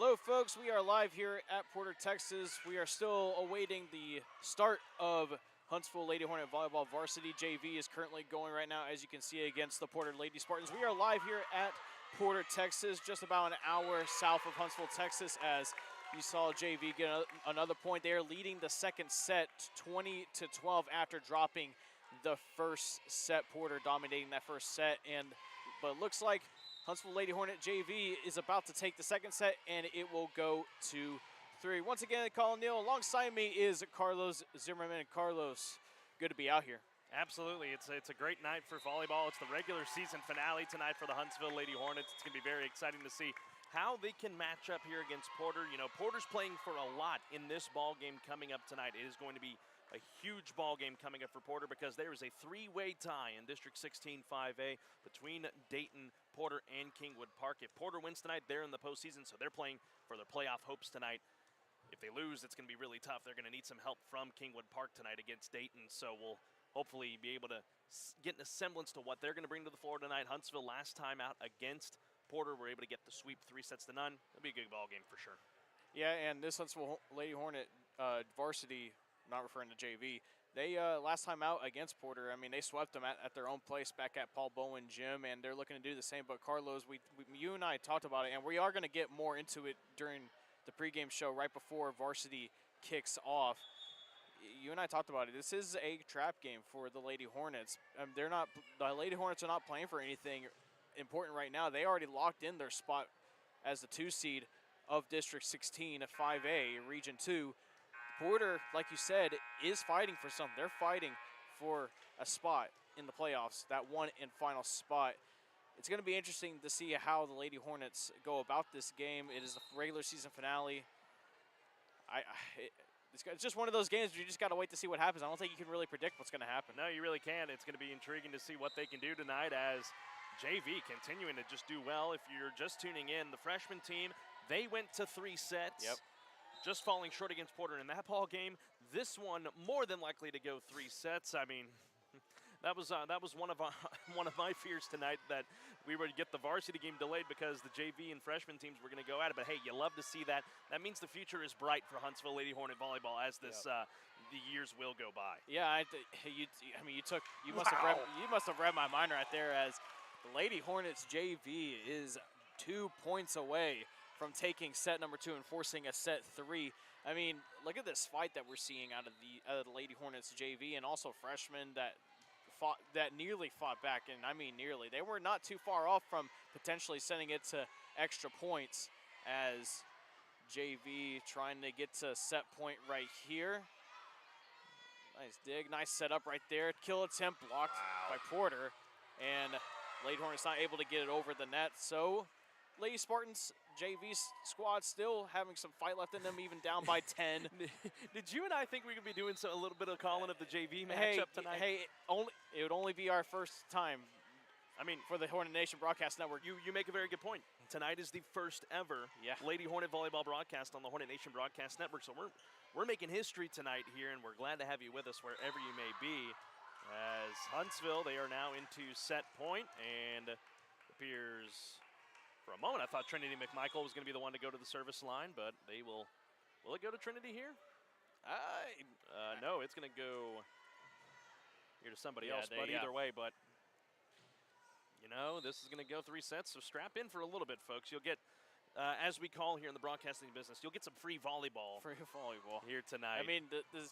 Hello, folks. We are live here at Porter, Texas. We are still awaiting the start of Huntsville Lady Hornet Volleyball Varsity. JV is currently going right now, as you can see, against the Porter Lady Spartans. We are live here at Porter, Texas, just about an hour south of Huntsville, Texas, as you saw JV get another point. They are leading the second set 20-12 after dropping the first set. Porter dominating that first set, but it looks like Huntsville Lady Hornet JV is about to take the second set, and it will go to 3. Once again, Collin, Neill. Alongside me is Carlos Zimmermann. And Carlos, good to be out here. Absolutely. It's a great night for volleyball. It's the regular season finale tonight for the Huntsville Lady Hornets. It's going to be very exciting to see how they can match up here against Porter. You know, Porter's playing for a lot in this ball game coming up tonight. It is going to be a huge ball game coming up for Porter because there is a 3-way tie in District 16 5A between Dayton, Porter, and Kingwood Park. If Porter wins tonight, they're in the postseason, so they're playing for their playoff hopes tonight. If they lose, it's going to be really tough. They're going to need some help from Kingwood Park tonight against Dayton, so we'll hopefully be able to get a semblance to what they're going to bring to the floor tonight. Huntsville, last time out against Porter, were able to get the sweep 3-0. It'll be a good ball game for sure. Yeah, and this Huntsville Lady Hornet varsity, not referring to JV, they last time out against Porter, I mean, they swept them at their own place back at Paul Bowen Gym, and they're looking to do the same. But Carlos, you and I talked about it, and we are going to get more into it during the pregame show right before varsity kicks off. You and I talked about it. This is a trap game for the Lady Hornets. The Lady Hornets are not playing for anything important right now. They already locked in their spot as the 2 seed of District 16 at 5A, Region 2. Porter, like you said, is fighting for something. They're fighting for a spot in the playoffs, that one and final spot. It's going to be interesting to see how the Lady Hornets go about this game. It is the regular season finale. It's just one of those games where you just got to wait to see what happens. I don't think you can really predict what's going to happen. No, you really can't. It's going to be intriguing to see what they can do tonight as JV continuing to just do well. If you're just tuning in, the freshman team, they went to 3 sets. Yep. Just falling short against Porter in that ball game. This one more than likely to go 3 sets. I mean, that was one of my fears tonight, that we would get the varsity game delayed because the JV and freshman teams were going to go at it. But hey, you love to see that. That means the future is bright for Huntsville Lady Hornet volleyball as this the years will go by. Yeah, you must have read my mind right there, as the Lady Hornets JV is 2 points away from taking set number 2 and forcing a set 3. I mean, look at this fight that we're seeing out of the Lady Hornets JV, and also freshmen that nearly fought back, and I mean nearly. They were not too far off from potentially sending it to extra points, as JV trying to get to set point right here. Nice dig, nice setup right there. Kill attempt blocked by Porter, and Lady Hornets not able to get it over the net. So Lady Spartans JV squad still having some fight left in them, even down by 10. Did you and I think we could be doing a little bit of Collin of the JV matchup tonight? Hey, it would only be our first time. I mean, for the Hornet Nation Broadcast Network. You make a very good point. Tonight is the first ever Lady Hornet volleyball broadcast on the Hornet Nation Broadcast Network. So we're making history tonight here, and we're glad to have you with us wherever you may be. As Huntsville, they are now into set point, and it appears, for a moment, I thought Trinity McMichael was going to be the one to go to the service line, but they will it go to Trinity here? No, it's going to go here to somebody else, but either way. But, you know, this is going to go 3 sets, so strap in for a little bit, folks. You'll get, as we call here in the broadcasting business, you'll get some free volleyball. Free volleyball. Here tonight. I mean, this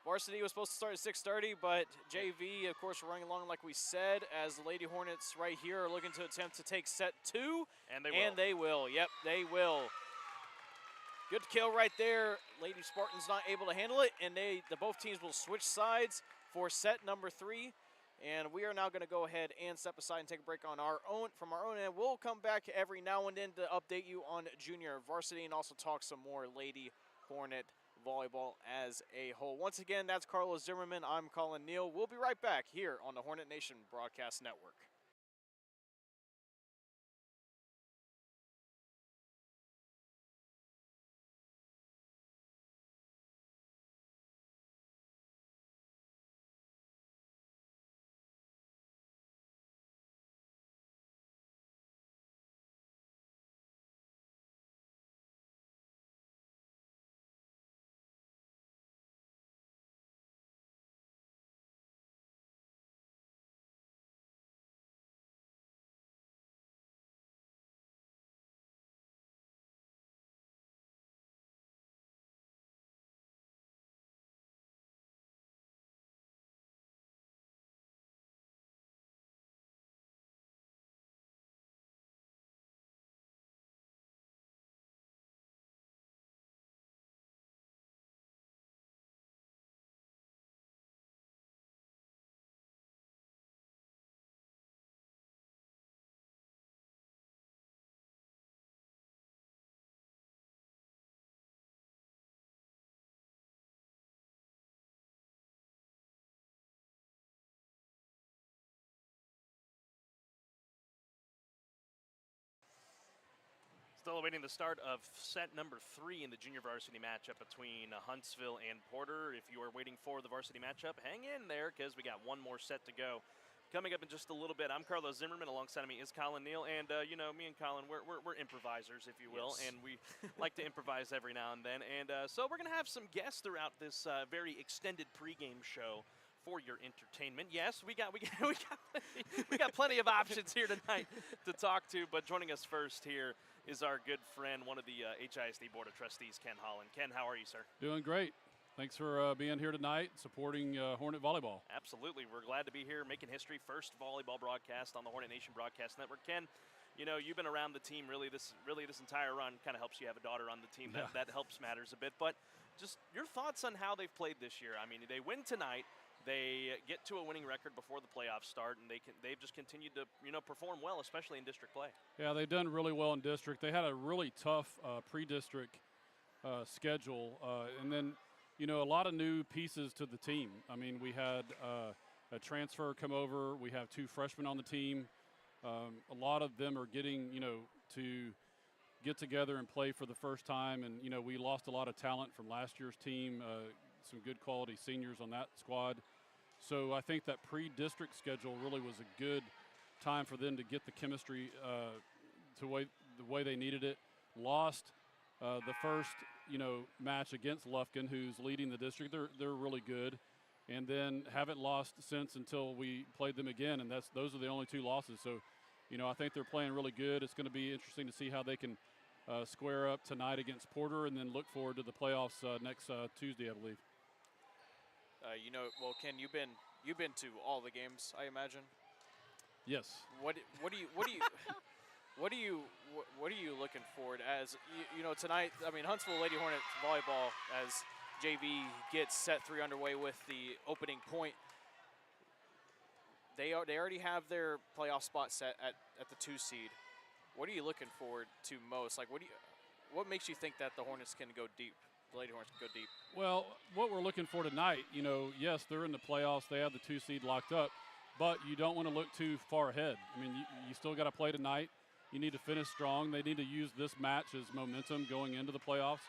varsity was supposed to start at 6:30, but JV, of course, running along like we said, as the Lady Hornets right here are looking to attempt to take set 2. And they will. And they will. Yep, they will. Good kill right there. Lady Spartans not able to handle it, and the both teams will switch sides for set number 3. And we are now going to go ahead and step aside and take a break from our own end. We'll come back every now and then to update you on junior varsity and also talk some more Lady Hornet volleyball as a whole. Once again, that's Carlos Zimmermann. I'm Collin Neill. We'll be right back here on the Hornet Nation Broadcast Network. Still awaiting the start of set number 3 in the junior varsity matchup between Huntsville and Porter. If you are waiting for the varsity matchup, hang in there because we got one more set to go. Coming up in just a little bit, I'm Carlos Zimmermann. Alongside of me is Collin Neill. And, you know, me and Collin, we're improvisers, if you will. Yes. And we like to improvise every now and then. And so we're going to have some guests throughout this very extended pregame show for your entertainment. Yes, we got plenty of options here tonight to talk to. But joining us first here is our good friend, one of the HISD Board of Trustees, Ken Holland. Ken, how are you, sir? Doing great. Thanks for being here tonight, supporting Hornet Volleyball. Absolutely. We're glad to be here, making history. First volleyball broadcast on the Hornet Nation Broadcast Network. Ken, you know, you've been around the team really this entire run. Kind of helps you have a daughter on the team. Yeah. That helps matters a bit. But just your thoughts on how they've played this year. I mean, they win tonight. They get to a winning record before the playoffs start, and they've just continued to, you know, perform well, especially in district play. Yeah, they've done really well in district. They had a really tough pre-district schedule, and then, you know, a lot of new pieces to the team. I mean, we had a transfer come over. We have 2 freshmen on the team. A lot of them are getting, you know, to get together and play for the first time. And, you know, we lost a lot of talent from last year's team, some good quality seniors on that squad. So I think that pre-district schedule really was a good time for them to get the chemistry the way they needed it. Lost the first, you know, match against Lufkin, who's leading the district. They're really good, and then haven't lost since until we played them again, and those are the only 2 losses. So, you know, I think they're playing really good. It's going to be interesting to see how they can square up tonight against Porter, and then look forward to the playoffs next Tuesday, I believe. You know, well, Ken, you've been to all the games, I imagine. Yes. What do you looking forward as you know tonight? I mean, Huntsville Lady Hornets volleyball as JV gets set 3 underway with the opening point. They already have their playoff spot set at the 2 seed. What are you looking forward to most? Like, what makes you think that the Hornets can go deep? The Lady Hornets can go deep. Well, what we're looking for tonight, you know, yes, they're in the playoffs. They have the 2 seed locked up, but you don't want to look too far ahead. I mean, you still got to play tonight. You need to finish strong. They need to use this match as momentum going into the playoffs.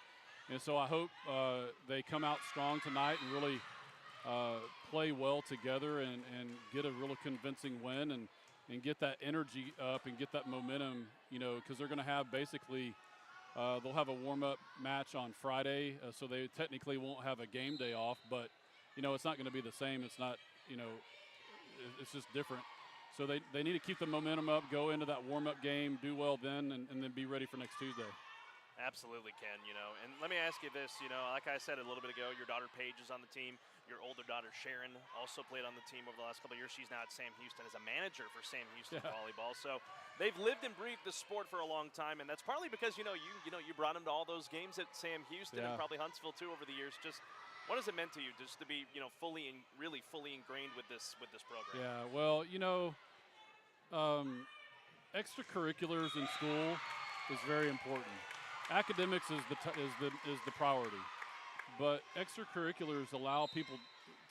And so I hope they come out strong tonight and really play well together and get a really convincing win and get that energy up and get that momentum, you know, because they're going to have basically they'll have a warm-up match on Friday, so they technically won't have a game day off. But, you know, it's not going to be the same. It's not, you know, it's just different. So they need to keep the momentum up, go into that warm-up game, do well then, and then be ready for next Tuesday. Absolutely, Ken, you know. And let me ask you this, you know, like I said a little bit ago, your daughter Paige is on the team. Your older daughter Sharon also played on the team over the last couple of years. She's now at Sam Houston as a manager for Sam Houston Volleyball. So they've lived and breathed the sport for a long time, and that's partly because, you brought them to all those games at Sam Houston and probably Huntsville too over the years. Just what has it meant to you just to be, you know, really fully ingrained with this program? Yeah, well, you know, extracurriculars in school is very important. Academics is the priority, but extracurriculars allow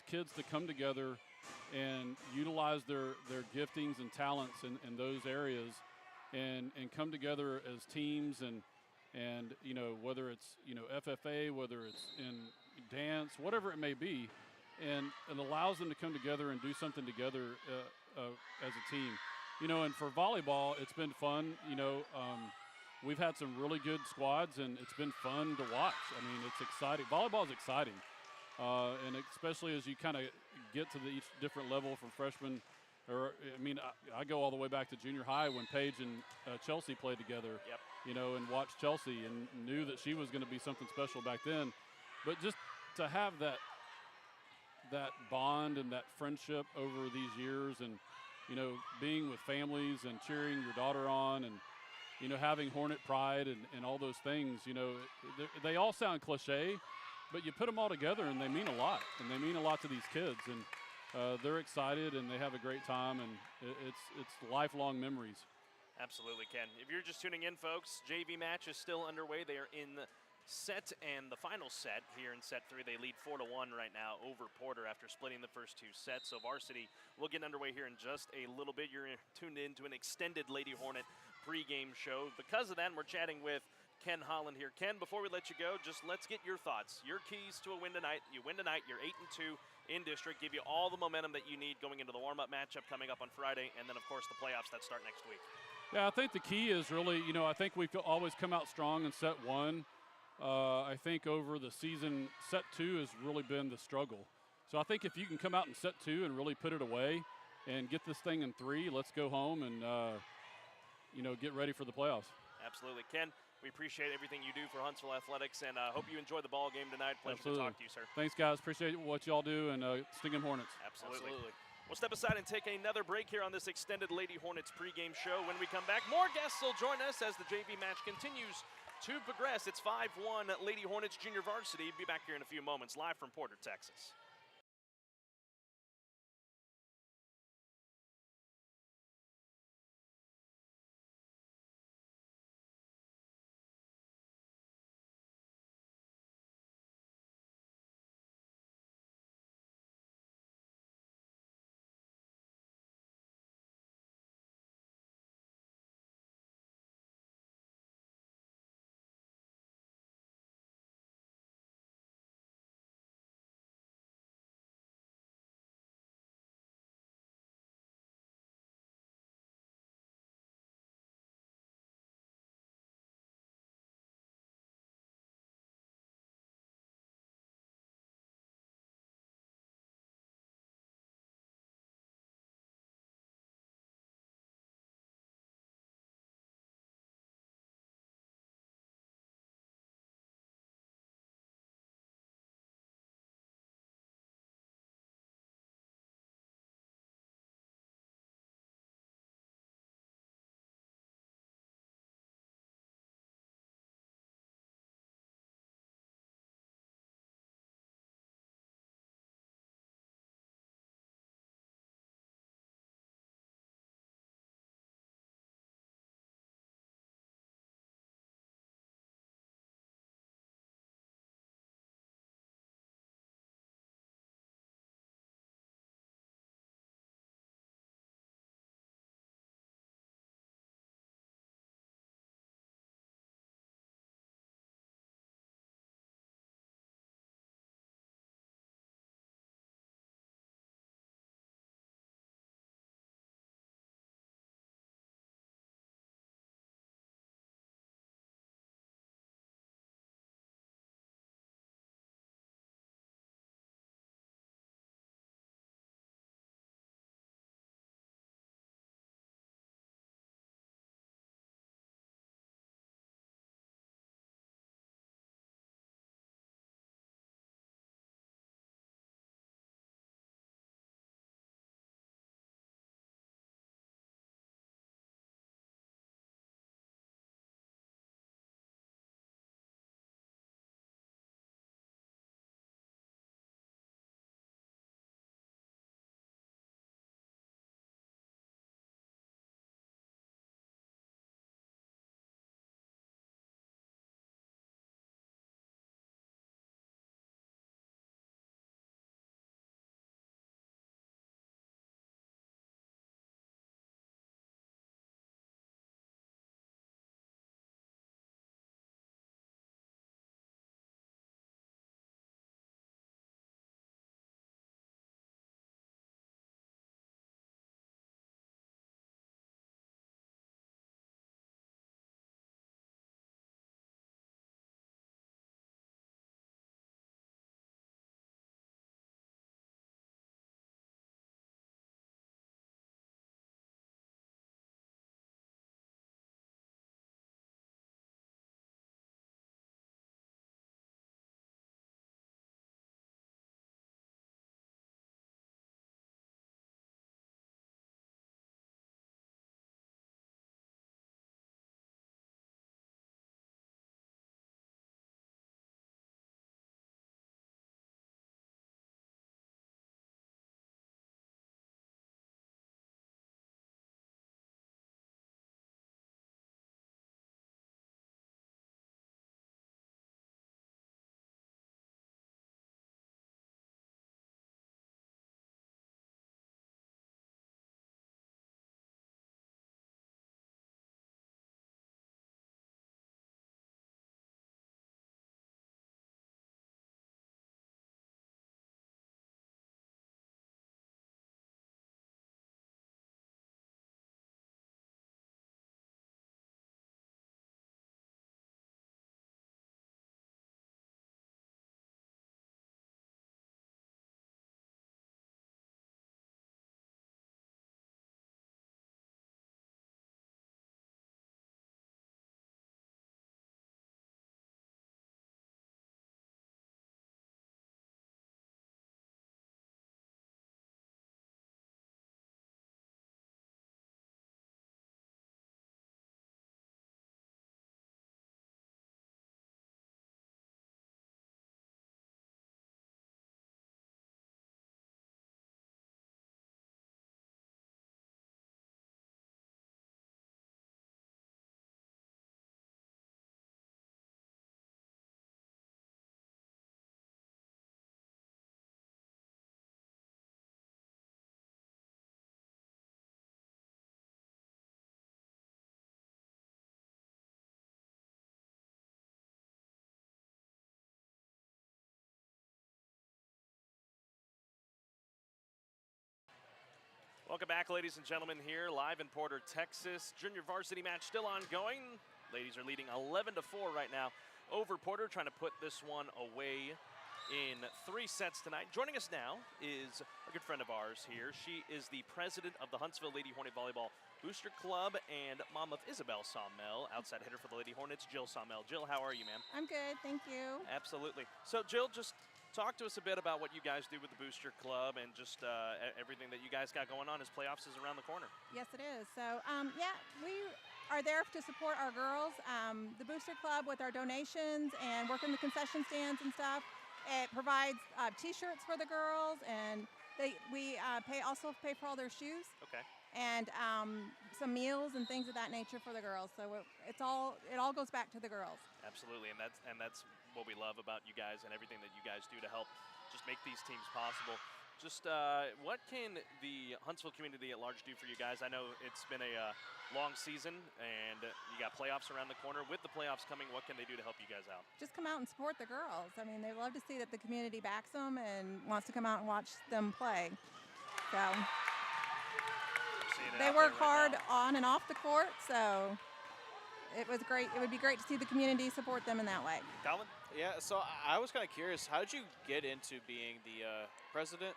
kids to come together and utilize their giftings and talents in those areas, and come together as teams and you know, whether it's, you know, FFA, whether it's in dance, whatever it may be, and it allows them to come together and do something together as a team. You know, and for volleyball, it's been fun. You know, we've had some really good squads, and it's been fun to watch. I mean, it's exciting. Volleyball is exciting, and especially as you kind of get to each different level from freshman. Or I mean, I go all the way back to junior high when Paige and Chelsea played together. Yep. You know, and watched Chelsea and knew that she was going to be something special back then. But just to have that bond and that friendship over these years, and you know, being with families and cheering your daughter on, and you know, having Hornet pride and all those things, you know, they all sound cliche, but you put them all together and they mean a lot, and they mean a lot to these kids, and they're excited and they have a great time, and it's lifelong memories. Absolutely, Ken. If you're just tuning in, folks, JV match is still underway. They are in set and the final set here in set 3. They lead 4-1 right now over Porter after splitting the first 2 sets. So Varsity will get underway here in just a little bit. You're tuned in to an extended Lady Hornet pregame show. Because of that, we're chatting with Ken Holland here. Ken, before we let you go, just let's get your thoughts. Your keys to a win tonight. You win tonight, you're 8-2 in district, give you all the momentum that you need going into the warm-up matchup coming up on Friday, and then, of course, the playoffs that start next week. Yeah, I think the key is really, I think we've always come out strong in set 1. I think over the season, set 2 has really been the struggle. So I think if you can come out in set 2 and really put it away and get this thing in 3, let's go home and, get ready for the playoffs. Absolutely. Ken, we appreciate everything you do for Huntsville Athletics, and hope you enjoy the ball game tonight. Pleasure Absolutely. to talk to you, sir. Thanks, guys. Appreciate what y'all do, and Stinging Hornets. Absolutely. We'll step aside and take another break here on this extended Lady Hornets pregame show. When we come back, more guests will join us as the JV match continues to progress. It's 5-1 Lady Hornets Junior Varsity. Be back here in a few moments, live from Porter, Texas. Welcome back, ladies and gentlemen, here live in Porter, Texas. Junior varsity match still ongoing. Ladies are leading 11-4 right now over Porter, trying to put this one away in 3 sets tonight. Joining us now is a good friend of ours here. She is the president of the Huntsville Lady Hornet Volleyball Booster Club and mom of Isabel Sawmell, outside hitter for the Lady Hornets, Jill Sawmell. Jill, how are you, ma'am? I'm good, thank you. Absolutely. So, Jill, just talk to us a bit about what you guys do with the Booster Club and just everything that you guys got going on as playoffs is around the corner. Yes, it is. So, yeah, we are there to support our girls. The Booster Club with our donations and working the concession stands and stuff. It provides T-shirts for the girls, and we also pay for all their shoes. Okay. And some meals and things of that nature for the girls. So it all goes back to the girls. Absolutely, and that's what we love about you guys and everything that you guys do to help just make these teams possible. Just what can the Huntsville community at large do for you guys? I know it's been a long season, and you got playoffs around the corner. With the playoffs coming, what can they do to help you guys out? Just come out and support the girls. I mean, they love to see that the community backs them and wants to come out and watch them play. So they work hard on and off the court, so it was great. It would be great to see the community support them in that way. Collin? Yeah, so I was kind of curious, how did you get into being the president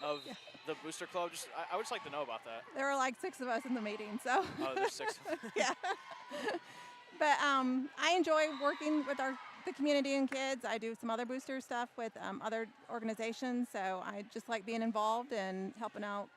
of the Booster Club? I would just like to know about that. There were like 6 of us in the meeting, so. Oh, there's 6 of them. Yeah. But I enjoy working with the community and kids. I do some other booster stuff with other organizations, so I just like being involved and helping out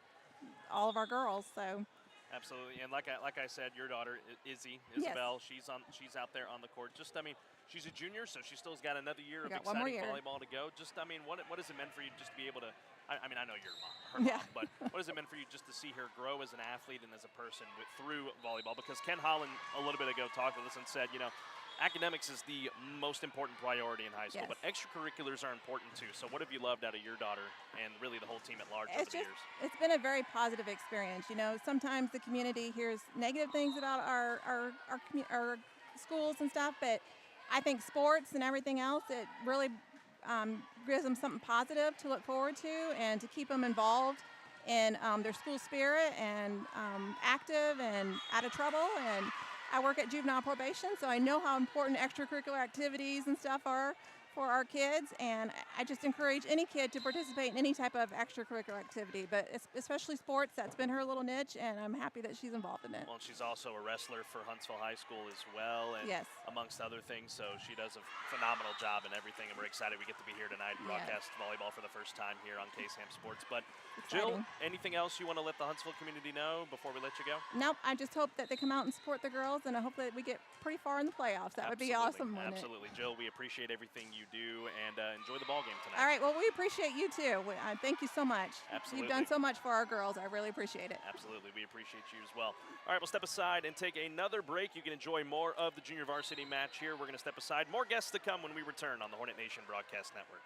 all of our girls. So. Absolutely, and like I said, your daughter Isabel, yes. she's out there on the court. Just, I mean, she's a junior, so she still's got another year of exciting volleyball to go. Just, I mean, what has it meant for you just to be able to? I mean, I know you're her mom, but what has it meant for you just to see her grow as an athlete and as a person through volleyball? Because Ken Holland a little bit ago talked with us and said, you know, academics is the most important priority in high school, but extracurriculars are important too. So what have you loved out of your daughter and really the whole team at large over the years? It's been a very positive experience. You know, sometimes the community hears negative things about our schools and stuff, but I think sports and everything else, it really gives them something positive to look forward to and to keep them involved in their school spirit and active and out of trouble. And I work at juvenile probation, so I know how important extracurricular activities and stuff are for our kids, and I just encourage any kid to participate in any type of extracurricular activity, but especially sports. That's been her little niche, and I'm happy that she's involved in it. Well, she's also a wrestler for Huntsville High School as well, and amongst other things, so she does a phenomenal job in everything, and we're excited we get to be here tonight and broadcast volleyball for the first time here on KSAM Sports. But Jill, anything else you want to let the Huntsville community know before we let you go? Nope, I just hope that they come out and support the girls, and I hope that we get pretty far in the playoffs. That would be awesome, wouldn't it? Absolutely. Jill, we appreciate everything you do, and enjoy the ball game tonight. All right, well, we appreciate you too. Thank you so much. Absolutely. You've done so much for our girls. I really appreciate it. Absolutely, we appreciate you as well. All right, we'll step aside and take another break. You can enjoy more of the junior varsity match here. We're going to step aside. More guests to come when we return on the Hornet Nation Broadcast Network.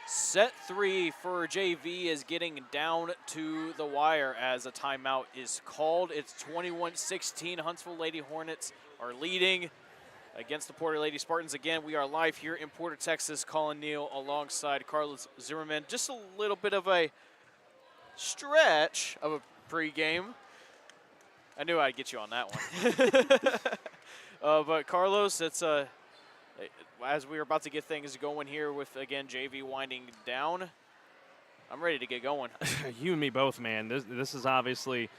Set 3 for JV is getting down to the wire as a timeout is called. It's 21-16. Huntsville Lady Hornets are leading against the Porter Lady Spartans. Again, we are live here in Porter, Texas. Collin, Neill alongside Carlos Zimmermann. Just a little bit of a stretch of a pregame. I knew I'd get you on that one. But Carlos, it's as we were about to get things going here with, again, JV winding down, I'm ready to get going. You and me both, man. This is obviously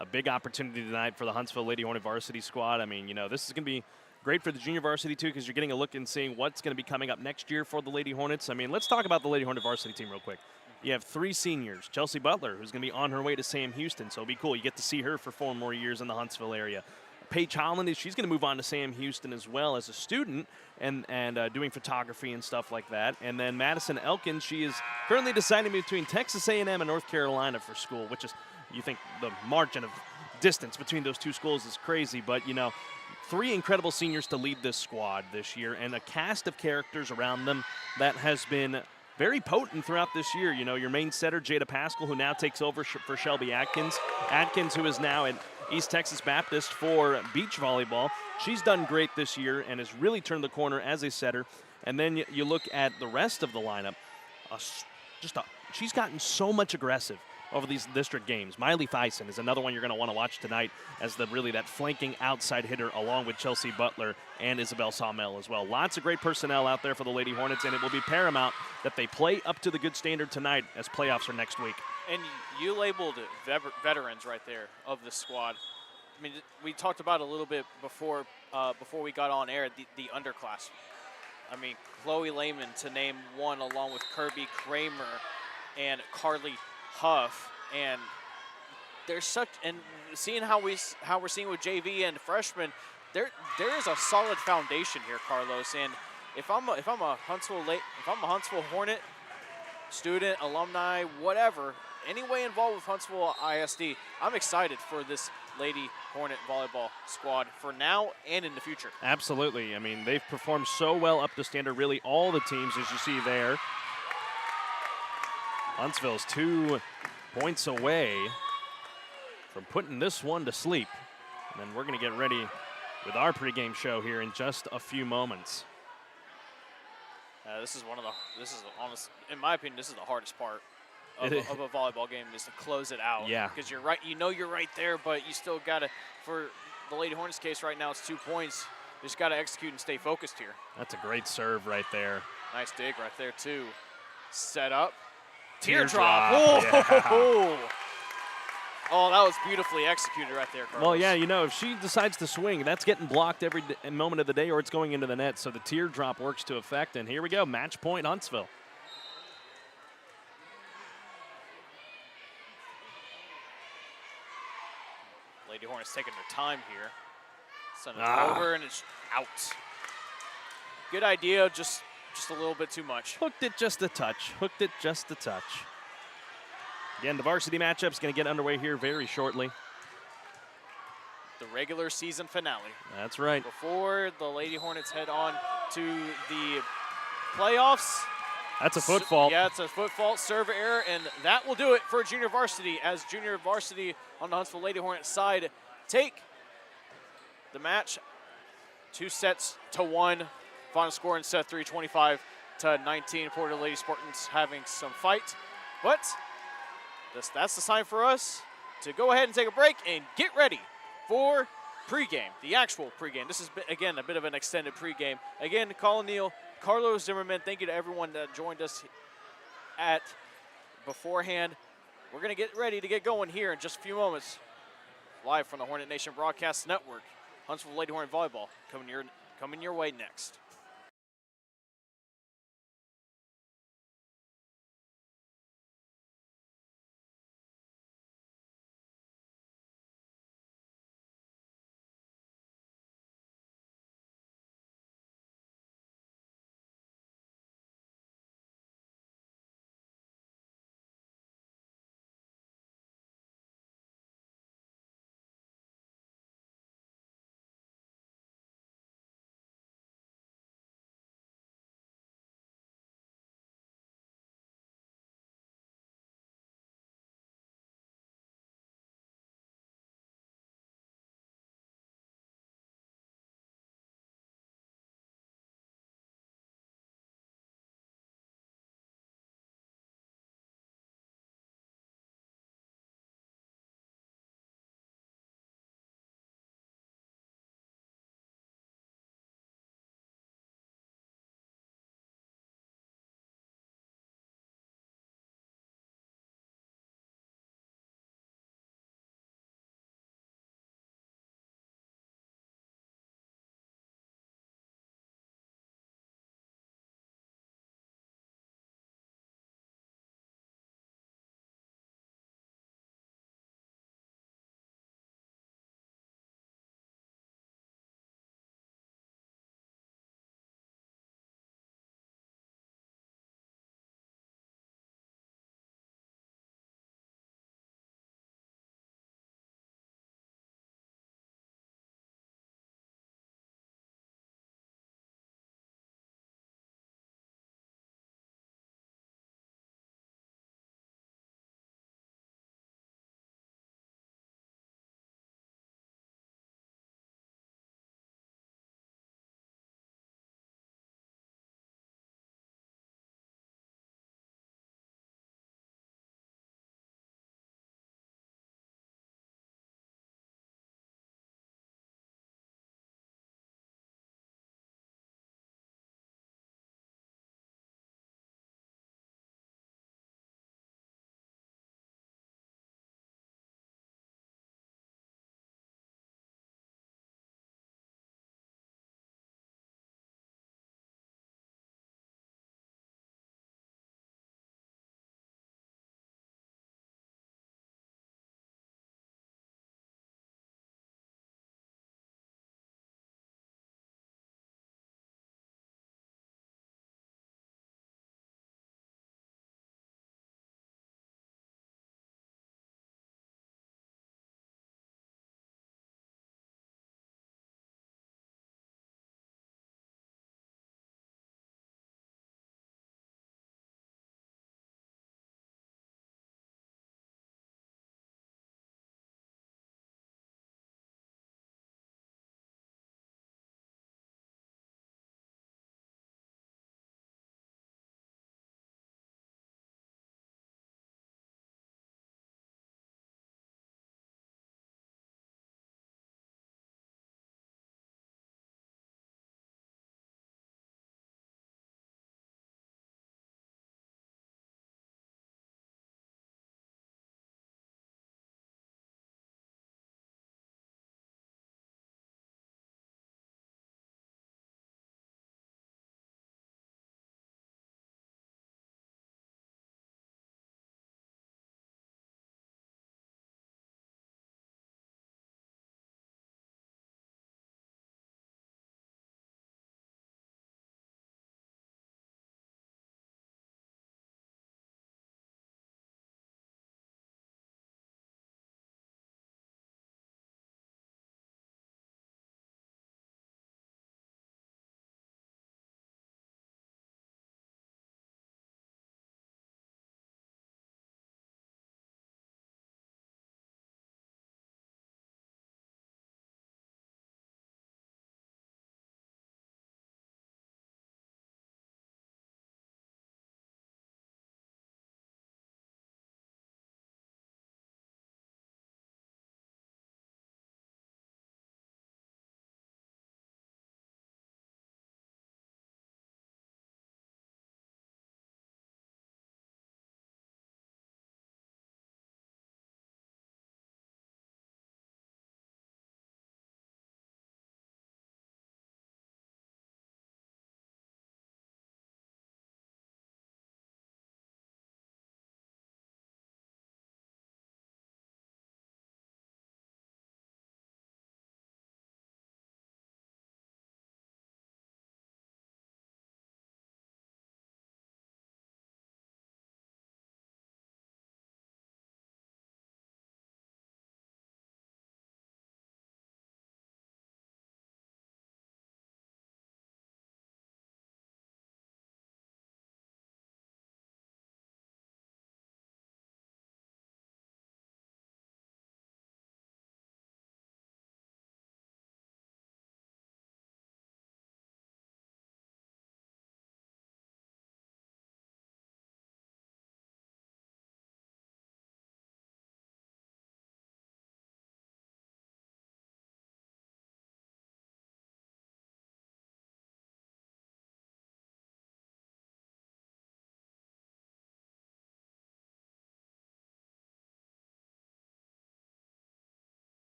a big opportunity tonight for the Huntsville Lady Hornet varsity squad. I mean, this is going to be great for the junior varsity, too, because you're getting a look and seeing what's going to be coming up next year for the Lady Hornets. I mean, let's talk about the Lady Hornet varsity team real quick. You have 3 seniors. Chelsea Butler, who's going to be on her way to Sam Houston, so it'll be cool. You get to see her for 4 more years in the Huntsville area. Paige Holland, she's going to move on to Sam Houston as well as a student and doing photography and stuff like that. And then Madison Elkins, she is currently deciding between Texas A&M and North Carolina for school, which is, you think the margin of distance between those 2 schools is crazy. But, 3 incredible seniors to lead this squad this year and a cast of characters around them that has been very potent throughout this year. Your main setter, Jada Pascal, who now takes over for Shelby Atkins. Atkins, who is now at East Texas Baptist for beach volleyball. She's done great this year and has really turned the corner as a setter. And then you look at the rest of the lineup. She's gotten so much aggressive over these district games. Miley Thyssen is another one you're going to want to watch tonight as that flanking outside hitter along with Chelsea Butler and Isabel Sawmell as well. Lots of great personnel out there for the Lady Hornets, and it will be paramount that they play up to the good standard tonight as playoffs are next week. And you labeled veterans right there of the squad. I mean, we talked about a little bit before we got on air, the underclass. I mean, Chloe Lehman to name one, along with Kirby Kramer and Carly Huff, and there's seeing how we're seeing with JV and freshmen, there is a solid foundation here, Carlos. And if I'm a Huntsville Hornet student, alumni, whatever, any way involved with Huntsville ISD, I'm excited for this Lady Hornet volleyball squad for now and in the future. Absolutely. I mean, they've performed so well up to standard, really all the teams, as you see there. Huntsville's 2 points away from putting this one to sleep. And then we're going to get ready with our pregame show here in just a few moments. This is honest, in my opinion, this is the hardest part of a volleyball game, is to close it out. Yeah. Because you're right, you're right there, but you still got to, for the Lady Hornets case right now, it's 2 points. You just got to execute and stay focused here. That's a great serve right there. Nice dig right there, too. Set up. Teardrop. Oh, oh, that was beautifully executed right there, Carlos. Well, yeah, if she decides to swing, that's getting blocked every moment of the day, or it's going into the net. So the teardrop works to effect. And here we go, match point Huntsville. Lady Hornets taking their time here. Send it over, and it's out. Good idea, just a little bit too much. Hooked it just a touch. Again, the varsity matchup's going to get underway here very shortly. The regular season finale. That's right. Before the Lady Hornets head on to the playoffs. That's a foot fault. Yeah, it's a foot fault, serve error, and that will do it for junior varsity, as junior varsity on the Huntsville Lady Hornets side take the match 2-1. Final score in set 3, 25-19. Porter Lady Spartans having some fight. But that's the sign for us to go ahead and take a break and get ready for pregame, the actual pregame. This is, again, a bit of an extended pregame. Again, Collin, Neill, Carlos Zimmermann, thank you to everyone that joined us beforehand. We're going to get ready to get going here in just a few moments. Live from the Hornet Nation Broadcast Network, Huntsville Lady Hornet Volleyball coming your way next.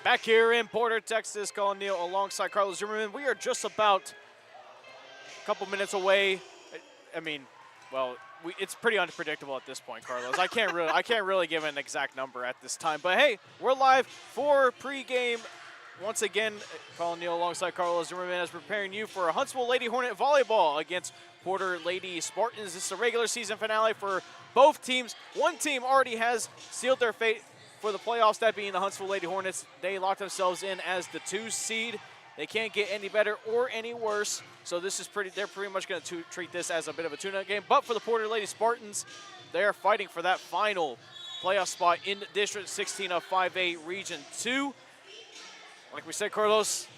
Back here in Porter, Texas, Collin Neill alongside Carlos Zimmermann. We are just about a couple minutes away. I mean, well, it's pretty unpredictable at this point, Carlos. I can't really give an exact number at this time. But hey, we're live for pregame. Once again, Collin Neill alongside Carlos Zimmermann is preparing you for a Huntsville Lady Hornet volleyball against Porter Lady Spartans. This is a regular season finale for both teams. One team already has sealed their fate for the playoffs, that being the Huntsville Lady Hornets. They locked themselves in as the 2 seed. They can't get any better or any worse. So this is they're pretty much going to treat this as a bit of a tune-up game. But for the Porter Lady Spartans, they're fighting for that final playoff spot in District 16 of 5A Region 2. Like we said, Carlos,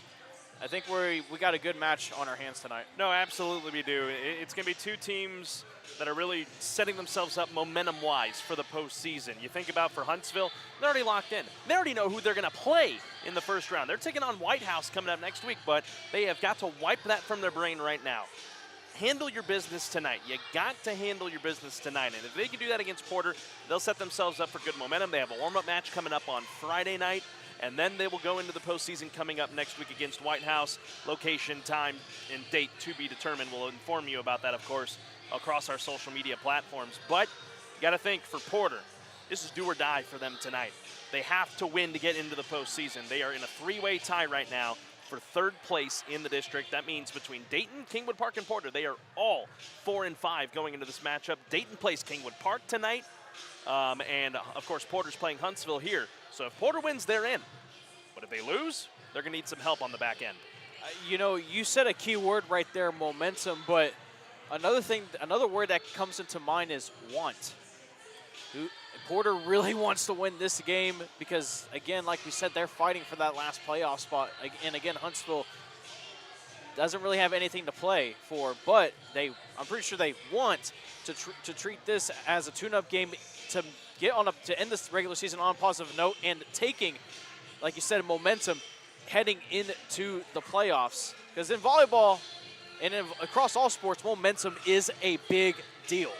I think we got a good match on our hands tonight. No, absolutely we do. It's going to be 2 teams that are really setting themselves up momentum-wise for the postseason. You think about for Huntsville, they're already locked in. They already know who they're going to play in the first round. They're taking on White House coming up next week, but they have got to wipe that from their brain right now. Handle your business tonight. You got to handle your business tonight. And if they can do that against Porter, they'll set themselves up for good momentum. They have a warm-up match coming up on Friday night, and then they will go into the postseason coming up next week against White House. Location, time, and date to be determined. We'll inform you about that, of course, across our social media platforms. But you got to think, for Porter, this is do or die for them tonight. They have to win to get into the postseason. They are in a 3-way tie right now for 3rd place in the district. That means between Dayton, Kingwood Park, and Porter, they are all 4-5 going into this matchup. Dayton plays Kingwood Park tonight, and of course Porter's playing Huntsville here. So if Porter wins, they're in. But if they lose, they're going to need some help on the back end. You know, you said a key word right there, momentum, but another word that comes into mind is want. Porter really wants to win this game because, again, like we said, they're fighting for that last playoff spot. And again, Huntsville doesn't really have anything to play for, but I'm pretty sure they want to treat this as a tune-up game to to end this regular season on a positive note and taking, like you said, momentum heading into the playoffs. Because in volleyball and across all sports, momentum is a big deal.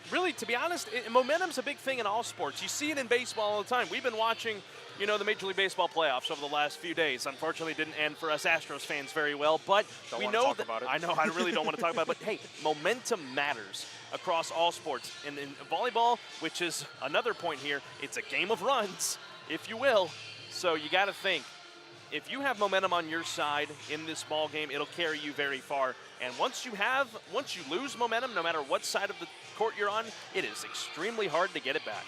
Really, to be honest, momentum's a big thing in all sports. You see it in baseball all the time. We've been watching, the Major League Baseball playoffs over the last few days. Unfortunately, it didn't end for us Astros fans very well, but we know that. I know, I really don't want to talk about it, but hey, momentum matters across all sports. And in volleyball, which is another point here, it's a game of runs, if you will. So you got to think, if you have momentum on your side in this ball game, it'll carry you very far. And once you lose momentum, no matter what side of the court you're on, it is extremely hard to get it back.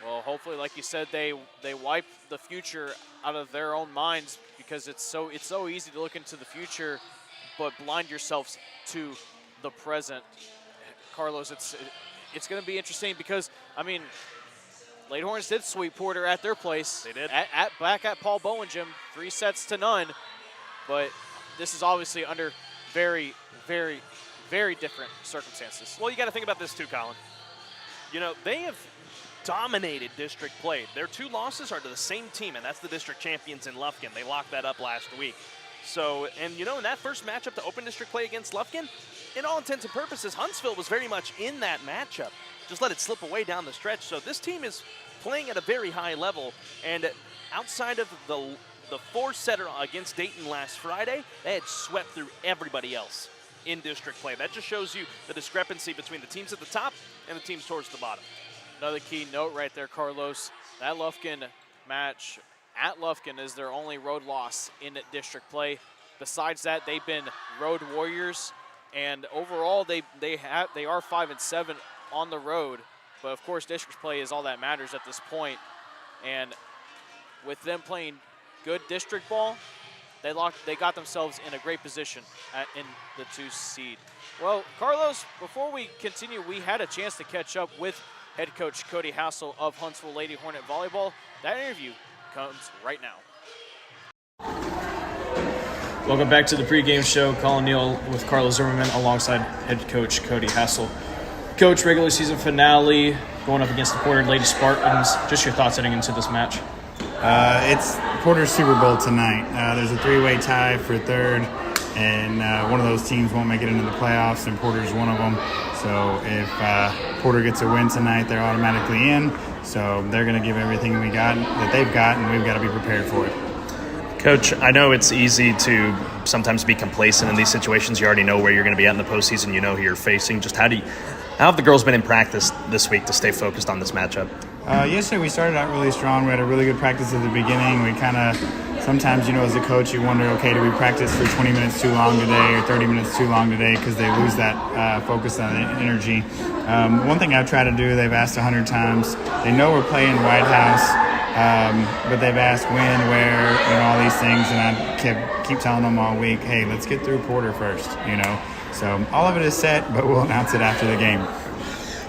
Well, hopefully, like you said, they wipe the future out of their own minds, because it's so easy to look into the future, but blind yourselves to the present. Carlos, it's going to be interesting because, I mean, Lady Hornets did sweep Porter at their place. They did. Back at Paul Bowen Gym, 3-0. But this is obviously under very, very, very different circumstances. Well, you got to think about this too, Collin. They have dominated district play. Their 2 losses are to the same team, and that's the district champions in Lufkin. They locked that up last week. So, and in that first matchup to open district play against Lufkin, in all intents and purposes, Huntsville was very much in that matchup. Just let it slip away down the stretch. So this team is playing at a very high level, and outside of the 4-setter against Dayton last Friday, they had swept through everybody else in district play. That just shows you the discrepancy between the teams at the top and the teams towards the bottom. Another key note right there, Carlos, that Lufkin match at Lufkin is their only road loss in district play. Besides that, they've been road warriors, and overall they are 5-7 on the road. But of course, district play is all that matters at this point. And with them playing good district ball, they got themselves in a great position in the 2 seed. Well, Carlos, before we continue, we had a chance to catch up with head coach Cody Hassel of Huntsville Lady Hornet Volleyball. That interview comes right now. Welcome back to the pregame show. Collin Neill with Carlos Zimmermann alongside head coach Cody Hassel. Coach, regular season finale going up against the Porter Lady Spartans. Just your thoughts heading into this match. It's Porter's Super Bowl tonight. There's a 3-way tie for 3rd. and one of those teams won't make it into the playoffs, and Porter's one of them. So if Porter gets a win tonight, they're automatically in. So they're going to give everything that they've got, and we've got to be prepared for it. Coach, I know it's easy to sometimes be complacent in these situations. You already know where you're going to be at in the postseason. You know who you're facing. Just how have the girls been in practice this week to stay focused on this matchup? Yesterday we started out really strong. We had a really good practice at the beginning. We kind of, sometimes, as a coach, you wonder, okay, do we practice for 20 minutes too long today or 30 minutes too long today, because they lose that focus on energy. One thing I've tried to do, they've asked 100 times. They know we're playing White House, but they've asked when, where, all these things, and I keep telling them all week, hey, let's get through Porter first, So all of it is set, but we'll announce it after the game.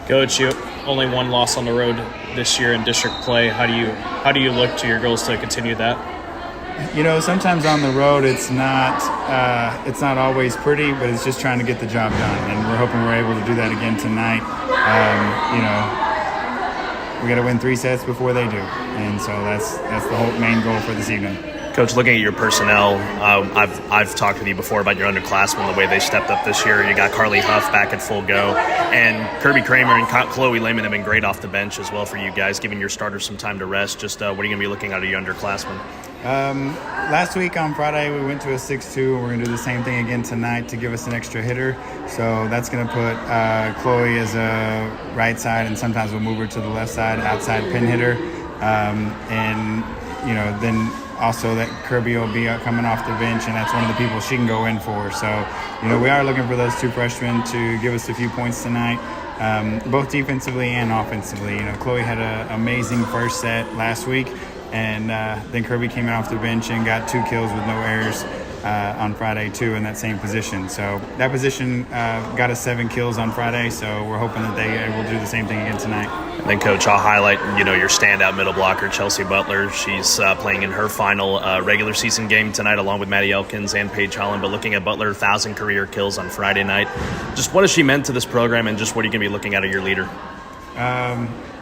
Coach, you only one loss on the road this year in district play. How do you look to your goals to continue that? Sometimes on the road it's not always pretty, but it's just trying to get the job done, and we're hoping we're able to do that again tonight. We got to win 3 sets before they do, and so that's the whole main goal for this evening. Coach, looking at your personnel, I've talked with you before about your underclassmen, the way they stepped up this year. You got Carly Huff back at full go, and Kirby Kramer and Chloe Lehman have been great off the bench as well for you guys, giving your starters some time to rest. Just what are you going to be looking at your underclassmen? Last week on Friday we went to a 6-2, and we're going to do the same thing again tonight to give us an extra hitter. So that's going to put Chloe as a right side, and sometimes we'll move her to the left side, outside pin hitter. Then also that Kirby will be coming off the bench, and that's one of the people she can go in for. So, we are looking for those 2 freshmen to give us a few points tonight, both defensively and offensively. Chloe had an amazing first set last week, and then Kirby came off the bench and got 2 kills with no errors on Friday too in that same position. So that position got us 7 kills on Friday, so we're hoping that they will do the same thing again tonight. And then, Coach, I'll highlight, your standout middle blocker, Chelsea Butler. She's playing in her final regular season game tonight along with Maddie Elkins and Paige Holland. But looking at Butler, 1,000 career kills on Friday night. Just what has she meant to this program, and just what are you going to be looking at your leader?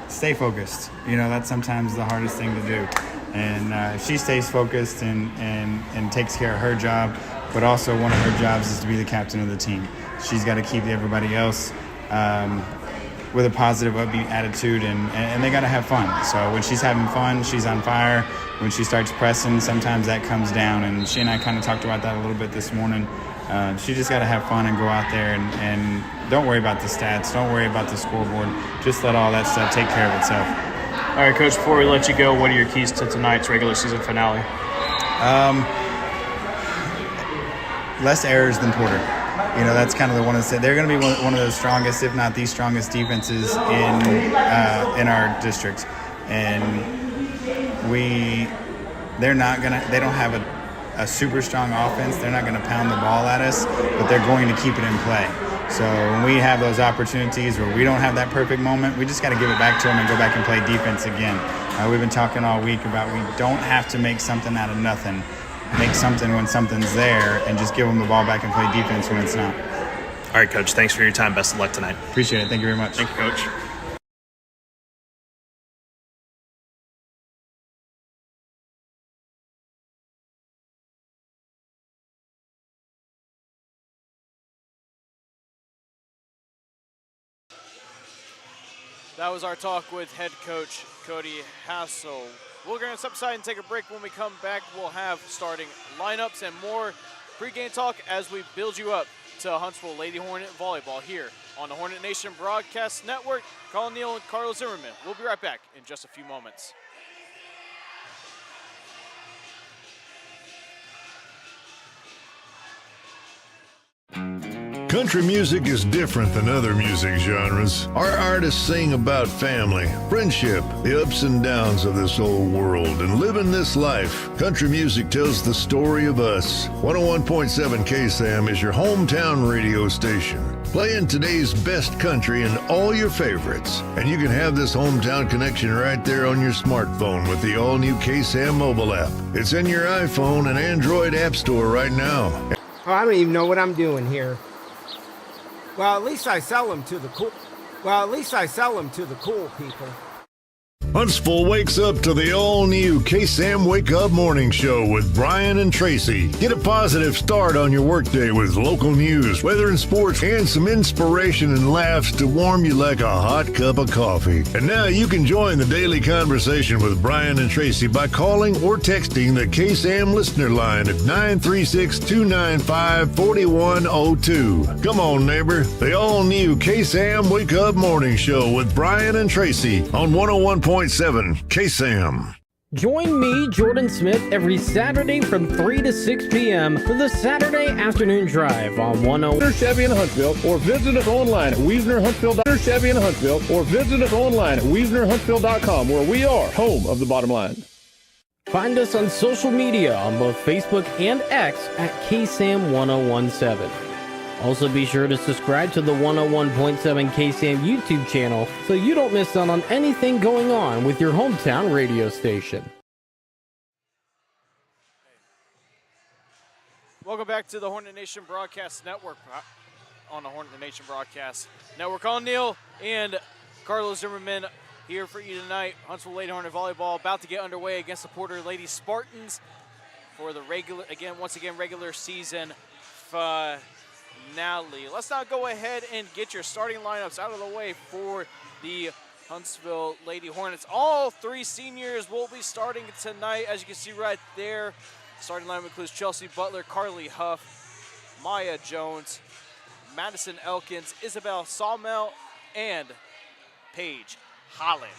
Stay focused. That's sometimes the hardest thing to do. And she stays focused and takes care of her job, but also one of her jobs is to be the captain of the team. She's got to keep everybody else with a positive, upbeat attitude, and they got to have fun. So when she's having fun, she's on fire. When she starts pressing, sometimes that comes down, and she and I kind of talked about that a little bit this morning. She just got to have fun and go out there and don't worry about the stats, don't worry about the scoreboard. Just let all that stuff take care of itself. All right, Coach, before we let you go, what are your keys to tonight's regular season finale? Less errors than Porter. That's kind of the one to say. They're going to be one of the strongest, if not the strongest, defenses in our district. And they don't have a super strong offense. They're not going to pound the ball at us, but they're going to keep it in play. So when we have those opportunities where we don't have that perfect moment, we just got to give it back to them and go back and play defense again. We've been talking all week about we don't have to make something out of nothing. Make something when something's there, and just give them the ball back and play defense when it's not. All right, Coach, thanks for your time. Best of luck tonight. Appreciate it. Thank you very much. Thank you, Coach. That was our talk with head coach Cody Hassel. We're going to step aside and take a break. When we come back, we'll have starting lineups and more pregame talk as we build you up to Huntsville Lady Hornet Volleyball here on the Hornet Nation Broadcast Network. Collin, Neill, and Carlos Zimmermann. We'll be right back in just a few moments. Country music is different than other music genres. Our artists sing about family, friendship, the ups and downs of this old world, and living this life. Country music tells the story of us. 101.7 KSAM is your hometown radio station, playing today's best country and all your favorites. And you can have this hometown connection right there on your smartphone with the all-new KSAM mobile app. It's in your iPhone and Android app store right now. Oh, I don't even know what I'm doing here. Well, at least I sell them to the cool. Well, at least I sell them to the cool people. Huntsville wakes up to the all-new KSAM Wake Up Morning Show with Brian and Tracy. Get a positive start on your workday with local news, weather and sports, and some inspiration and laughs to warm you like a hot cup of coffee. And now you can join the daily conversation with Brian and Tracy by calling or texting the KSAM listener line at 936-295-4102. Come on, neighbor. The all-new KSAM Wake Up Morning Show with Brian and Tracy on 101.7 KSAM. Join me, Jordan Smith, every Saturday from 3 to 6 p.m. for the Saturday Afternoon Drive on 101 Chevy in Huntsville, or visit us online at WiesnerHuntsville. Chevy in Huntsville, or visit us online at WiesnerHuntsville.com, where we are home of the bottom line. Find us on social media on both Facebook and X at KSAM1017. Also be sure to subscribe to the 101.7 KSAM YouTube channel so you don't miss out on anything going on with your hometown radio station. Welcome back to the Hornet Nation Broadcast Network on the Hornet Nation Broadcast Network. Collin Neill and Carlos Zimmermann here for you tonight. Huntsville Lady Hornet Volleyball about to get underway against the Porter Lady Spartans for the regular season finale. Let's now go ahead and get your starting lineups out of the way for the Huntsville Lady Hornets. All three seniors will be starting tonight, as you can see right there. Starting lineup includes Chelsea Butler, Carly Huff, Maya Jones, Madison Elkins, Isabel Sawmell, and Paige Holland.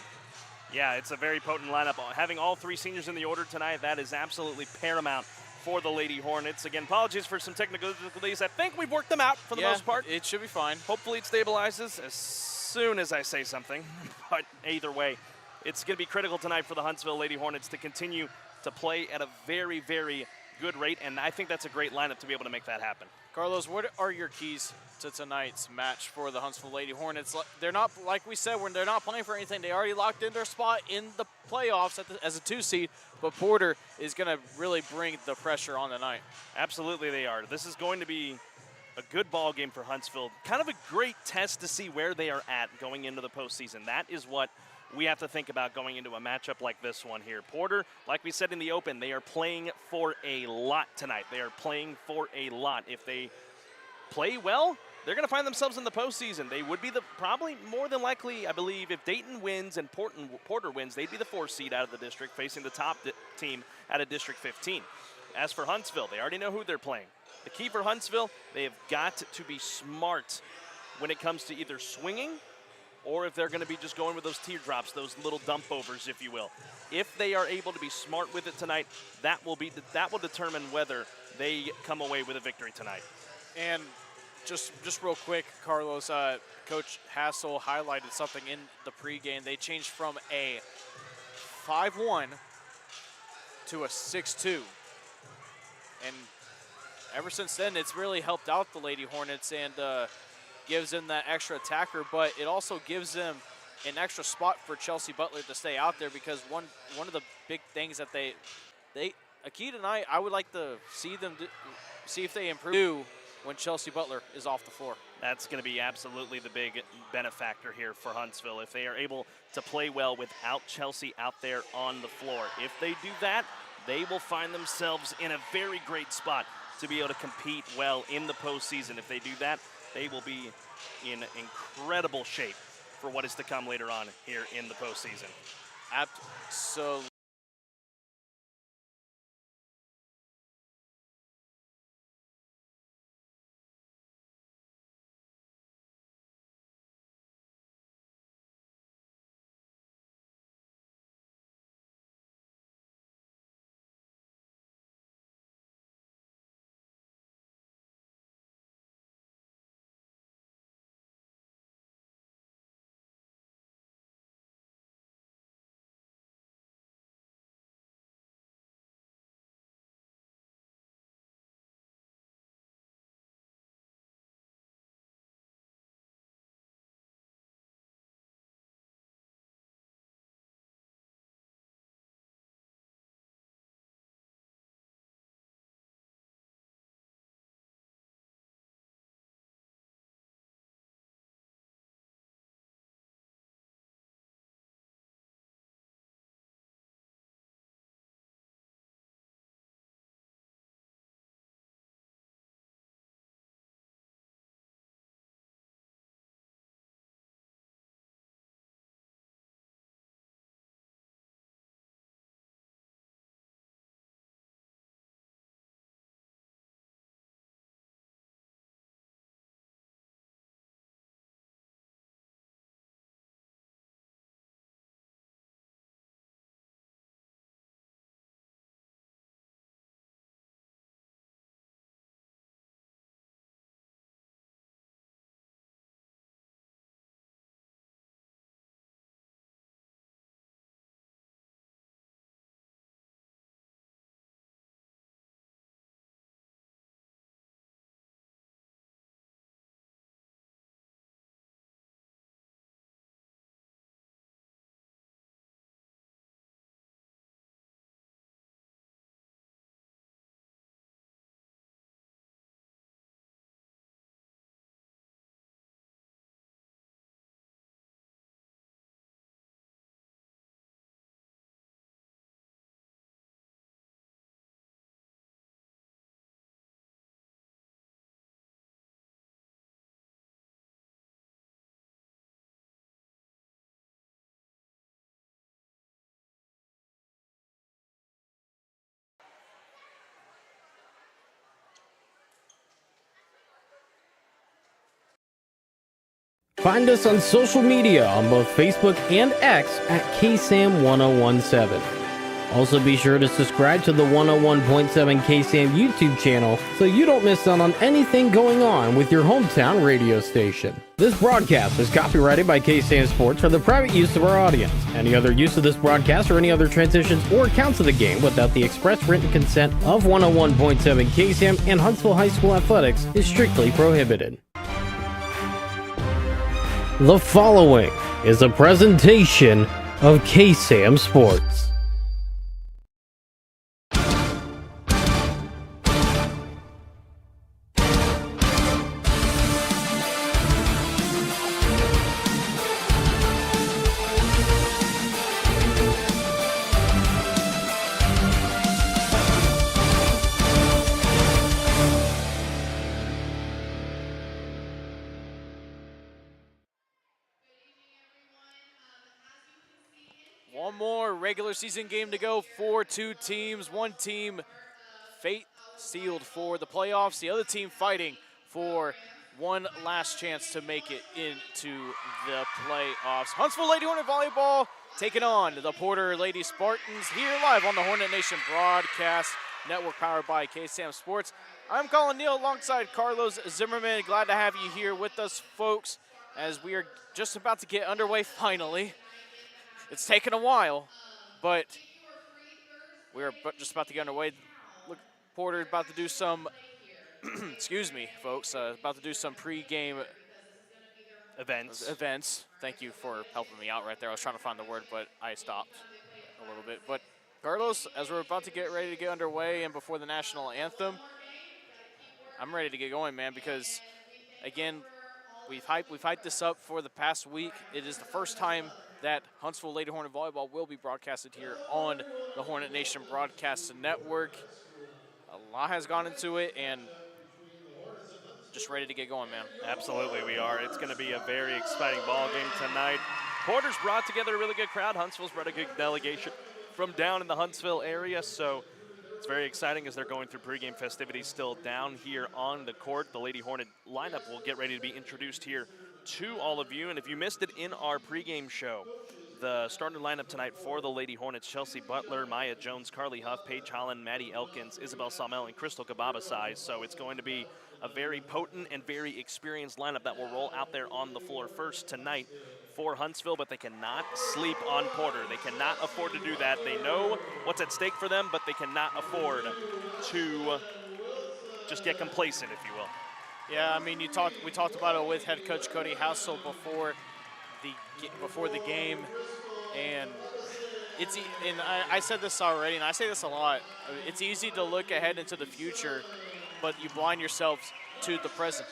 Yeah, it's a very potent lineup. Having all three seniors in the order tonight, that is absolutely paramount for the Lady Hornets. Again, apologies for some technical difficulties. I think we've worked them out for the most part. It should be fine. Hopefully it stabilizes as soon as I say something. But either way, it's going to be critical tonight for the Huntsville Lady Hornets to continue to play at a very, very good rate, and I think that's a great lineup to be able to make that happen. Carlos, what are your keys to tonight's match for the Huntsville Lady Hornets? They're not, like we said, when they're not playing for anything, they already locked in their spot in the playoffs as a 2 seed, but Porter is going to really bring the pressure on tonight. Absolutely they are. This is going to be a good ball game for Huntsville. Kind of a great test to see where they are at going into the postseason. That is what we have to think about going into a matchup like this one here. Porter, like we said in the open, they are playing for a lot tonight. They are playing for a lot. If they play well, they're going to find themselves in the postseason. They would be probably more than likely, I believe, if Dayton wins and Porter wins, they'd be the 4th seed out of the district, facing the top team out of District 15. As for Huntsville, they already know who they're playing. The key for Huntsville, they have got to be smart when it comes to either swinging or if they're going to be just going with those teardrops, those little dump overs, if you will. If they are able to be smart with it tonight, that will determine whether they come away with a victory tonight. And just real quick, Carlos, Coach Hassel highlighted something in the pregame. They changed from a 5-1 to a 6-2. And ever since then, it's really helped out the Lady Hornets and gives them that extra attacker, but it also gives them an extra spot for Chelsea Butler to stay out there, because one of the big things that a key tonight, I would like to see them see if they improve when Chelsea Butler is off the floor. That's going to be absolutely the big benefactor here for Huntsville. If they are able to play well without Chelsea out there on the floor, if they do that, they will find themselves in a very great spot to be able to compete well in the postseason. If they do that, they will be in incredible shape for what is to come later on here in the postseason. Absolutely. Find us on social media on both Facebook and X at KSAM-1017. Also be sure to subscribe to the 101.7 KSAM YouTube channel so you don't miss out on anything going on with your hometown radio station. This broadcast is copyrighted by KSAM Sports for the private use of our audience. Any other use of this broadcast or any other transitions or counts of the game without the express written consent of 101.7 KSAM and Huntsville High School Athletics is strictly prohibited. The following is a presentation of KSAM Sports. One more regular season game to go for two teams. One team fate sealed for the playoffs. The other team fighting for one last chance to make it into the playoffs. Huntsville Lady Hornet Volleyball taking on the Porter Lady Spartans here live on the Hornet Nation Broadcast Network powered by KSAM Sports. I'm Collin Neill alongside Carlos Zimmermann. Glad to have you here with us, folks, as we are just about to get underway finally. It's taken a while, but we're just about to get underway. Look, Porter about to do some, excuse me, folks, about to do some pregame events. Thank you for helping me out right there. I was trying to find the word, but I stopped a little bit. But Carlos, as we're about to get ready to get underway and before the national anthem, I'm ready to get going, man, because, again, we've hyped this up for the past week. It is the first time that Huntsville Lady Hornet Volleyball will be broadcasted here on the Hornet Nation Broadcast Network. A lot has gone into it, and just ready to get going, man. Absolutely, we are. It's going to be a very exciting ball game tonight. Porter's brought together a really good crowd. Huntsville's brought a good delegation from down in the Huntsville area, so it's very exciting as they're going through pregame festivities still down here on the court. The Lady Hornet lineup will get ready to be introduced here to all of you. And if you missed it in our pregame show, the starting lineup tonight for the Lady Hornets: Chelsea Butler, Maya Jones, Carly Huff, Paige Holland, Maddie Elkins, Isabel Salmel, and Crystal Kababasai. So it's going to be a very potent and very experienced lineup that will roll out there on the floor first tonight for Huntsville, but they cannot sleep on Porter. They cannot afford to do that. They know what's at stake for them, but they cannot afford to just get complacent, if you will. Yeah, I mean, we talked about it with head coach Cody Hassel before the game, and I said this already, and I say this a lot. It's easy to look ahead into the future, but you blind yourselves to the present.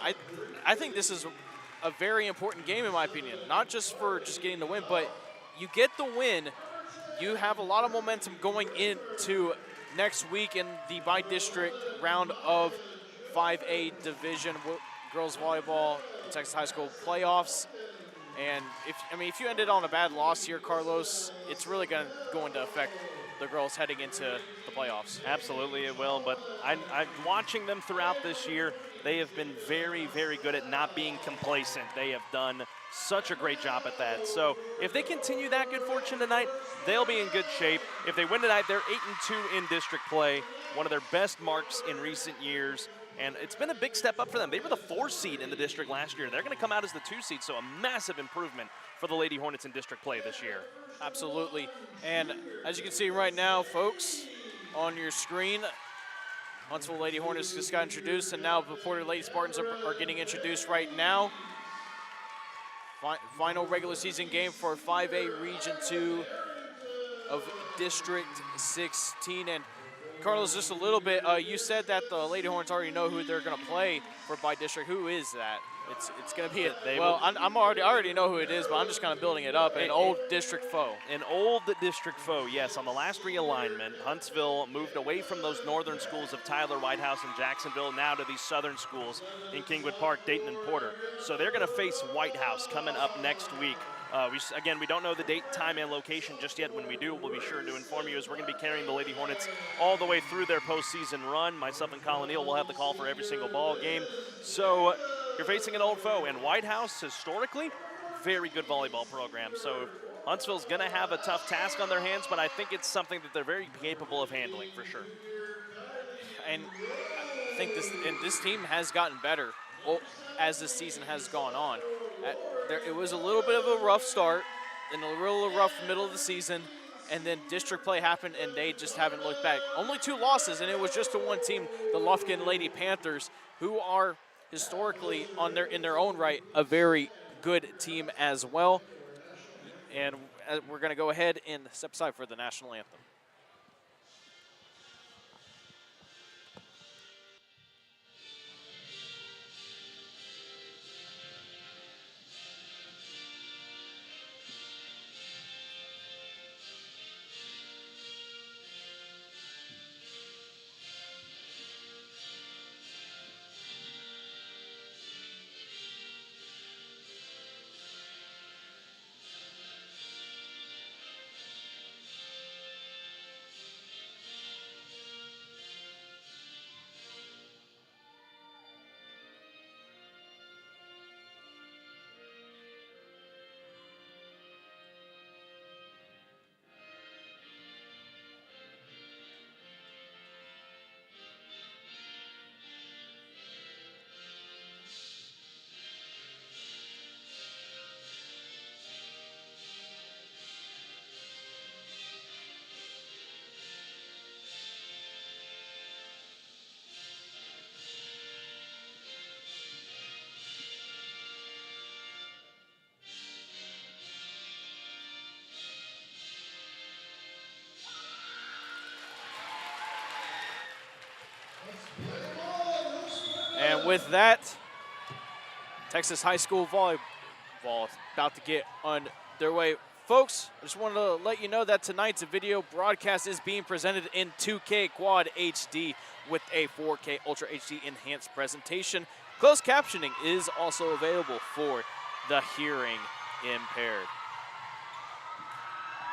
I think this is a very important game, in my opinion, not just for just getting the win, but you get the win, you have a lot of momentum going into next week in the by-district round of 5A Division Girls Volleyball Texas High School playoffs. And if you ended on a bad loss here, Carlos, it's really going to affect the girls heading into the playoffs. Absolutely it will, but I'm watching them throughout this year. They have been very, very good at not being complacent. They have done such a great job at that. So if they continue that good fortune tonight, they'll be in good shape. If they win tonight, they're 8-2 in district play, one of their best marks in recent years. And it's been a big step up for them. They were the 4 seed in the district last year. They're going to come out as the 2 seed, so a massive improvement for the Lady Hornets in district play this year. Absolutely. And as you can see right now, folks, on your screen, Huntsville Lady Hornets just got introduced, and now the Porter Lady Spartans are getting introduced right now. Final regular season game for 5A Region 2 of District 16. And Carlos, just a little bit, you said that the Lady Hornets already know who they're going to play for by district. Who is that? It's going to be I already know who it is, but I'm just kind of building it up. An old district foe. An old district foe, yes. On the last realignment, Huntsville moved away from those northern schools of Tyler, White House, and Jacksonville now to these southern schools in Kingwood Park, Dayton, and Porter. So they're going to face White House coming up next week. We don't know the date, time, and location just yet. When we do, we'll be sure to inform you, as we're going to be carrying the Lady Hornets all the way through their postseason run. Myself and Collin Neill will have the call for every single ball game. So you're facing an old foe. And White House, historically, very good volleyball program. So Huntsville's going to have a tough task on their hands, but I think it's something that they're very capable of handling for sure. And I think this team has gotten better as this season has gone on. It was a little bit of a rough start and a real rough middle of the season, and then district play happened, and they just haven't looked back. Only 2 losses, and it was just to one team, the Lufkin Lady Panthers, who are historically in their own right a very good team as well. And we're going to go ahead and step aside for the national anthem. And with that, Texas High School Volleyball is about to get underway. Folks, I just wanted to let you know that tonight's video broadcast is being presented in 2K Quad HD with a 4K Ultra HD enhanced presentation. Closed captioning is also available for the hearing impaired.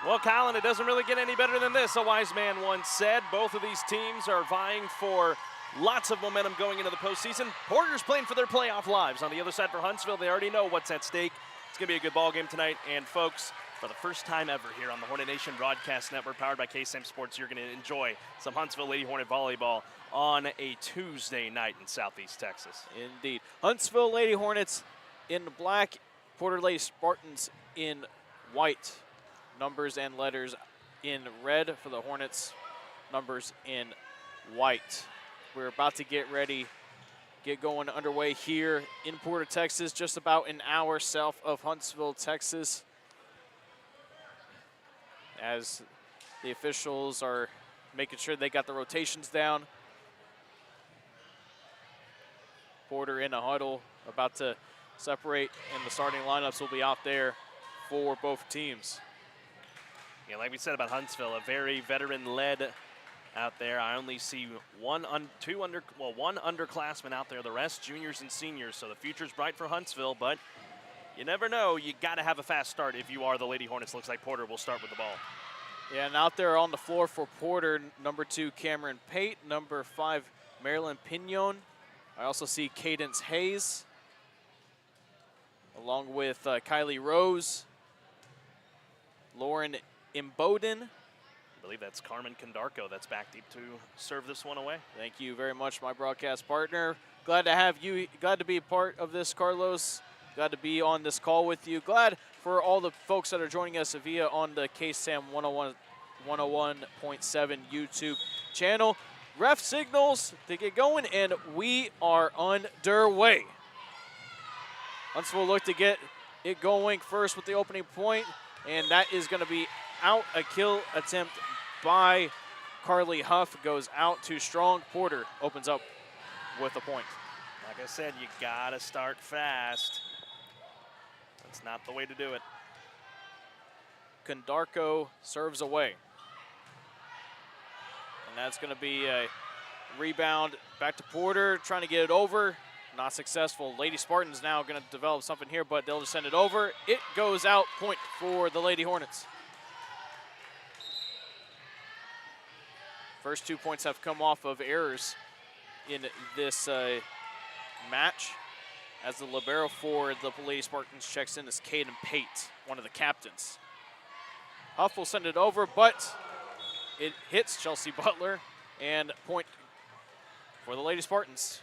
Well, Collin, it doesn't really get any better than this, a wise man once said. Both of these teams are vying for lots of momentum going into the postseason. Porter's playing for their playoff lives. On the other side for Huntsville, they already know what's at stake. It's going to be a good ball game tonight. And folks, for the first time ever here on the Hornet Nation Broadcast Network, powered by KSAM Sports, you're going to enjoy some Huntsville Lady Hornet volleyball on a Tuesday night in Southeast Texas. Indeed. Huntsville Lady Hornets in black, Porter Lady Spartans in white. Numbers and letters in red for the Hornets, numbers in white. We're about to get going underway here in Porter, Texas, just about an hour south of Huntsville, Texas, as the officials are making sure they got the rotations down. Porter in a huddle, about to separate, and the starting lineups will be out there for both teams. Yeah, like we said about Huntsville, a very veteran-led out there. I only see one underclassman out there, the rest juniors and seniors, so the future's bright for Huntsville, but you never know. You got to have a fast start if you are the Lady Hornets. Looks like Porter will start with the ball. Yeah, and out there on the floor for Porter, number 2, Cameron Pate, number 5, Marilyn Pignon. I also see Cadence Hayes, along with Kylie Rose, Lauren Imboden. I believe that's Carmen Condarco that's back deep to serve this one away. Thank you very much, my broadcast partner. Glad to have you, glad to be a part of this, Carlos. Glad to be on this call with you. Glad for all the folks that are joining us via on the KSAM 101.7 YouTube channel. Ref signals to get going, and we are underway. Huntsville look to get it going first with the opening point, and that is going to be out. A kill attempt by Carly Huff goes out too strong. Porter opens up with a point. Like I said, you got to start fast. That's not the way to do it. Condarco serves away. And that's going to be a rebound back to Porter, trying to get it over. Not successful. Lady Spartans now going to develop something here, but they'll just send it over. It goes out, point for the Lady Hornets. First 2 points have come off of errors in this match. As the libero for the Lady Spartans checks in is Caden Pate, one of the captains. Huff will send it over, but it hits Chelsea Butler, and point for the Lady Spartans.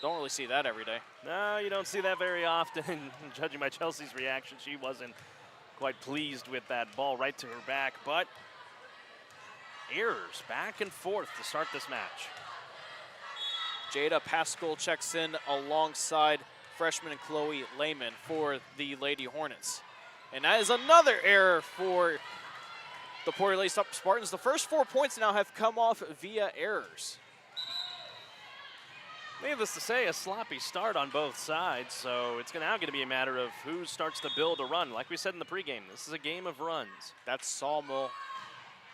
Don't really see that every day. No, you don't see that very often. Judging by Chelsea's reaction, she wasn't quite pleased with that ball right to her back, but errors back and forth to start this match. Jada Pascal checks in alongside freshman Chloe Lehman for the Lady Hornets. And that is another error for the Porter Lady Spartans. The first 4 points now have come off via errors. Needless to say, a sloppy start on both sides, so it's now going to be a matter of who starts to build a run. Like we said in the pregame, this is a game of runs. That's Sawmill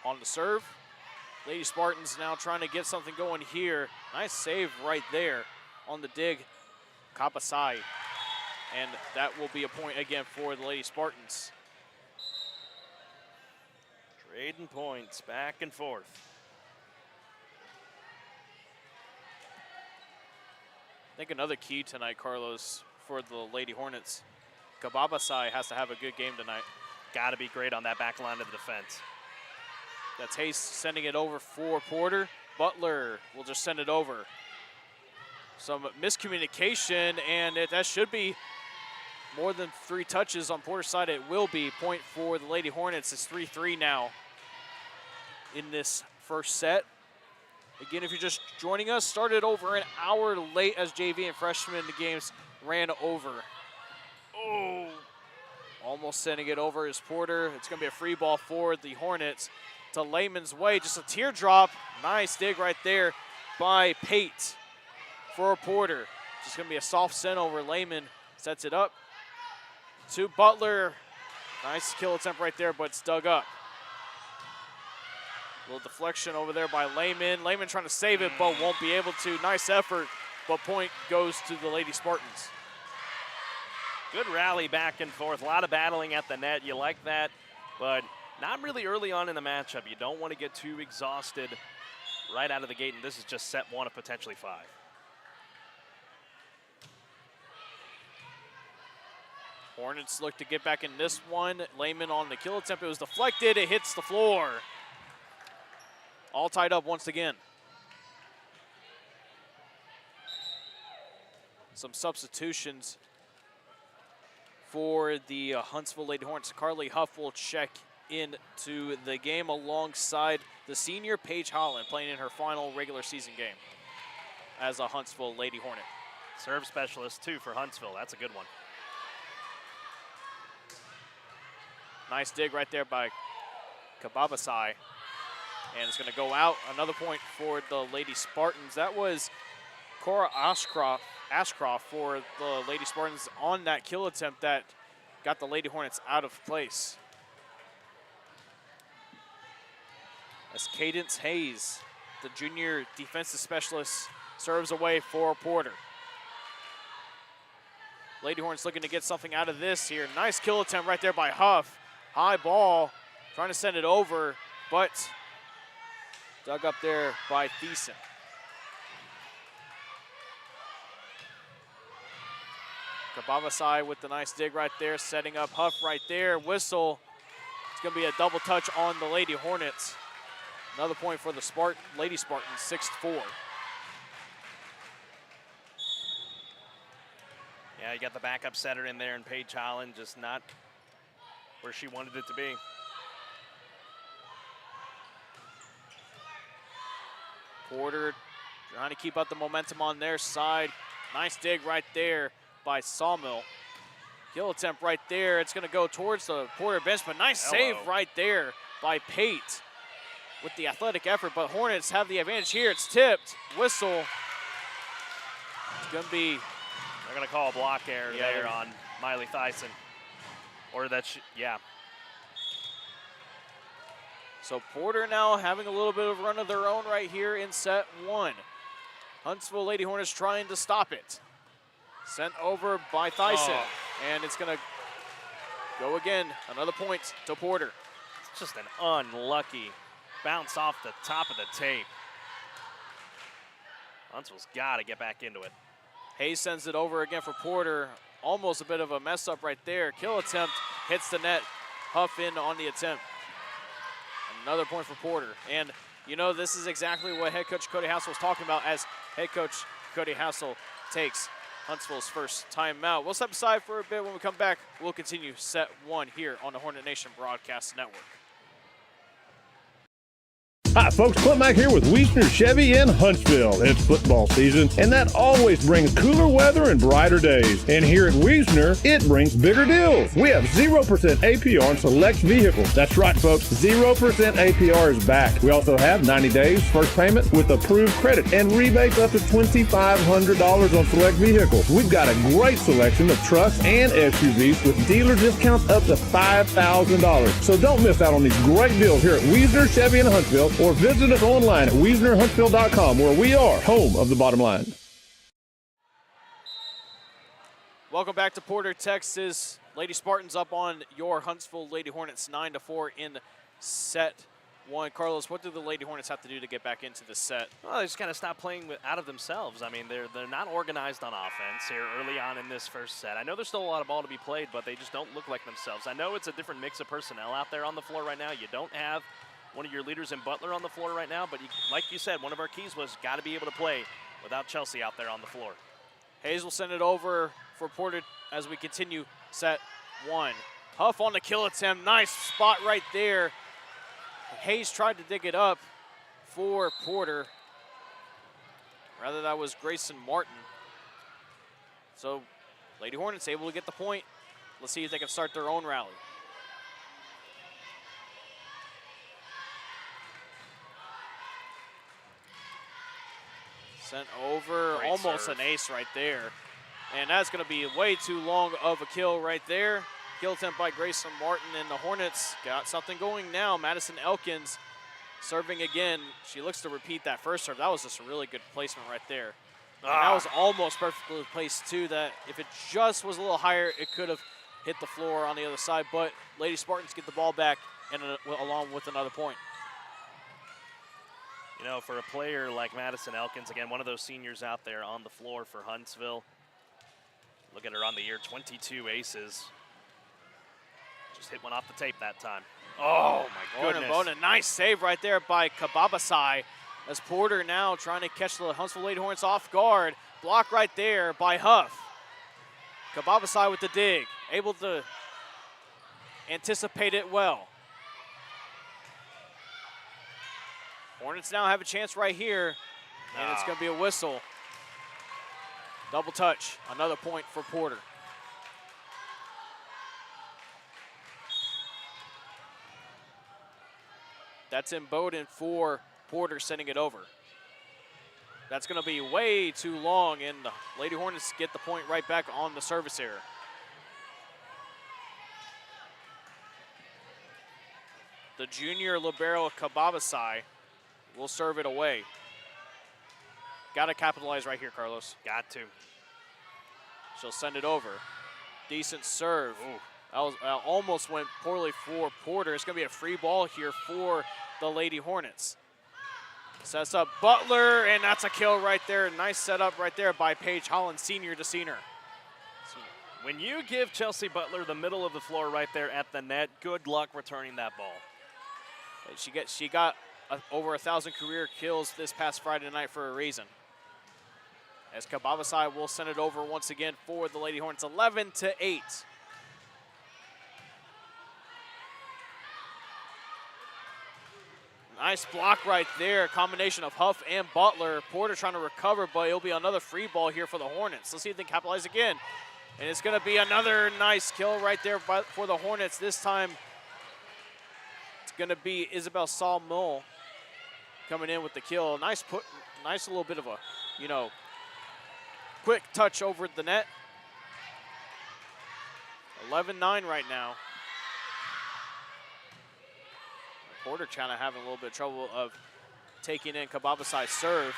on the serve. Lady Spartans now trying to get something going here. Nice save right there on the dig, Kapasai. And that will be a point again for the Lady Spartans. Trading points back and forth. I think another key tonight, Carlos, for the Lady Hornets, Kababasai has to have a good game tonight. Got to be great on that back line of the defense. That's Hayes sending it over for Porter. Butler will just send it over. Some miscommunication, and that should be more than 3 touches on Porter's side. It will be. Point for the Lady Hornets. It's 3-3 now in this first set. Again, if you're just joining us, started over an hour late as JV and freshman games ran over. Oh, almost sending it over is Porter. It's going to be a free ball for the Hornets to Lehman's way. Just a teardrop. Nice dig right there by Pate for Porter. Just going to be a soft send over. Lehman sets it up to Butler. Nice kill attempt right there, but it's dug up. A little deflection over there by Lehman. Lehman trying to save it, but won't be able to. Nice effort, but point goes to the Lady Spartans. Good rally back and forth. A lot of battling at the net. You like that, but not really early on in the matchup. You don't want to get too exhausted right out of the gate, and this is just set 1 of potentially 5. Hornets look to get back in this one. Lehman on the kill attempt. It was deflected. It hits the floor. All tied up once again. Some substitutions for the Huntsville Lady Hornets. Carly Huff will check into the game alongside the senior Paige Holland, playing in her final regular season game as a Huntsville Lady Hornet. Serve specialist, too, for Huntsville. That's a good one. Nice dig right there by Kababasai. And it's going to go out. Another point for the Lady Spartans. That was Cora Ashcroft for the Lady Spartans on that kill attempt that got the Lady Hornets out of place. As Cadence Hayes, the junior defensive specialist, serves away for Porter. Lady Hornets looking to get something out of this here. Nice kill attempt right there by Huff. High ball, trying to send it over, but dug up there by Thiessen. Kababasai with the nice dig right there, setting up Huff right there. Whistle. It's going to be a double touch on the Lady Hornets. Another point for the Lady Spartans, 6-4. Yeah, you got the backup setter in there, and Paige Holland just not where she wanted it to be. Porter trying to keep up the momentum on their side. Nice dig right there by Sawmill. Kill attempt right there. It's going to go towards the Porter bench, but nice save right there by Pate with the athletic effort. But Hornets have the advantage here. It's tipped. Whistle. It's going to be. They're going to call a block error there on Miley Thiessen. Or yeah. So Porter now having a little bit of run of their own right here in set 1. Huntsville Lady Hornets trying to stop it. Sent over by Thyssen, and it's going to go again. Another point to Porter. It's just an unlucky bounce off the top of the tape. Huntsville's got to get back into it. Hayes sends it over again for Porter. Almost a bit of a mess up right there. Kill attempt, hits the net. Huff in on the attempt. Another point for Porter. And, you know, this is exactly what head coach Cody Hassel was talking about as head coach Cody Hassel takes Huntsville's first timeout. We'll step aside for a bit. When we come back, we'll continue set one here on the Hornet Nation Broadcast Network. Hi, folks. Clint Mack here with Wiesner Chevy in Huntsville. It's football season, and that always brings cooler weather and brighter days. And here at Wiesner, it brings bigger deals. We have 0% APR on select vehicles. That's right, folks. 0% APR is back. We also have 90 days first payment with approved credit and rebates up to $2,500 on select vehicles. We've got a great selection of trucks and SUVs with dealer discounts up to $5,000. So don't miss out on these great deals here at Wiesner Chevy in Huntsville, or visit us online at WiesnerHuntsville.com, where we are home of the bottom line. Welcome back to Porter, Texas. Lady Spartans up on your Huntsville Lady Hornets 9-4 in set one. Carlos, what do the Lady Hornets have to do to get back into the set? Well, they just kind of stop playing out of themselves. I mean, they're not organized on offense here early on in this first set. I know there's still a lot of ball to be played, but they just don't look like themselves. I know it's a different mix of personnel out there on the floor right now. You don't have one of your leaders in Butler on the floor right now, but like you said, one of our keys was got to be able to play without Chelsea out there on the floor. Hayes will send it over for Porter as we continue set one. Huff on the kill attempt. Nice spot right there. Hayes tried to dig it up for Porter. Rather, that was Grayson Martin. So Lady Hornets able to get the point. Let's see if they can start their own rally. Sent over, Great almost serve. an ace right there. And that's going to be way too long of a kill right there. Kill attempt by Grayson Martin, and the Hornets got something going now. Madison Elkins serving again. She looks to repeat that first serve. That was just a really good placement right there. And that was almost perfectly placed too, that if it just was a little higher, it could have hit the floor on the other side. But Lady Spartans get the ball back and along with another point. You know, for a player like Madison Elkins, again, one of those seniors out there on the floor for Huntsville. Look at her on the year, 22 aces. Just hit one off the tape that time. Oh, my goodness. Bona, nice save right there by Kababasai. As Porter now trying to catch the Huntsville Lady Hornets off guard. Block right there by Huff. Kababasai with the dig. Able to anticipate it well. Hornets now have a chance right here, and it's going to be a whistle. Double touch, another point for Porter. That's in Bowden for Porter, sending it over. That's going to be way too long, and the Lady Hornets get the point right back on the service error. The junior libero Kababasai will serve it away. Got to capitalize right here, Carlos. Got to. She'll send it over. Decent serve. Ooh. That was, almost went poorly for Porter. It's going to be a free ball here for the Lady Hornets. Sets up Butler, and that's a kill right there. Nice setup right there by Paige Holland, senior to senior. When you give Chelsea Butler the middle of the floor right there at the net, good luck returning that ball. She got over 1,000 career kills this past Friday night for a reason. As Kababasai will send it over once again for the Lady Hornets, 11-8. Nice block right there, combination of Huff and Butler. Porter trying to recover, but it'll be another free ball here for the Hornets. Let's see if they can capitalize again. And it's going to be another nice kill right there for the Hornets. This time it's going to be Isabel Saul-Mull coming in with the kill. Nice little bit of a, quick touch over the net. 11-9 right now. Porter kind of having a little bit of trouble of taking in Kababasai's serve.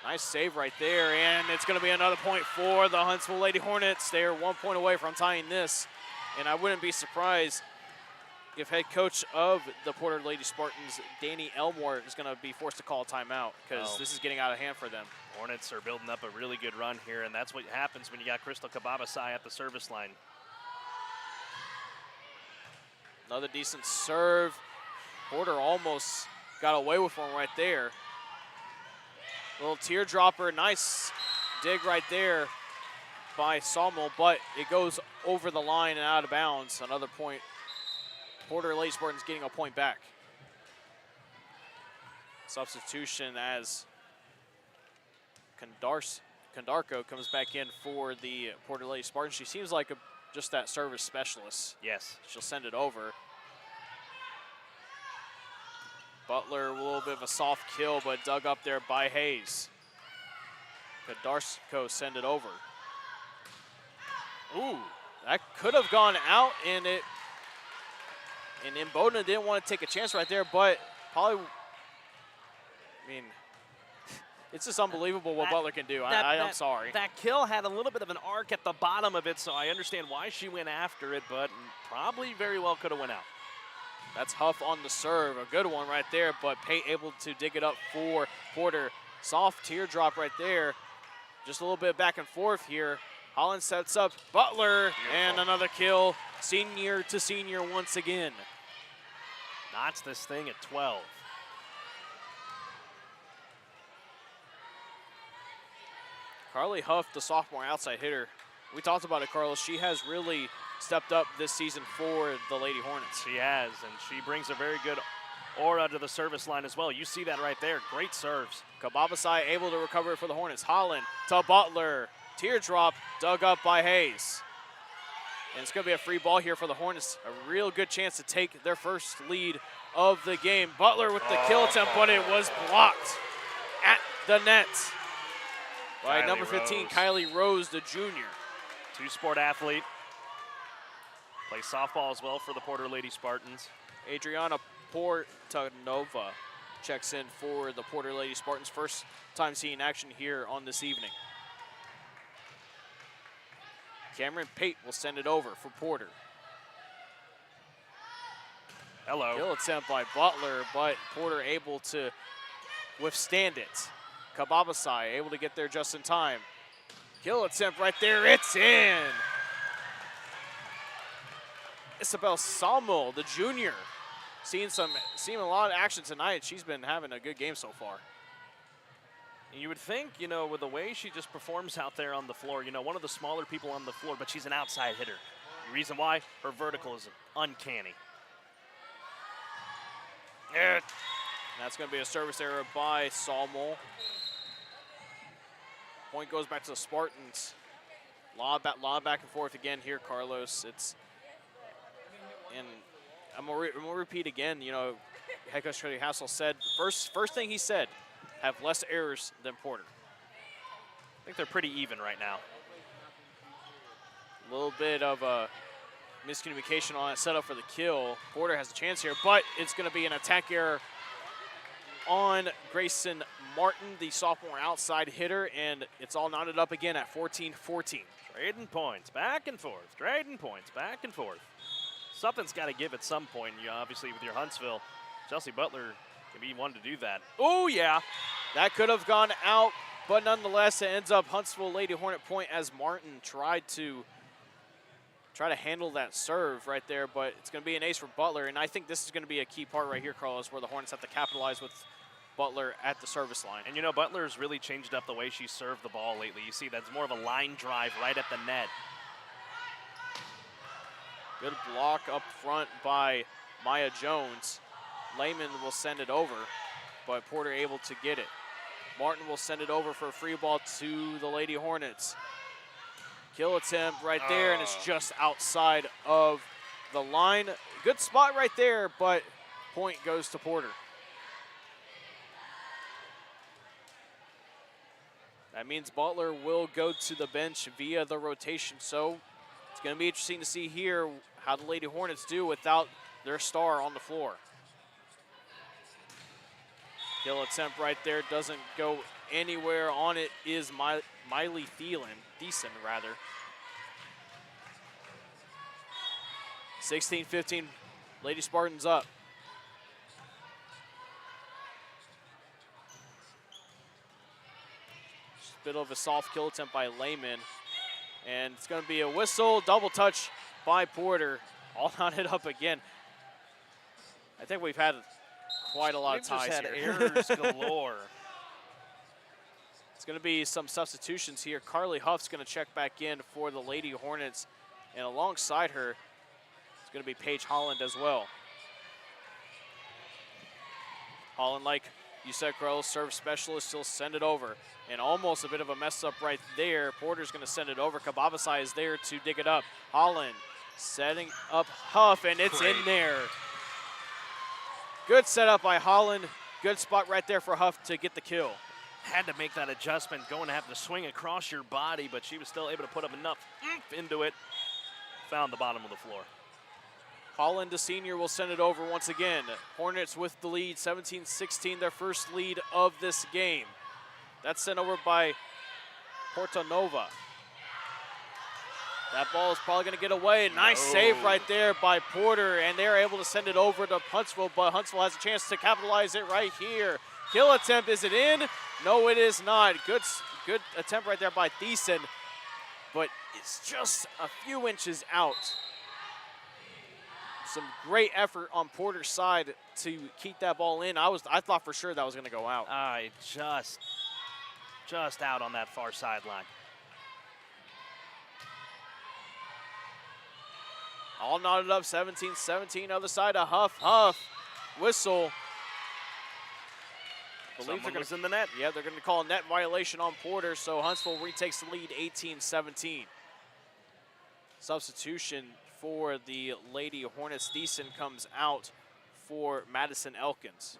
Nice save right there, and it's going to be another point for the Huntsville Lady Hornets. They are 1 point away from tying this, and I wouldn't be surprised if head coach of the Porter Lady Spartans, Danny Elmore, is going to be forced to call a timeout because this is getting out of hand for them. Hornets are building up a really good run here, and that's what happens when you got Crystal Kababasai at the service line. Another decent serve. Porter almost got away with one right there. Little teardropper, nice dig right there by Sawmill, but it goes over the line and out of bounds. Another point. Porter Lady Spartans getting a point back. Substitution as Kondarko comes back in for the Porter Lady Spartans. She seems like just that service specialist. Yes. She'll send it over. Butler, a little bit of a soft kill, but dug up there by Hayes. Kondarko send it over. Ooh, that could have gone out, and Imboden didn't want to take a chance right there, but probably, I mean, it's just unbelievable what Butler can do. I'm sorry. That kill had a little bit of an arc at the bottom of it, so I understand why she went after it, but probably very well could have went out. That's Huff on the serve. A good one right there, but Pate able to dig it up for Porter. Soft teardrop right there. Just a little bit back and forth here. Collin sets up Butler, beautiful. And another kill. Senior to senior once again. Knots this thing at 12. Carly Huff, the sophomore outside hitter. We talked about it, Carlos. She has really stepped up this season for the Lady Hornets. She has, and she brings a very good aura to the service line as well. You see that right there. Great serves. Kababasai able to recover it for the Hornets. Holland to Butler. Teardrop dug up by Hayes. And it's going to be a free ball here for the Hornets. A real good chance to take their first lead of the game. Butler with the kill attempt, but it was blocked at the net by number 15, Kylie Rose, the junior. Two-sport athlete. Plays softball as well for the Porter Lady Spartans. Adriana Portanova checks in for the Porter Lady Spartans. First time seeing action here on this evening. Cameron Pate will send it over for Porter. Hello. Kill attempt by Butler, but Porter able to withstand it. Kababasai able to get there just in time. Kill attempt right there, it's in. Isabel Sawmill, the junior, seeing a lot of action tonight. She's been having a good game so far. And you would think, you know, with the way she just performs out there on the floor, you know, one of the smaller people on the floor, but she's an outside hitter. The reason why? Her vertical is uncanny. That's going to be a service error by Sawmill. Point goes back to the Spartans. Lob back and forth again here, Carlos. And I'm gonna repeat again. You know, head coach Hassel said first thing he said, have less errors than Porter. I think they're pretty even right now. A little bit of a miscommunication on that setup for the kill. Porter has a chance here, but it's going to be an attack error on Grayson Martin, the sophomore outside hitter, and it's all knotted up again at 14-14. Trading points, back and forth. Trading points, back and forth. Something's got to give at some point. You obviously, with your Huntsville, Chelsea Butler can be one to do that. Oh, yeah. That could have gone out, but nonetheless, it ends up Huntsville Lady Hornet point as Martin tried to handle that serve right there, but it's going to be an ace for Butler, and I think this is going to be a key part right here, Carlos, where the Hornets have to capitalize with Butler at the service line. And, you know, Butler's really changed up the way she served the ball lately. You see that's more of a line drive right at the net. Good block up front by Maya Jones. Lehman will send it over, but Porter able to get it. Martin will send it over for a free ball to the Lady Hornets. Kill attempt right there, and it's just outside of the line. Good spot right there, but point goes to Porter. That means Butler will go to the bench via the rotation, so it's going to be interesting to see here how the Lady Hornets do without their star on the floor. Kill attempt right there, doesn't go anywhere. On it is Miley Thiessen rather. 16-15, Lady Spartans up. bit of a soft kill attempt by Lehman. And it's going to be a whistle, double touch by Porter. All knotted up again. I think we've had quite a lot of ties just had here. errors galore. It's going to be some substitutions here. Carly Huff's going to check back in for the Lady Hornets. And alongside her, it's going to be Paige Holland as well. Holland, like you said, Carlos, serve specialist, she'll send it over. And almost a bit of a mess up right there. Porter's going to send it over. Kababasai is there to dig it up. Holland setting up Huff, and it's in there. Good setup by Holland. Good spot right there for Huff to get the kill. Had to make that adjustment, going to have to swing across your body, but she was still able to put up enough oomph into it. Found the bottom of the floor. Holland, the senior, will send it over once again. Hornets with the lead, 17-16, their first lead of this game. That's sent over by Portanova. That ball is probably going to get away. Nice save right there by Porter, and they're able to send it over to Huntsville, but Huntsville has a chance to capitalize it right here. Kill attempt, is it in? No, it is not. Good attempt right there by Thiessen, but it's just a few inches out. Some great effort on Porter's side to keep that ball in. I thought for sure that was going to go out. Just out on that far sideline. All knotted up, 17-17, other side of Huff. Huff, whistle. Someone was in the net. Yeah, they're going to call a net violation on Porter, so Huntsville retakes the lead 18-17. Substitution for the Lady Hornets. Thiessen comes out for Madison Elkins.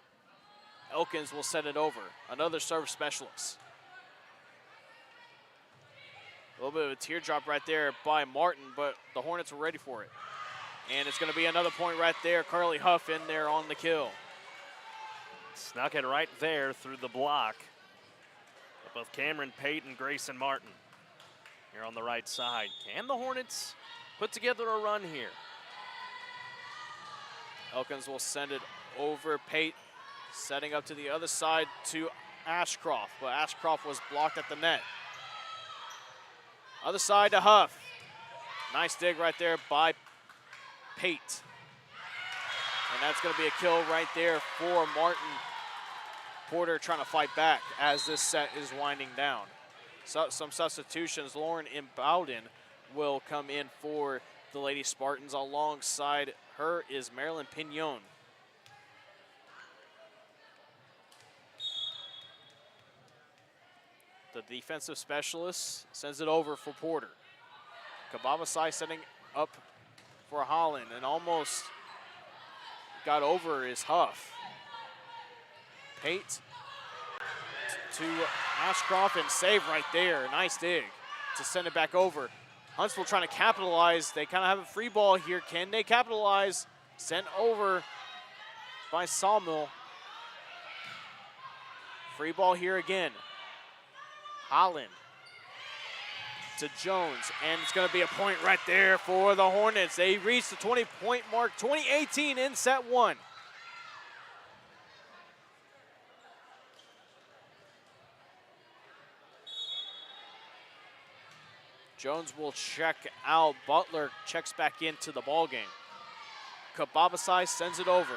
Elkins will send it over. Another serve specialist. A little bit of a teardrop right there by Martin, but the Hornets were ready for it. And it's going to be another point right there. Carly Huff in there on the kill. Snuck it right there through the block. Both Cameron Pate and Grayson Martin here on the right side. Can the Hornets put together a run here? Elkins will send it over. Pate setting up to the other side to Ashcroft, but Ashcroft was blocked at the net. Other side to Huff. Nice dig right there by Pate. And that's going to be a kill right there for Martin. Porter trying to fight back as this set is winding down. So, some substitutions. Lauren Imbowden will come in for the Lady Spartans. Alongside her is Marilyn Pignon. The defensive specialist sends it over for Porter. Kababasai setting up for Holland, and almost got over is Huff. Pate to Ashcroft, and save right there. Nice dig to send it back over. Huntsville trying to capitalize. They kind of have a free ball here. Can they capitalize? Sent over by Sawmill. Free ball here again. Holland to Jones, and it's going to be a point right there for the Hornets. They reached the 20-point mark, 20-18 in set one. Jones will check out. Butler checks back into the ball game. Kababasai sends it over.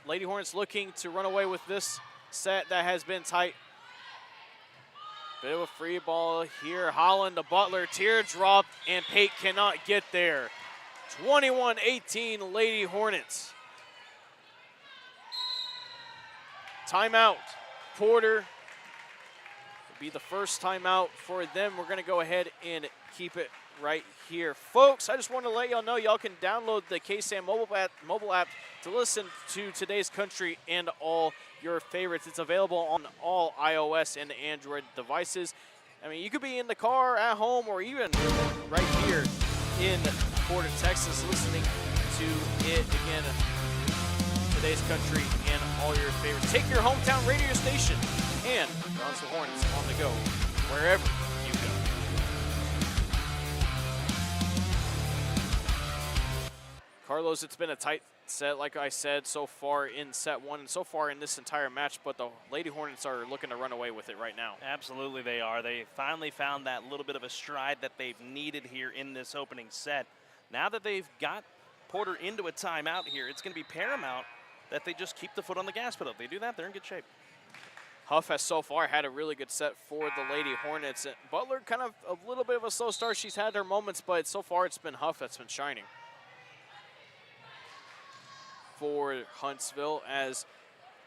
Lady Hornets looking to run away with this set that has been tight. Bit of a free ball here. Holland to Butler, teardrop, and Pate cannot get there. 21-18 Lady Hornets. Timeout. Porter will be the first timeout for them. We're going to go ahead and keep it right here. Folks, I just want to let y'all know y'all can download the KSAM mobile app to listen to today's country and all your favorites. It's available on all iOS and Android devices. I mean, you could be in the car, at home, or even right here in Porter, Texas, listening to it again. Today's country and all your favorites. Take your hometown radio station and the Huntsville Hornets on the go wherever you go. Carlos, it's been a tight set, like I said, so far in set one and so far in this entire match, but the Lady Hornets are looking to run away with it right now. Absolutely they are. They finally found that little bit of a stride that they've needed here in this opening set. Now that they've got Porter into a timeout here, it's going to be paramount that they just keep the foot on the gas pedal. If they do that, they're in good shape. Huff has so far had a really good set for the Lady Hornets. Butler kind of a little bit of a slow start. She's had her moments, but so far it's been Huff that's been shining for Huntsville as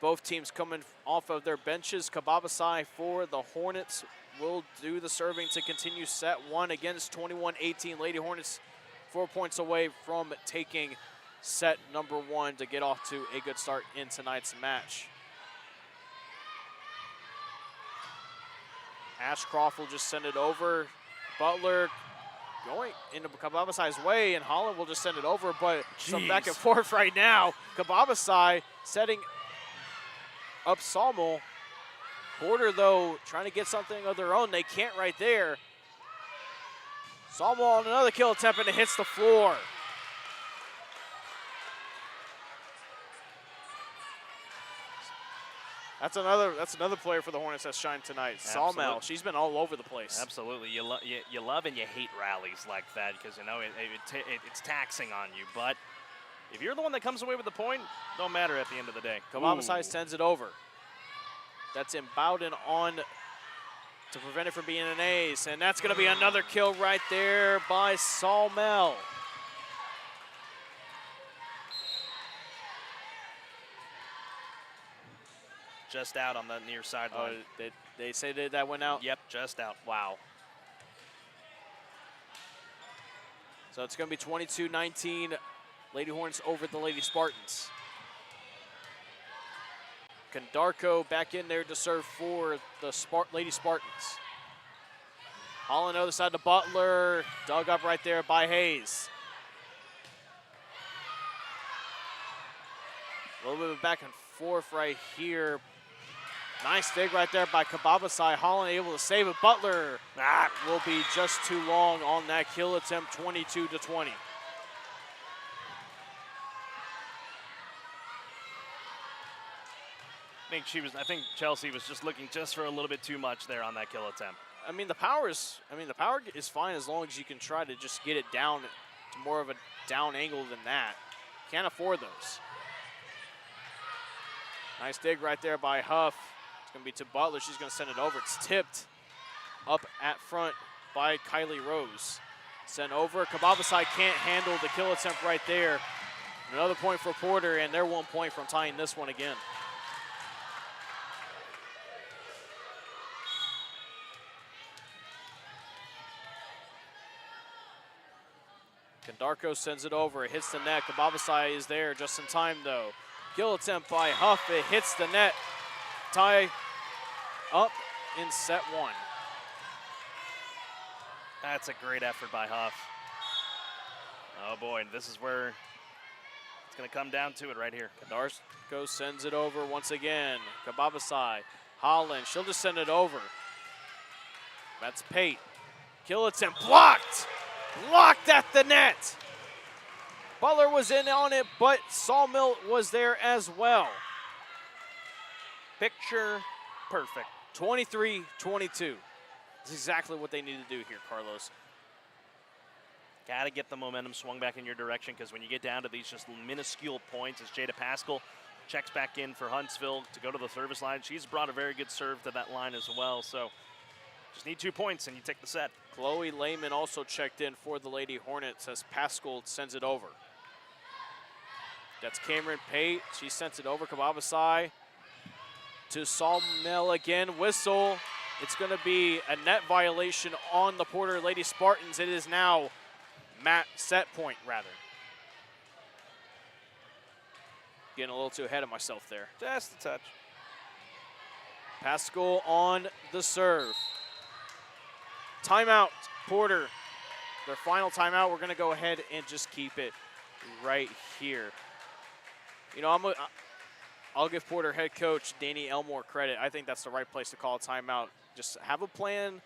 both teams coming off of their benches. Kababasai for the Hornets will do the serving to continue set one against 21-18. Lady Hornets 4 points away from taking set number one to get off to a good start in tonight's match. Ashcroft will just send it over. Butler going into Kababasai's way, and Holland will just send it over, but some back and forth right now. Kababasai setting up Sawmill. Porter, though, trying to get something of their own. They can't right there. Sawmill on another kill attempt, and it hits the floor. That's another player for the Hornets that's shined tonight. Sawmill, she's been all over the place. Absolutely, you love and you hate rallies like that because you know it's taxing on you. But if you're the one that comes away with the point, don't matter at the end of the day. Kababasai sends it over. That's in Bowden on to prevent it from being an ace, and that's going to be another kill right there by Sawmill. Just out on the near sideline. They say that went out? Yep, just out. Wow. So it's going to be 22-19, Lady Hornets over the Lady Spartans. Kondarko back in there to serve for the Lady Spartans. Holland other side to Butler, dug up right there by Hayes. A little bit of back and forth right here. Nice dig right there by Kababasai. Holland able to save it. Butler will be just too long on that kill attempt, 22-20. I think Chelsea was just looking just for a little bit too much there on that kill attempt. I mean, the power is fine as long as you can try to just get it down to more of a down angle than that. Can't afford those. Nice dig right there by Huff. It's going to be to Butler. She's going to send it over. It's tipped up at front by Kylie Rose. Sent over. Kababasai can't handle the kill attempt right there. Another point for Porter, and they're 1 point from tying this one again. Kondarko sends it over. It hits the net. Kababasai is there just in time, though. Kill attempt by Huff. It hits the net. Tie up in set one. That's a great effort by Huff. Oh boy, this is where it's going to come down to it right here. Kondarko sends it over once again. Kababasai. Holland, she'll just send it over. That's Pate. Kill attempt blocked. Blocked at the net. Butler was in on it, but Sawmill was there as well. Picture perfect. 23-22. That's exactly what they need to do here, Carlos. Got to get the momentum swung back in your direction because when you get down to these just minuscule points, as Jada Pascal checks back in for Huntsville to go to the service line, she's brought a very good serve to that line as well. So just need 2 points and you take the set. Chloe Lehman also checked in for the Lady Hornets as Pascal sends it over. That's Cameron Pate. She sends it over. Kababasai to Sawmill again. Whistle. It's going to be a net violation on the Porter Lady Spartans. It is now set point, rather. Getting a little too ahead of myself there. Just a touch. Pascal on the serve. Timeout, Porter. Their final timeout. We're going to go ahead and just keep it right here. You know, I'll give Porter head coach Danny Elmore credit. I think that's the right place to call a timeout. Just have a plan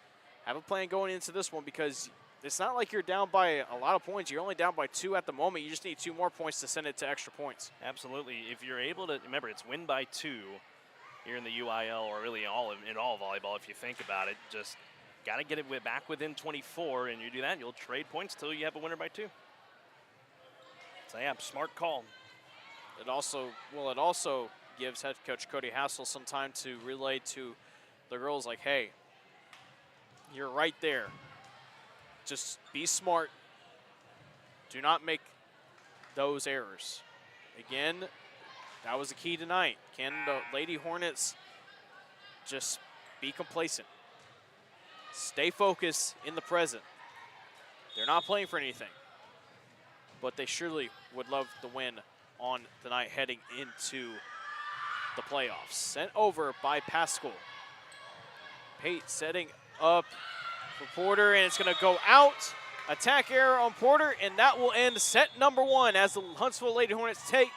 going into this one because it's not like you're down by a lot of points. You're only down by 2 at the moment. You just need 2 more points to send it to extra points. Absolutely. If you're able to, remember, it's win by 2 here in the UIL, or really in all volleyball if you think about it. Just got to get it back within 24, and you do that, you'll trade points till you have a winner by 2. So, yeah, smart call. It also gives head coach Cody Hassel some time to relay to the girls like, hey, you're right there. Just be smart. Do not make those errors. Again, that was the key tonight. Can the Lady Hornets just be complacent? Stay focused in the present. They're not playing for anything, but they surely would love the win on tonight heading into the playoffs. Sent over by Pascal. Pate setting up for Porter, and it's going to go out. Attack error on Porter, and that will end set number 1 as the Huntsville Lady Hornets take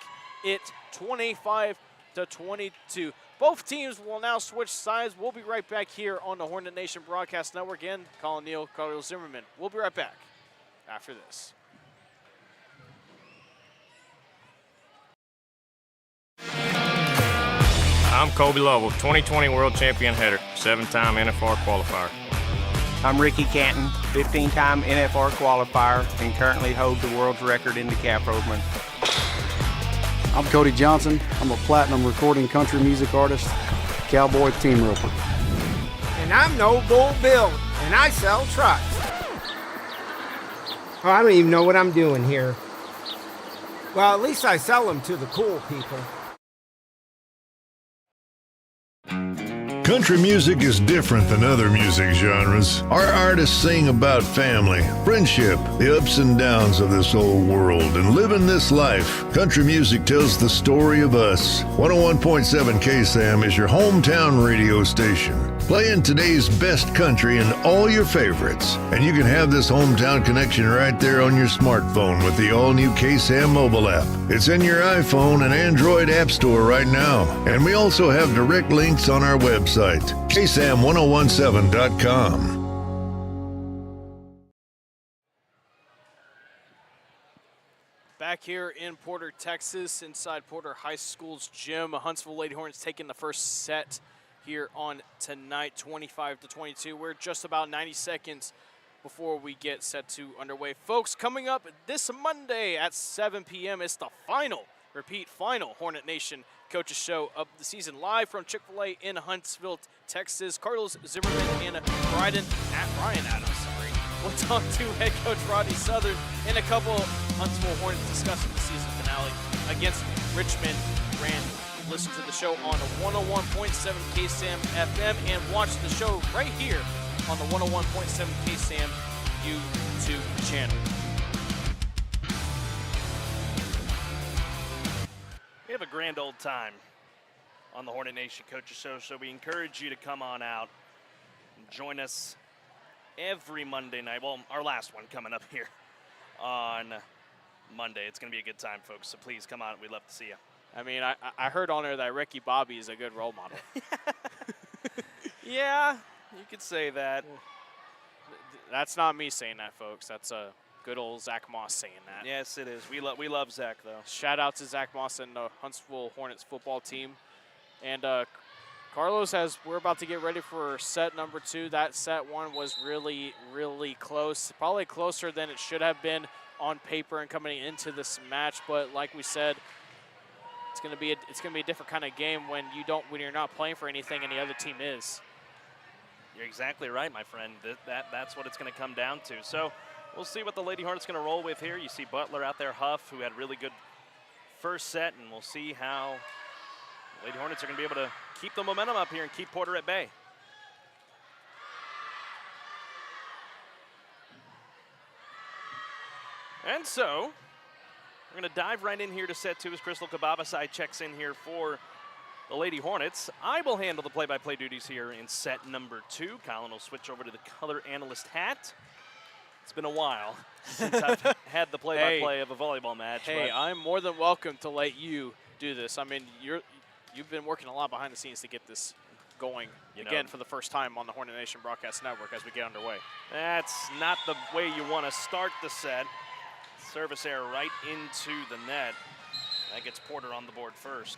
it 25-22. Both teams will now switch sides. We'll be right back here on the Hornet Nation Broadcast Network. And Collin, Neill, Zimmermann. We'll be right back after this. I'm Kobe Lovell, 2020 World Champion header, 7-time NFR qualifier. I'm Ricky Canton, 15-time NFR qualifier, and currently hold the world's record in the cap rovement. I'm Cody Johnson. I'm a platinum recording country music artist, cowboy team roper. And I'm No Bull Bill, and I sell trucks. Oh, I don't even know what I'm doing here. Well, at least I sell them to the cool people. Country music is different than other music genres. Our artists sing about family, friendship, the ups and downs of this old world, and living this life. Country music tells the story of us. 101.7 KSAM is your hometown radio station, playing today's best country and all your favorites. And you can have this hometown connection right there on your smartphone with the all-new KSAM mobile app. It's in your iPhone and Android app store right now. And we also have direct links on our website, KSAM1017.com. Back here in Porter, Texas, inside Porter High School's gym, Huntsville Lady Hornets taking the first set here on tonight, 25-22. We're just about 90 seconds before we get set to underway. Folks, coming up this Monday at 7 p.m. is the final Hornet Nation Coaches Show of the season, live from Chick-fil-A in Huntsville, Texas. Carlos Zimmermann and Ryan Adams. We'll talk to head coach Rodney Southern in a couple. Huntsville Hornets discussing the season finale against Richmond Randall. Listen to the show on the 101.7 KSAM-FM and watch the show right here on the 101.7 KSAM YouTube channel. We have a grand old time on the Hornet Nation Coaches Show, so we encourage you to come on out and join us every Monday night. Well, our last one coming up here on Monday. It's going to be a good time, folks, so please come out. We'd love to see you. I mean, I heard on there that Ricky Bobby is a good role model. Yeah, you could say that. That's not me saying that, folks. That's a good old Zach Moss saying that. Yes, it is. We love Zach, though. Shout out to Zach Moss and the Huntsville Hornets football team. And Carlos, as we're about to get ready for set number 2, that set 1 was really, really close. Probably closer than it should have been on paper and coming into this match. But like we said, it's gonna be a different kind of game when you're not playing for anything and the other team is. You're exactly right, my friend. That's what it's going to come down to. So we'll see what the Lady Hornets going to roll with here. You see Butler out there, Huff, who had really good first set, and we'll see how the Lady Hornets are going to be able to keep the momentum up here and keep Porter at bay. And so we're going to dive right in here to set 2 as Crystal Kababasai checks in here for the Lady Hornets. I will handle the play-by-play duties here in set number 2. Collin will switch over to the color analyst hat. It's been a while since I've had the play-by-play of a volleyball match. Hey, I'm more than welcome to let you do this. I mean, you've been working a lot behind the scenes to get this going for the first time on the Hornet Nation Broadcast Network as we get underway. That's not the way you want to start the set. Service error right into the net. That gets Porter on the board first.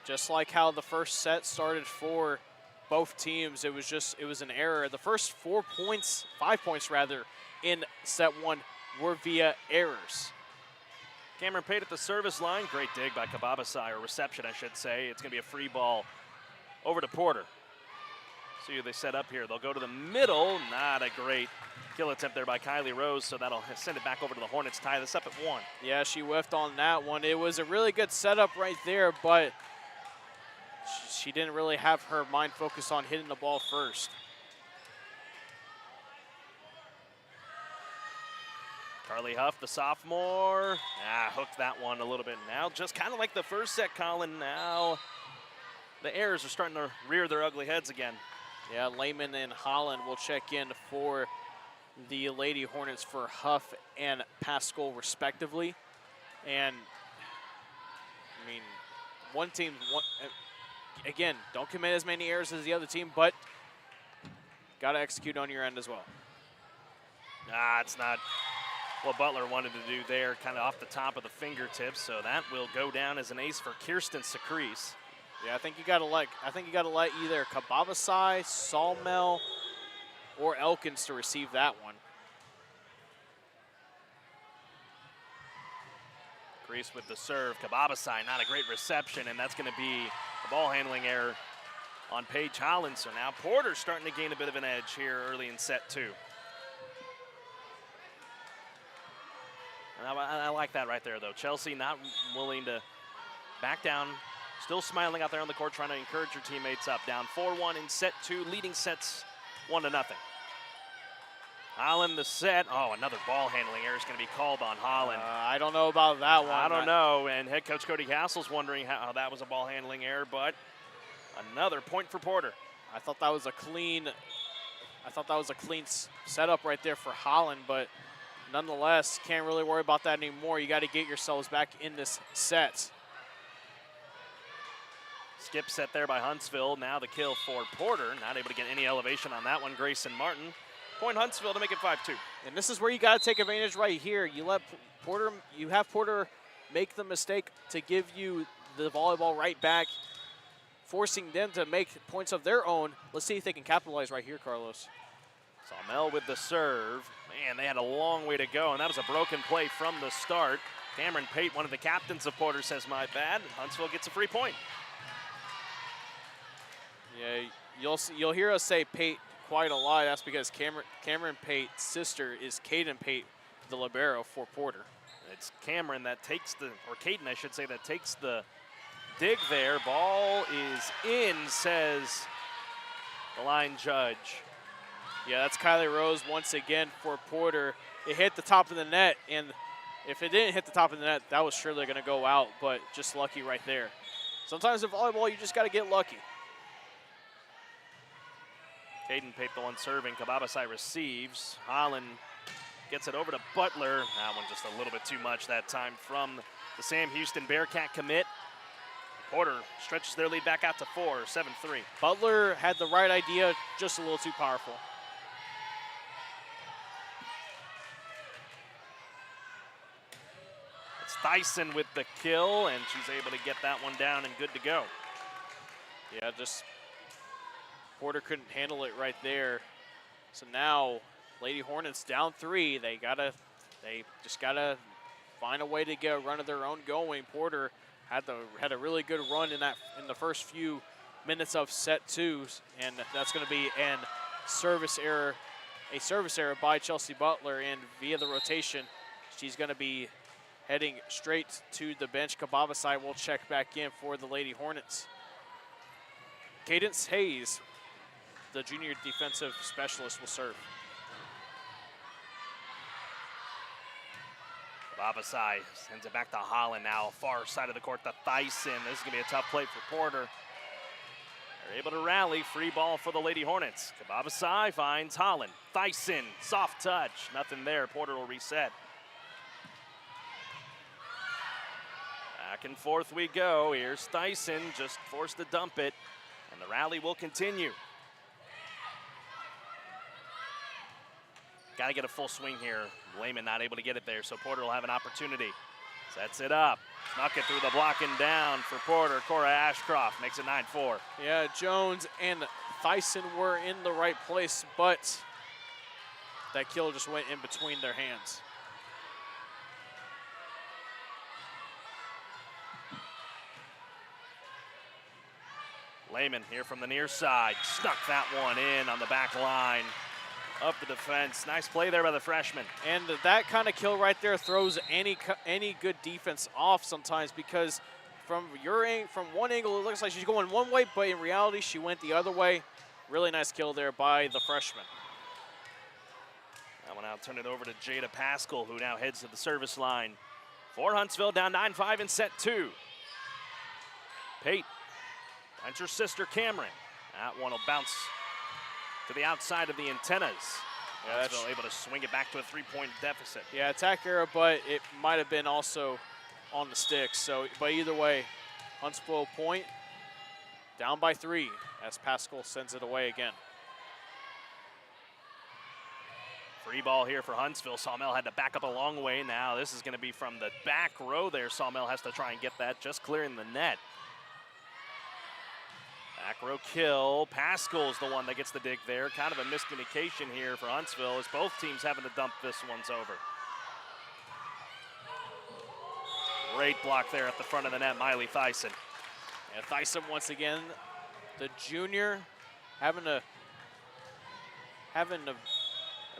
Just like how the first set started for both teams, it was an error. The first 5 points rather, in set one were via errors. Cameron Pate at the service line. Great dig by Kababasai, or reception, I should say. It's going to be a free ball over to Porter. See who they set up here. They'll go to the middle. Not a great kill attempt there by Kylie Rose, so that'll send it back over to the Hornets, tie this up at 1. Yeah, she whiffed on that one. It was a really good setup right there, but she didn't really have her mind focused on hitting the ball first. Carly Huff, the sophomore, hooked that one a little bit. Now, just kind of like the first set, Collin, now the errors are starting to rear their ugly heads again. Yeah, Lehman and Holland will check in for the Lady Hornets for Huff and Pascal respectively. And, I mean, one team, again, don't commit as many errors as the other team, but got to execute on your end as well. It's not what Butler wanted to do there, kind of off the top of the fingertips, so that will go down as an ace for Kirsten Secrece. Yeah, I think you gotta let either Kababasai, Sawmel, or Elkins to receive that one. Grease with the serve. Kababasai, not a great reception, and that's going to be a ball handling error on Paige Holland. So now Porter's starting to gain a bit of an edge here early in set 2. And I like that right there, though. Chelsea not willing to back down. Still smiling out there on the court, trying to encourage your teammates up. Down 4-1 in set 2, leading sets 1-0. Holland the set. Oh, another ball handling error is going to be called on Holland. I don't know about that one. I don't know, and head coach Cody Hassel's wondering how that was a ball handling error, but another point for Porter. I thought that was a clean setup right there for Holland, but nonetheless, can't really worry about that anymore. You got to get yourselves back in this set. Skip set there by Huntsville. Now the kill for Porter. Not able to get any elevation on that one. Grayson Martin. Point Huntsville to make it 5-2. And this is where you got to take advantage right here. You have Porter make the mistake to give you the volleyball right back, forcing them to make points of their own. Let's see if they can capitalize right here, Carlos. Sawmel with the serve. Man, they had a long way to go, and that was a broken play from the start. Cameron Pate, one of the captains of Porter, says, my bad. Huntsville gets a free point. Yeah, you'll hear us say Pate quite a lot. That's because Cameron Pate's sister is Caden Pate, the libero for Porter. It's Cameron that takes or Caden, I should say, that takes the dig there. Ball is in, says the line judge. Yeah, that's Kylie Rose once again for Porter. It hit the top of the net, and if it didn't hit the top of the net, that was surely going to go out, but just lucky right there. Sometimes in volleyball, you just got to get lucky. Caden Pate, the one serving. Kababasai receives. Holland gets it over to Butler. That one just a little bit too much that time from the Sam Houston Bearcat commit. Porter stretches their lead back out to 4, 7-3. Butler had the right idea, just a little too powerful. It's Tyson with the kill, and she's able to get that one down and good to go. Yeah, just Porter couldn't handle it right there. So now Lady Hornets down 3. They just gotta find a way to get a run of their own going. Porter had a really good run in the first few minutes of set 2, and that's going to be a service error by Chelsea Butler, and via the rotation, she's going to be heading straight to the bench. Kababasai will check back in for the Lady Hornets. Cadence Hayes, the junior defensive specialist, will serve. Kababasai sends it back to Holland now, far side of the court to Thyssen. This is going to be a tough play for Porter. They're able to rally. Free ball for the Lady Hornets. Kababasai finds Holland. Thyssen, soft touch. Nothing there. Porter will reset. Back and forth we go. Here's Thyssen, just forced to dump it. And the rally will continue. Got to get a full swing here. Lehman not able to get it there, so Porter will have an opportunity. Sets it up. Snuck it through the block and down for Porter. Cora Ashcroft makes it 9-4. Yeah, Jones and Thyssen were in the right place, but that kill just went in between their hands. Lehman here from the near side. Snuck that one in on the back line. Up the defense. Nice play there by the freshman. And that kind of kill right there throws any good defense off sometimes, because from one angle it looks like she's going one way, but in reality she went the other way. Really nice kill there by the freshman. That one out, turn it over to Jada Pascal, who now heads to the service line for Huntsville, down 9-5 in set 2. Pate finds her sister Cameron. That one will bounce to the outside of the antennas. Yeah, Huntsville able to swing it back to a 3-point deficit. Yeah, attack error, but it might have been also on the sticks. So, but either way, Huntsville point, down by 3 as Pascal sends it away again. Free ball here for Huntsville. Sawmill had to back up a long way. Now this is going to be from the back row there. Sawmill has to try and get that, just clearing the net. Back row kill. Pascal's the one that gets the dig there. Kind of a miscommunication here for Huntsville as both teams having to dump this one's over. Great block there at the front of the net, Miley Thyssen. And Thyssen once again, the junior, having a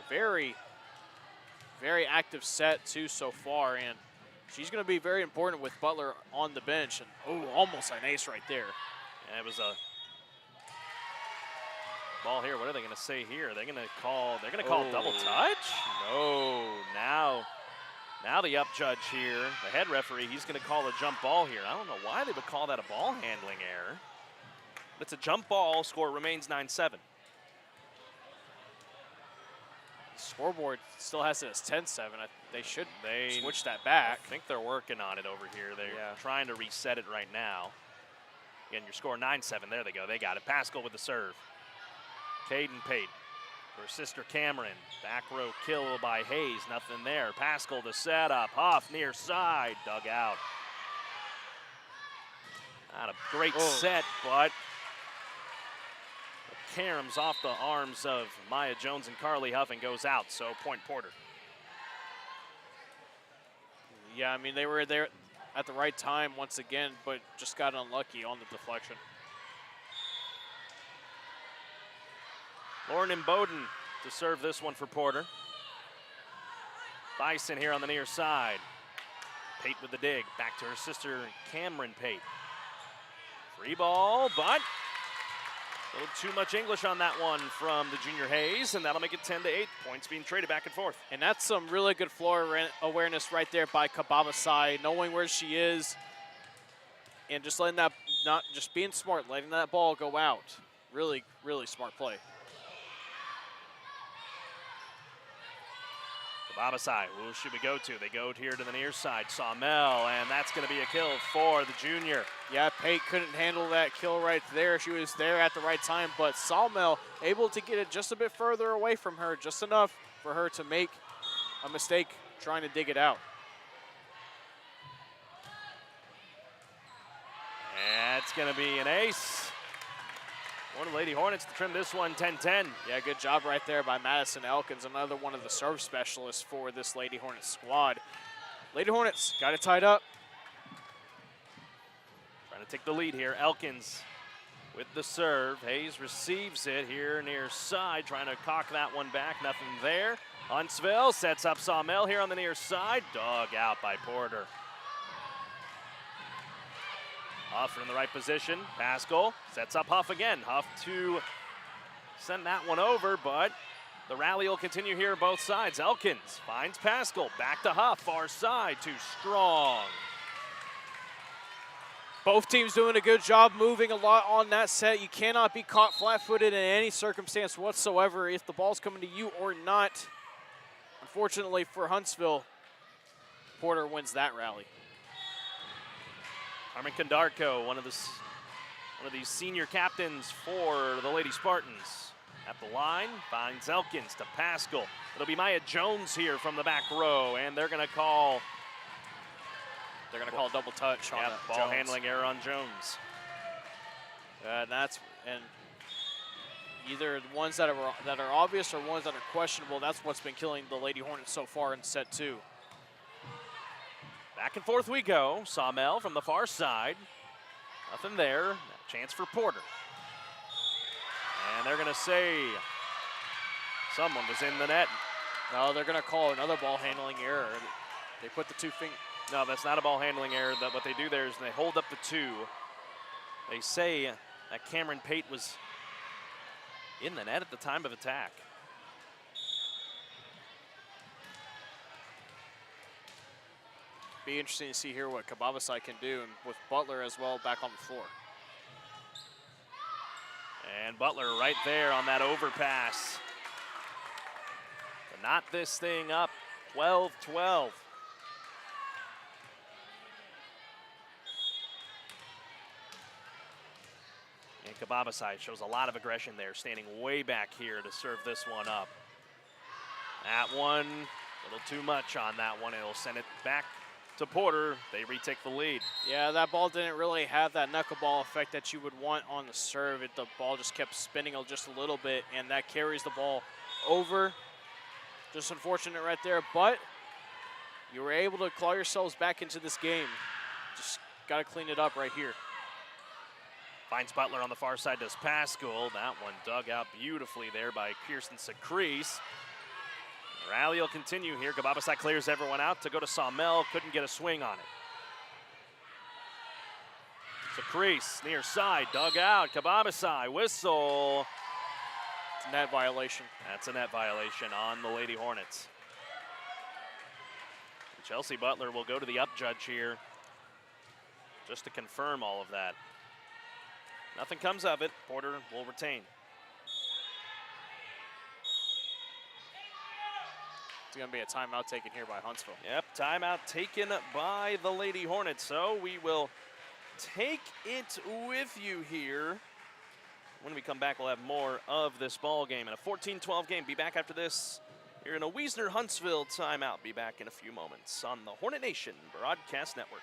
very, very active set too so far, and she's going to be very important with Butler on the bench. And almost an ace right there. And it was a ball here. What are they going to say here? They're going to call double touch? No. Now the up judge here, the head referee, he's going to call a jump ball here. I don't know why they would call that a ball handling error. But it's a jump ball. Score remains 9-7. Scoreboard still has it as 10-7. They should switch that back. I think they're working on it over here. They're trying to reset it right now. Again, your score 9-7. There they go. They got it. Pascal with the serve. Caden Pate for sister Cameron. Back row kill by Hayes. Nothing there. Pascal to set up. Huff near side. Dug out. Not a great set, but the caroms off the arms of Maya Jones and Carly Huff and goes out. So point Porter. Yeah, I mean, they were there at the right time once again, but just got unlucky on the deflection. Lauren and Bowden to serve this one for Porter. Thyssen here on the near side. Pate with the dig. Back to her sister Cameron Pate. Free ball, but a little too much English on that one from the junior Hayes, and that'll make it 10-8. Points being traded back and forth. And that's some really good floor awareness right there by Kababasai, knowing where she is and just letting that, not just being smart, letting that ball go out. Really, really smart play. Kababasai, who should we go to? They go here to the near side, Sawmill, and that's going to be a kill for the junior. Yeah, Pate couldn't handle that kill right there. She was there at the right time, but Sawmill able to get it just a bit further away from her, just enough for her to make a mistake trying to dig it out. That's going to be an ace. One of the Lady Hornets to trim this one 10-10. Yeah, good job right there by Madison Elkins, another one of the serve specialists for this Lady Hornets squad. Lady Hornets got it tied up. Trying to take the lead here. Elkins with the serve. Hayes receives it here near side, trying to cock that one back. Nothing there. Huntsville sets up Sawmill here on the near side. Dug out by Porter. Huff in the right position. Pascal sets up Huff again. Huff to send that one over, but the rally will continue here both sides. Elkins finds Pascal. Back to Huff, far side, too strong. Both teams doing a good job moving a lot on that set. You cannot be caught flat-footed in any circumstance whatsoever if the ball's coming to you or not. Unfortunately for Huntsville, Porter wins that rally. Carmen Condarco, one of the one of these senior captains for the Lady Spartans. At the line, finds Elkins to Pascal. It'll be Maya Jones here from the back row, and they're going to call a double touch on ball Jones. Handling error on Jones. And either ones that are obvious or ones that are questionable. That's what's been killing the Lady Hornets so far in set 2. Back and forth we go. Sawmell from the far side. Nothing there. Chance for Porter. And they're going to say someone was in the net. No, they're going to call another ball handling error. They put the 2 fingers. No, that's not a ball handling error. What they do there is they hold up the 2. They say that Cameron Pate was in the net at the time of attack. Be interesting to see here what Kababasai can do, and with Butler as well back on the floor. And Butler right there on that overpass to knot this thing up, 12-12. And Kababasai shows a lot of aggression there, standing way back here to serve this one up. That one, a little too much on that one. It'll send it back to Porter. They retake the lead. Yeah, that ball didn't really have that knuckleball effect that you would want on the serve. The ball just kept spinning just a little bit, and that carries the ball over. Just unfortunate right there, but you were able to claw yourselves back into this game. Just got to clean it up right here. Finds Butler on the far side, does Pascal. That one dug out beautifully there by Kirsten Secrease. Rally will continue here. Kababasai clears everyone out to go to Sawmell. Couldn't get a swing on it. Secrease near side, dug out. Kababasai, whistle. It's a net violation. That's a net violation on the Lady Hornets. And Chelsea Butler will go to the up judge here just to confirm all of that. Nothing comes of it. Porter will retain. It's going to be a timeout taken here by Huntsville. Yep, timeout taken by the Lady Hornets. So we will take it with you here. When we come back, we'll have more of this ball game. In a 14-12 game, be back after this. You're in a Wiesner-Huntsville timeout. Be back in a few moments on the Hornet Nation Broadcast Network.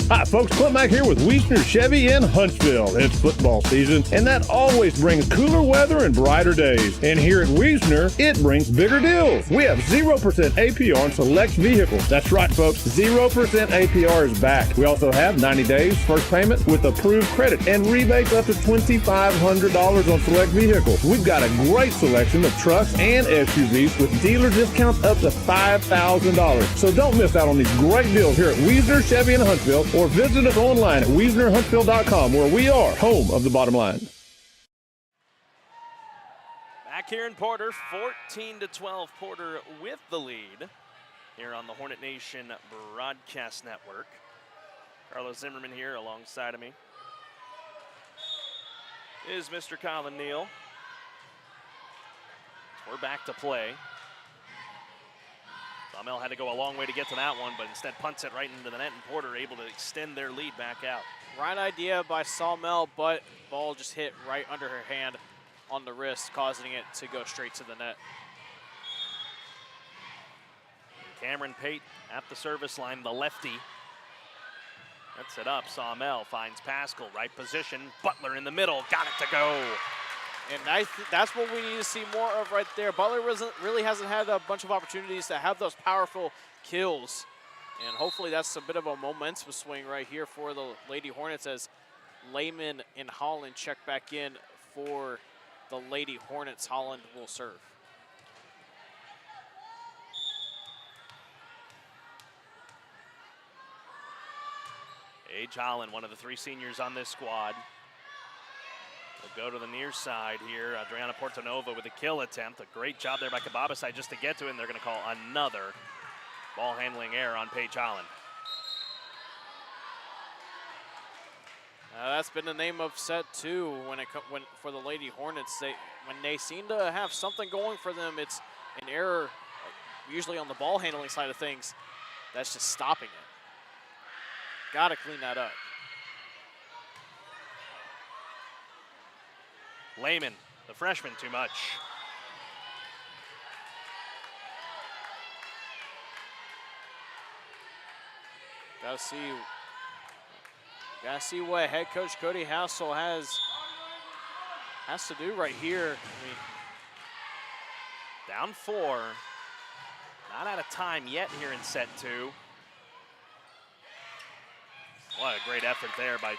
Hi, folks. Clint Mack here with Wiesner Chevy in Huntsville. It's football season, and that always brings cooler weather and brighter days. And here at Wiesner, it brings bigger deals. We have 0% APR on select vehicles. That's right, folks. 0% APR is back. We also have 90 days first payment with approved credit and rebates up to $2,500 on select vehicles. We've got a great selection of trucks and SUVs with dealer discounts up to $5,000. So don't miss out on these great deals here at Wiesner Chevy in Huntsville, or visit us online at WiesnerHuntsville.com, where we are home of the bottom line. Back here in Porter, 14-12, Porter with the lead here on the Hornet Nation Broadcast Network. Carlos Zimmermann here alongside of me is Mr. Collin Neill. We're back to play. Sawmell had to go a long way to get to that one, but instead punts it right into the net, and Porter able to extend their lead back out. Right idea by Sawmell, but ball just hit right under her hand on the wrist, causing it to go straight to the net. Cameron Pate at the service line, the lefty. That's it up. Sawmell finds Pascal, right position. Butler in the middle, got it to go. And that's what we need to see more of right there. Butler really hasn't had a bunch of opportunities to have those powerful kills. And hopefully that's a bit of a momentum swing right here for the Lady Hornets as Lehman and Holland check back in for the Lady Hornets. Holland will serve. Paige Holland, one of the 3 seniors on this squad. We'll go to the near side here. Adriana Portanova with a kill attempt. A great job there by Kababasai just to get to it, and they're going to call another ball handling error on Paige Holland. That's been the name of set 2 when for the Lady Hornets. When they seem to have something going for them, it's an error, usually on the ball handling side of things, that's just stopping it. Got to clean that up. Lehman, the freshman, too much. Gotta see what head coach Cody Hassel has to do right here. I mean, down 4. Not out of time yet here in set 2. What a great effort there by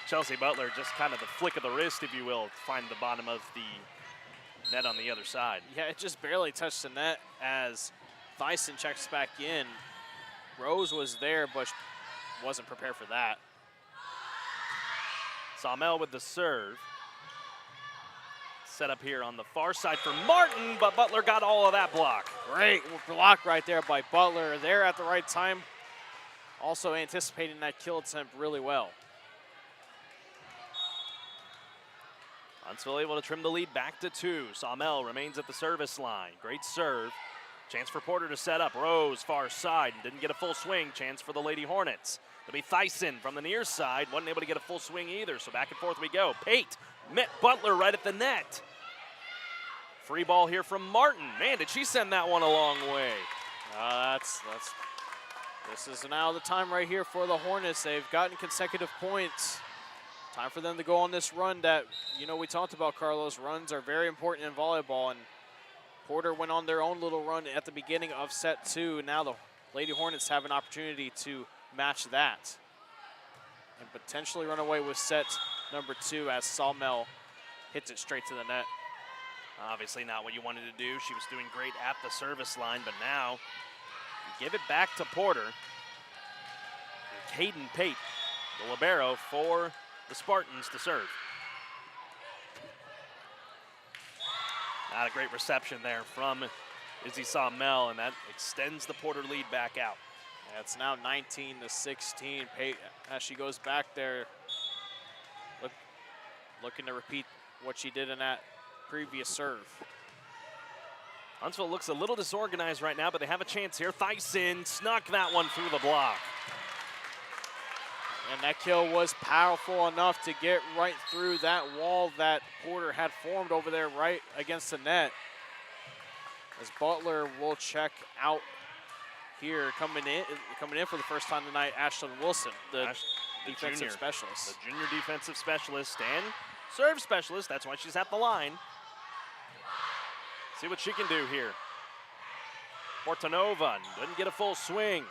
Chelsea Butler. Just kind of the flick of the wrist, if you will, to find the bottom of the net on the other side. Yeah, it just barely touched the net as Thyssen checks back in. Rose was there, but wasn't prepared for that. Sawmell with the serve. Set up here on the far side for Martin, but Butler got all of that block. Great block right there by Butler. There at the right time. Also anticipating that kill attempt really well. Huntsville able to trim the lead back to 2. Sawmell remains at the service line. Great serve. Chance for Porter to set up. Rose far side and didn't get a full swing. Chance for the Lady Hornets. It'll be Thyssen from the near side. Wasn't able to get a full swing either, so back and forth we go. Pate met Butler right at the net. Free ball here from Martin. Man, did she send that one a long way. This is now the time right here for the Hornets. They've gotten consecutive points. Time for them to go on this run that, we talked about, Carlos. Runs are very important in volleyball, and Porter went on their own little run at the beginning of set 2. Now the Lady Hornets have an opportunity to match that and potentially run away with set number 2 as Sawmell hits it straight to the net. Obviously not what you wanted to do. She was doing great at the service line, but now you give it back to Porter. And Caden Pate, the libero for the Spartans to serve. Not a great reception there from Izzy Sawmell, and that extends the Porter lead back out. Yeah, it's now 19-16. Pate, as she goes back there, looking to repeat what she did in that previous serve. Huntsville looks a little disorganized right now, but they have a chance here. Thyssen snuck that one through the block. And that kill was powerful enough to get right through that wall that Porter had formed over there right against the net. As Butler will check out here, coming in for the first time tonight, Ashlyn Wilson, the defensive specialist. The junior defensive specialist and serve specialist. That's why she's at the line. See what she can do here. Portanova doesn't get a full swing.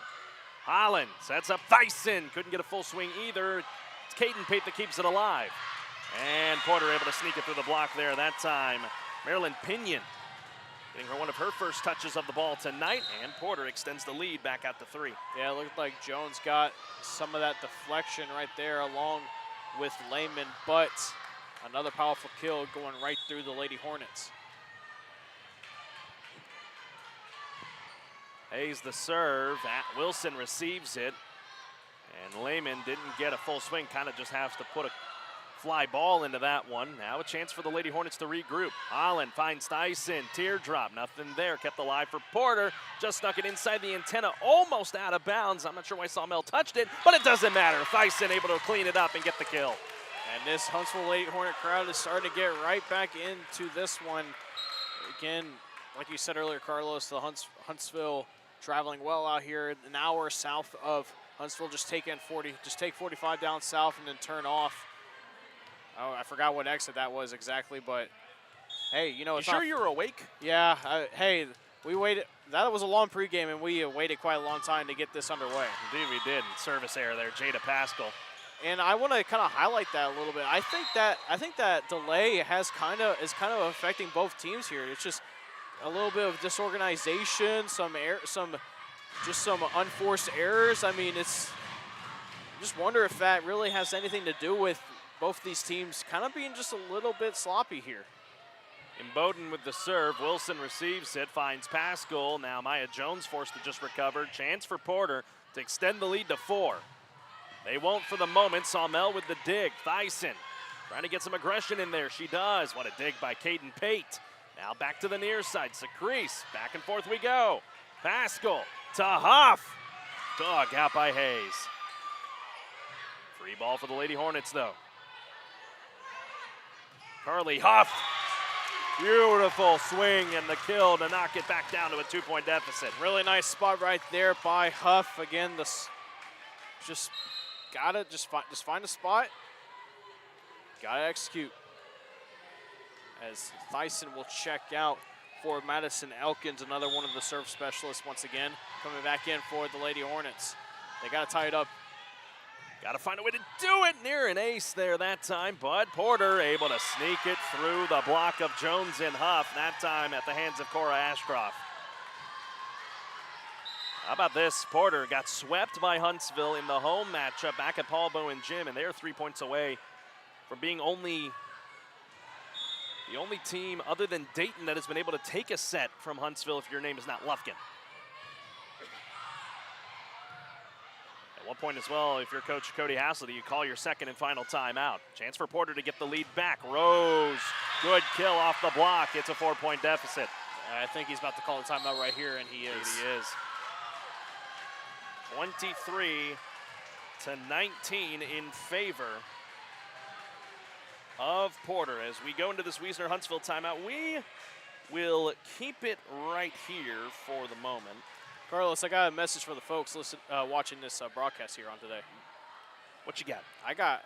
Collin sets up Thyssen. Couldn't get a full swing either. It's Caden Pate that keeps it alive. And Porter able to sneak it through the block there that time. Marilyn Pinion getting her one of her first touches of the ball tonight, and Porter extends the lead back out to 3. Yeah, it looked like Jones got some of that deflection right there along with Lehman, but another powerful kill going right through the Lady Hornets. Hayes the serve. Wilson receives it. And Lehman didn't get a full swing. Kind of just has to put a fly ball into that one. Now a chance for the Lady Hornets to regroup. Collin finds Thyssen. Teardrop. Nothing there. Kept alive for Porter. Just snuck it inside the antenna. Almost out of bounds. I'm not sure why Sawmell touched it, but it doesn't matter. Thyssen able to clean it up and get the kill. And this Huntsville Lady Hornet crowd is starting to get right back into this one. Again, like you said earlier, Carlos, the Huntsville traveling well out here, an hour south of Huntsville. Just take 45 down south and then turn off. Oh, I forgot what exit that was exactly, but hey, you sure you were awake? Yeah. Hey, we waited. That was a long pregame, and we waited quite a long time to get this underway. Indeed, we did. Service error there, Jada Pascal. And I want to kind of highlight that a little bit. I think that delay is kind of affecting both teams here. It's just a little bit of disorganization, some unforced errors. I mean, just wonder if that really has anything to do with both these teams kind of being just a little bit sloppy here. Bowden with the serve. Wilson receives it, finds Pascal. Now Maya Jones forced to just recover. Chance for Porter to extend the lead to 4. They won't for the moment. Sawmell with the dig. Thyssen trying to get some aggression in there. She does. What a dig by Caden Pate. Now back to the near side. Secrece. Back and forth we go. Pascal to Huff. Dug out by Hayes. Free ball for the Lady Hornets, though. Carly Huff. Beautiful swing and the kill to knock it back down to a 2-point deficit. Really nice spot right there by Huff. Again, just find a spot. Gotta execute. As Thyssen will check out for Madison Elkins, another one of the serve specialists once again, coming back in for the Lady Hornets. They gotta tie it up. Got to find a way to do it. Near an ace there that time, but Porter able to sneak it through the block of Jones and Huff, that time at the hands of Cora Ashcroft. How about this? Porter got swept by Huntsville in the home matchup back at Paul Bowen Gym, and they're 3 points away from being the only team other than Dayton that has been able to take a set from Huntsville if your name is not Lufkin. At one point as well, if you're Coach Cody Hassel, you call your second and final timeout. Chance for Porter to get the lead back. Rose, good kill off the block. It's a 4-point deficit. I think he's about to call the timeout right here, and he is. He is. 23-19 in favor of Porter. As we go into this Wiesner-Huntsville timeout, we will keep it right here for the moment. Carlos, I got a message for the folks watching this broadcast here on today. What you got? I got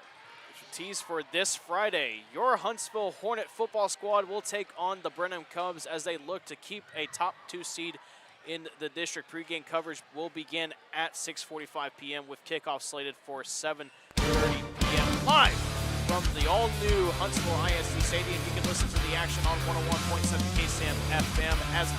a tease for this Friday. Your Huntsville Hornet football squad will take on the Brenham Cubs as they look to keep a top 2 seed in the district. Pregame coverage will begin at 6:45 p.m. with kickoff slated for 7:30 p.m. live from the all-new Huntsville ISD Stadium. You can listen to the action on 101.7 KSAM-FM as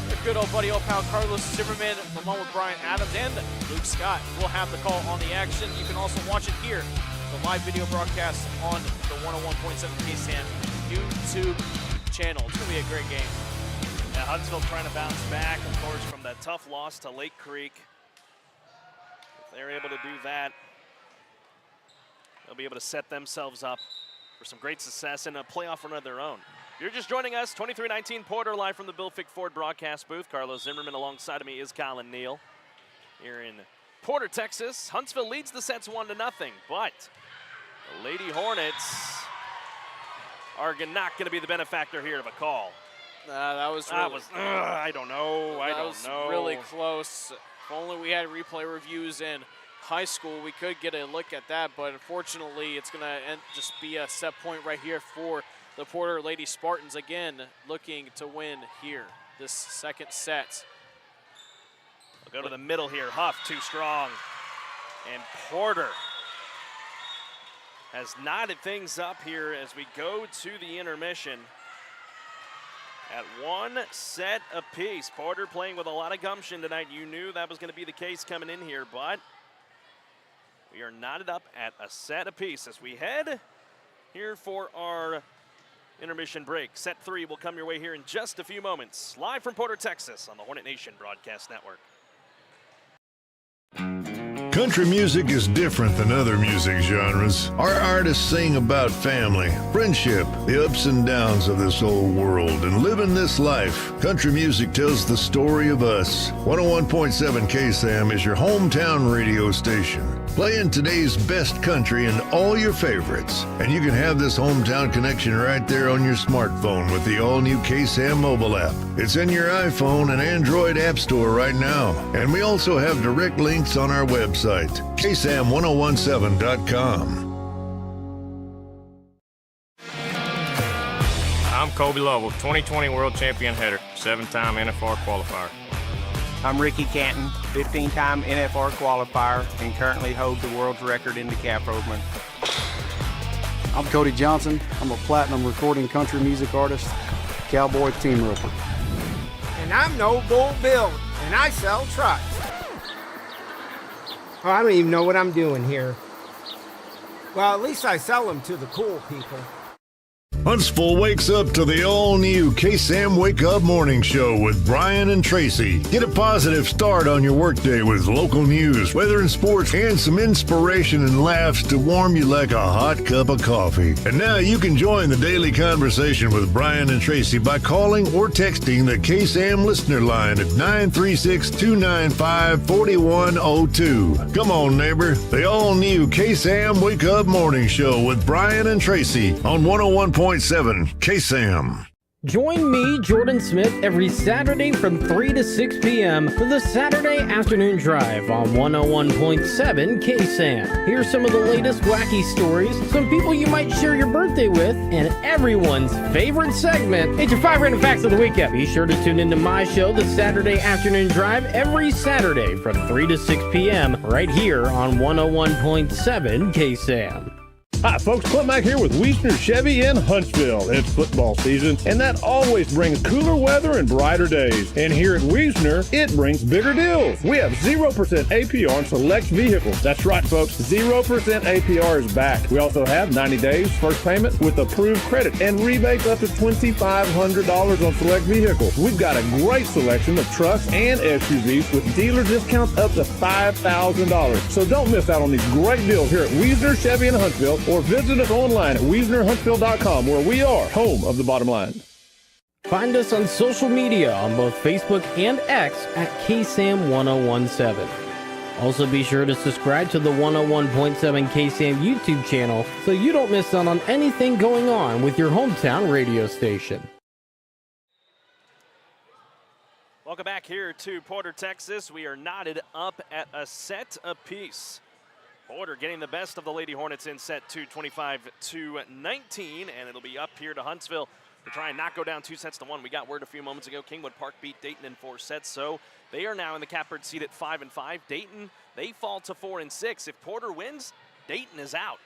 the good old buddy, old pal Carlos Zimmermann, along with Brian Adams and Luke Scott, will have the call on the action. You can also watch it here, the live video broadcast on the 101.7 KSAM YouTube channel. It's going to be a great game. Yeah, Huntsville trying to bounce back, of course, from that tough loss to Lake Creek. If they're able to do that, they'll be able to set themselves up for some great success and a playoff run of their own. You're just joining us, 23-19 Porter, live from the Bill Fick Ford broadcast booth. Carlos Zimmermann alongside of me is Collin Neill. Here in Porter, Texas, Huntsville leads the sets 1-0, but the Lady Hornets are not going to be the benefactor here of a call. I don't know. That was really close. If only we had replay reviews in high school, we could get a look at that, but unfortunately, it's going to just be a set point right here for the Porter Lady Spartans, again looking to win here this second set. We'll go to the middle here. Huff too strong. And Porter has knotted things up here as we go to the intermission at 1 set apiece. Porter playing with a lot of gumption tonight. You knew that was going to be the case coming in here, but we are knotted up at a set apiece as we head here for our intermission break. Set 3 will come your way here in just a few moments. Live from Porter, Texas on the Hornet Nation Broadcast Network. Country music is different than other music genres. Our artists sing about family, friendship, the ups and downs of this old world, and living this life. Country music tells the story of us. 101.7 KSAM is your hometown radio station, playing today's best country and all your favorites. And you can have this hometown connection right there on your smartphone with the all-new KSAM mobile app. It's in your iPhone and Android app store right now. And we also have direct links on our website, KSAM1017.com. I'm Kobe Lovell, 2020 World Champion header, 7-time NFR qualifier. I'm Ricky Canton, 15-time NFR qualifier, and currently hold the world's record in the calf rovement. I'm Cody Johnson. I'm a platinum recording country music artist, cowboy team roper. And I'm No Bull Bill, and I sell trucks. Oh, I don't even know what I'm doing here. Well, at least I sell them to the cool people. Huntsville wakes up to the all-new KSAM Wake Up Morning Show with Brian and Tracy. Get a positive start on your workday with local news, weather and sports, and some inspiration and laughs to warm you like a hot cup of coffee. And now you can join the daily conversation with Brian and Tracy by calling or texting the KSAM listener line at 936-295-4102. Come on, neighbor. The all-new KSAM Wake Up Morning Show with Brian and Tracy on 101.7 101.7 KSAM. Join me, Jordan Smith, every Saturday from 3 to 6 p.m. for the Saturday Afternoon Drive on 101.7 KSAM. Here's some of the latest wacky stories, some people you might share your birthday with, and everyone's favorite segment. It's your 5 random facts of the weekend. Be sure to tune into my show, the Saturday Afternoon Drive, every Saturday from 3 to 6 p.m. right here on 101.7 KSAM. Hi, folks. Clint Mack here with Wiesner Chevy in Huntsville. It's football season, and that always brings cooler weather and brighter days. And here at Wiesner, it brings bigger deals. We have 0% APR on select vehicles. That's right, folks. 0% APR is back. We also have 90 days first payment with approved credit and rebates up to $2,500 on select vehicles. We've got a great selection of trucks and SUVs with dealer discounts up to $5,000. So don't miss out on these great deals here at Wiesner Chevy in Huntsville, or visit us online at WiesnerHuntsville.com, where we are home of the bottom line. Find us on social media on both Facebook and X at KSAM-1017. Also be sure to subscribe to the 101.7 KSAM YouTube channel so you don't miss out on anything going on with your hometown radio station. Welcome back here to Porter, Texas. We are knotted up at a set apiece. Porter getting the best of the Lady Hornets in set 2, 25-19, and it'll be up here to Huntsville to try and not go down 2-1. We got word a few moments ago, Kingwood Park beat Dayton in 4 sets, so they are now in the Catbird seat at 5-5. Dayton, they fall to 4-6. If Porter wins, Dayton is out.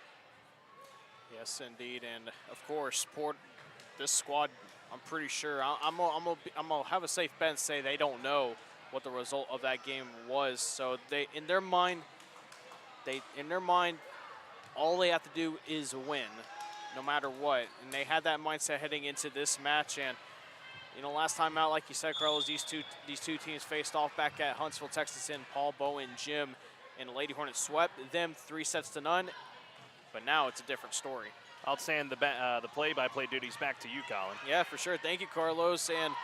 Yes, indeed, and of course, this squad, I'm pretty sure, I'm gonna have a safe bet and say they don't know what the result of that game was. So they, in their mind, all they have to do is win, no matter what. And they had that mindset heading into this match. And you know, last time out, like you said, Carlos, these two teams faced off back at Huntsville, Texas, in Paul Bowen Gym, and the Lady Hornets swept them 3-0. But now it's a different story. I'll send the play-by-play duties back to you, Collin. Yeah, for sure. Thank you, Carlos. And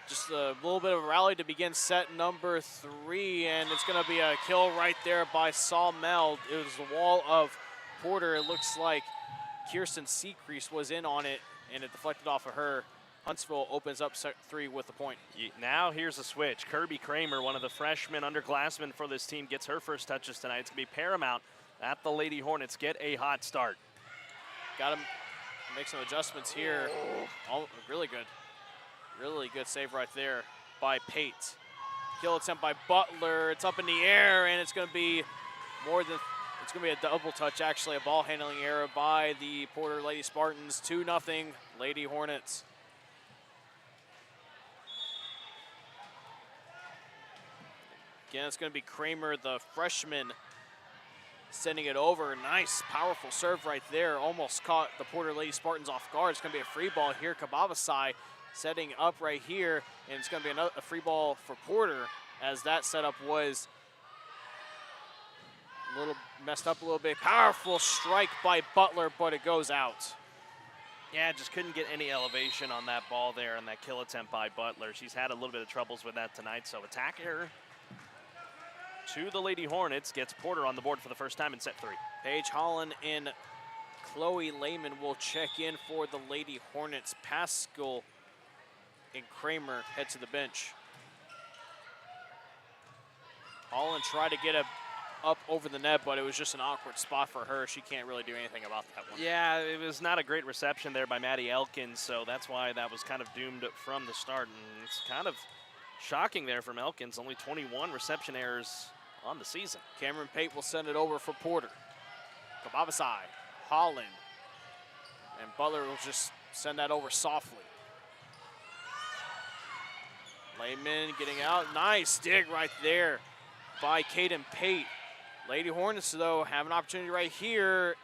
just a little bit of a rally to begin set number 3, and it's going to be a kill right there by Sawmell. It was the wall of Porter. It looks like Kirsten Seacrease was in on it, and it deflected off of her. Huntsville opens up set 3 with the point. Now here's a switch. Kirby Kramer, one of the freshmen underclassmen for this team, gets her first touches tonight. It's going to be paramount that the Lady Hornets get a hot start. Got to make some adjustments here. Oh, really good. Really good save right there by Pate. Kill attempt by Butler. It's up in the air, and it's going to be a double touch, actually, a ball handling error by the Porter Lady Spartans. 2-0 Lady Hornets. Again, it's going to be Kramer, the freshman, sending it over. Nice, powerful serve right there. Almost caught the Porter Lady Spartans off guard. It's going to be a free ball here. Kabavasai setting up right here, and it's going to be a free ball for Porter, as that setup was a little messed up a little bit. Powerful strike by Butler, but it goes out. Yeah, just couldn't get any elevation on that ball there, and that kill attempt by Butler. She's had a little bit of troubles with that tonight, so attack error to the Lady Hornets gets Porter on the board for the first time in set 3. Paige Holland and Chloe Lehman will check in for the Lady Hornets. Pascal and Kramer head to the bench. Holland tried to get up over the net, but it was just an awkward spot for her. She can't really do anything about that one. Yeah, it was not a great reception there by Maddie Elkins, so that's why that was kind of doomed from the start. And it's kind of shocking there from Elkins. Only 21 reception errors on the season. Cameron Pate will send it over for Porter. Kabavasai, Holland, and Butler will just send that over softly. Lehman getting out. Nice dig right there by Caden Pate. Lady Hornets, though, have an opportunity right here.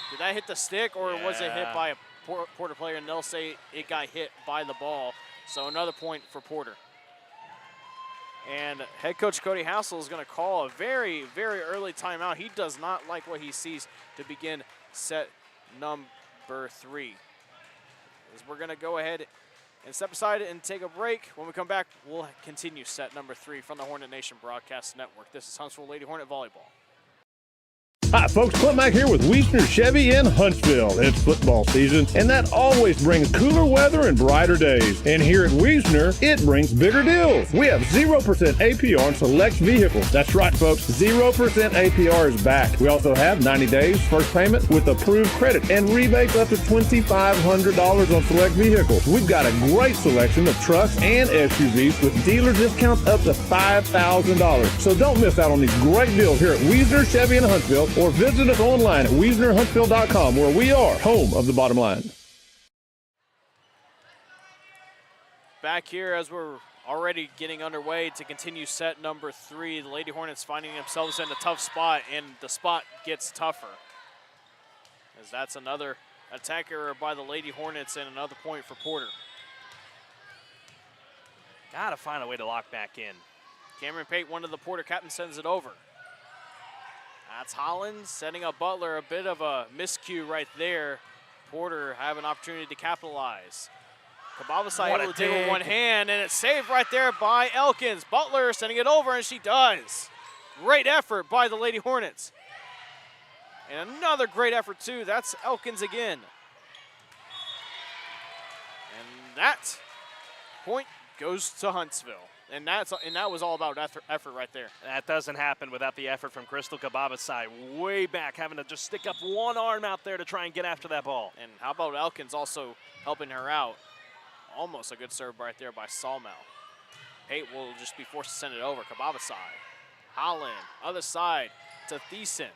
Did that hit the stick, or was it hit by a Porter player? And they'll say it got hit by the ball. So another point for Porter. And head coach Cody Hassel is going to call a very, very early timeout. He does not like what he sees to begin set number 3. As we're going to go ahead and step aside and take a break. When we come back, we'll continue set number 3 from the Hornet Nation Broadcast Network. This is Huntsville Lady Hornet Volleyball. Hi, folks. Clint Mack here with Wiesner Chevy in Huntsville. It's football season, and that always brings cooler weather and brighter days. And here at Wiesner, it brings bigger deals. We have 0% APR on select vehicles. That's right, folks. 0% APR is back. We also have 90 days first payment with approved credit and rebates up to $2,500 on select vehicles. We've got a great selection of trucks and SUVs with dealer discounts up to $5,000. So don't miss out on these great deals here at Wiesner Chevy in Huntsville, or visit us online at WiesnerHuntsville.com, where we are home of the bottom line. Back here as we're already getting underway to continue set number 3. The Lady Hornets finding themselves in a tough spot, and the spot gets tougher, as that's another attack error by the Lady Hornets and another point for Porter. Gotta find a way to lock back in. Cameron Pate, one of the Porter captains, sends it over. That's Collin setting up Butler. A bit of a miscue right there. Porter have an opportunity to capitalize. Kababasai able to dig with one hand, and it's saved right there by Elkins. Butler sending it over, and she does. Great effort by the Lady Hornets. And another great effort, too. That's Elkins again. And that point goes to Huntsville. And that was all about effort right there. That doesn't happen without the effort from Crystal Kababasai. Way back, having to just stick up one arm out there to try and get after that ball. And how about Elkins also helping her out? Almost a good serve right there by Sawmell. Pate will just be forced to send it over. Kababasai. Holland, other side to Thiessen.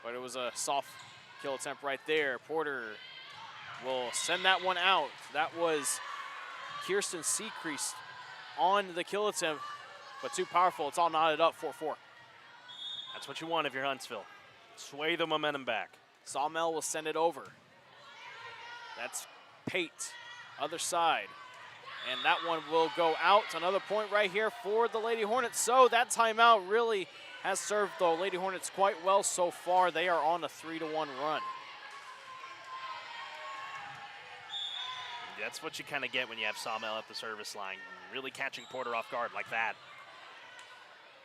But it was a soft kill attempt right there. Porter will send that one out. That was Kirsten Seacrease on the kill attempt, but too powerful. It's all knotted up, 4-4. That's what you want if you're Huntsville. Sway the momentum back. Sawmell will send it over. That's Pate, other side. And that one will go out. Another point right here for the Lady Hornets. So that timeout really has served the Lady Hornets quite well so far. They are on a 3-1 run. That's what you kind of get when you have Sawmell at the service line, really catching Porter off guard like that.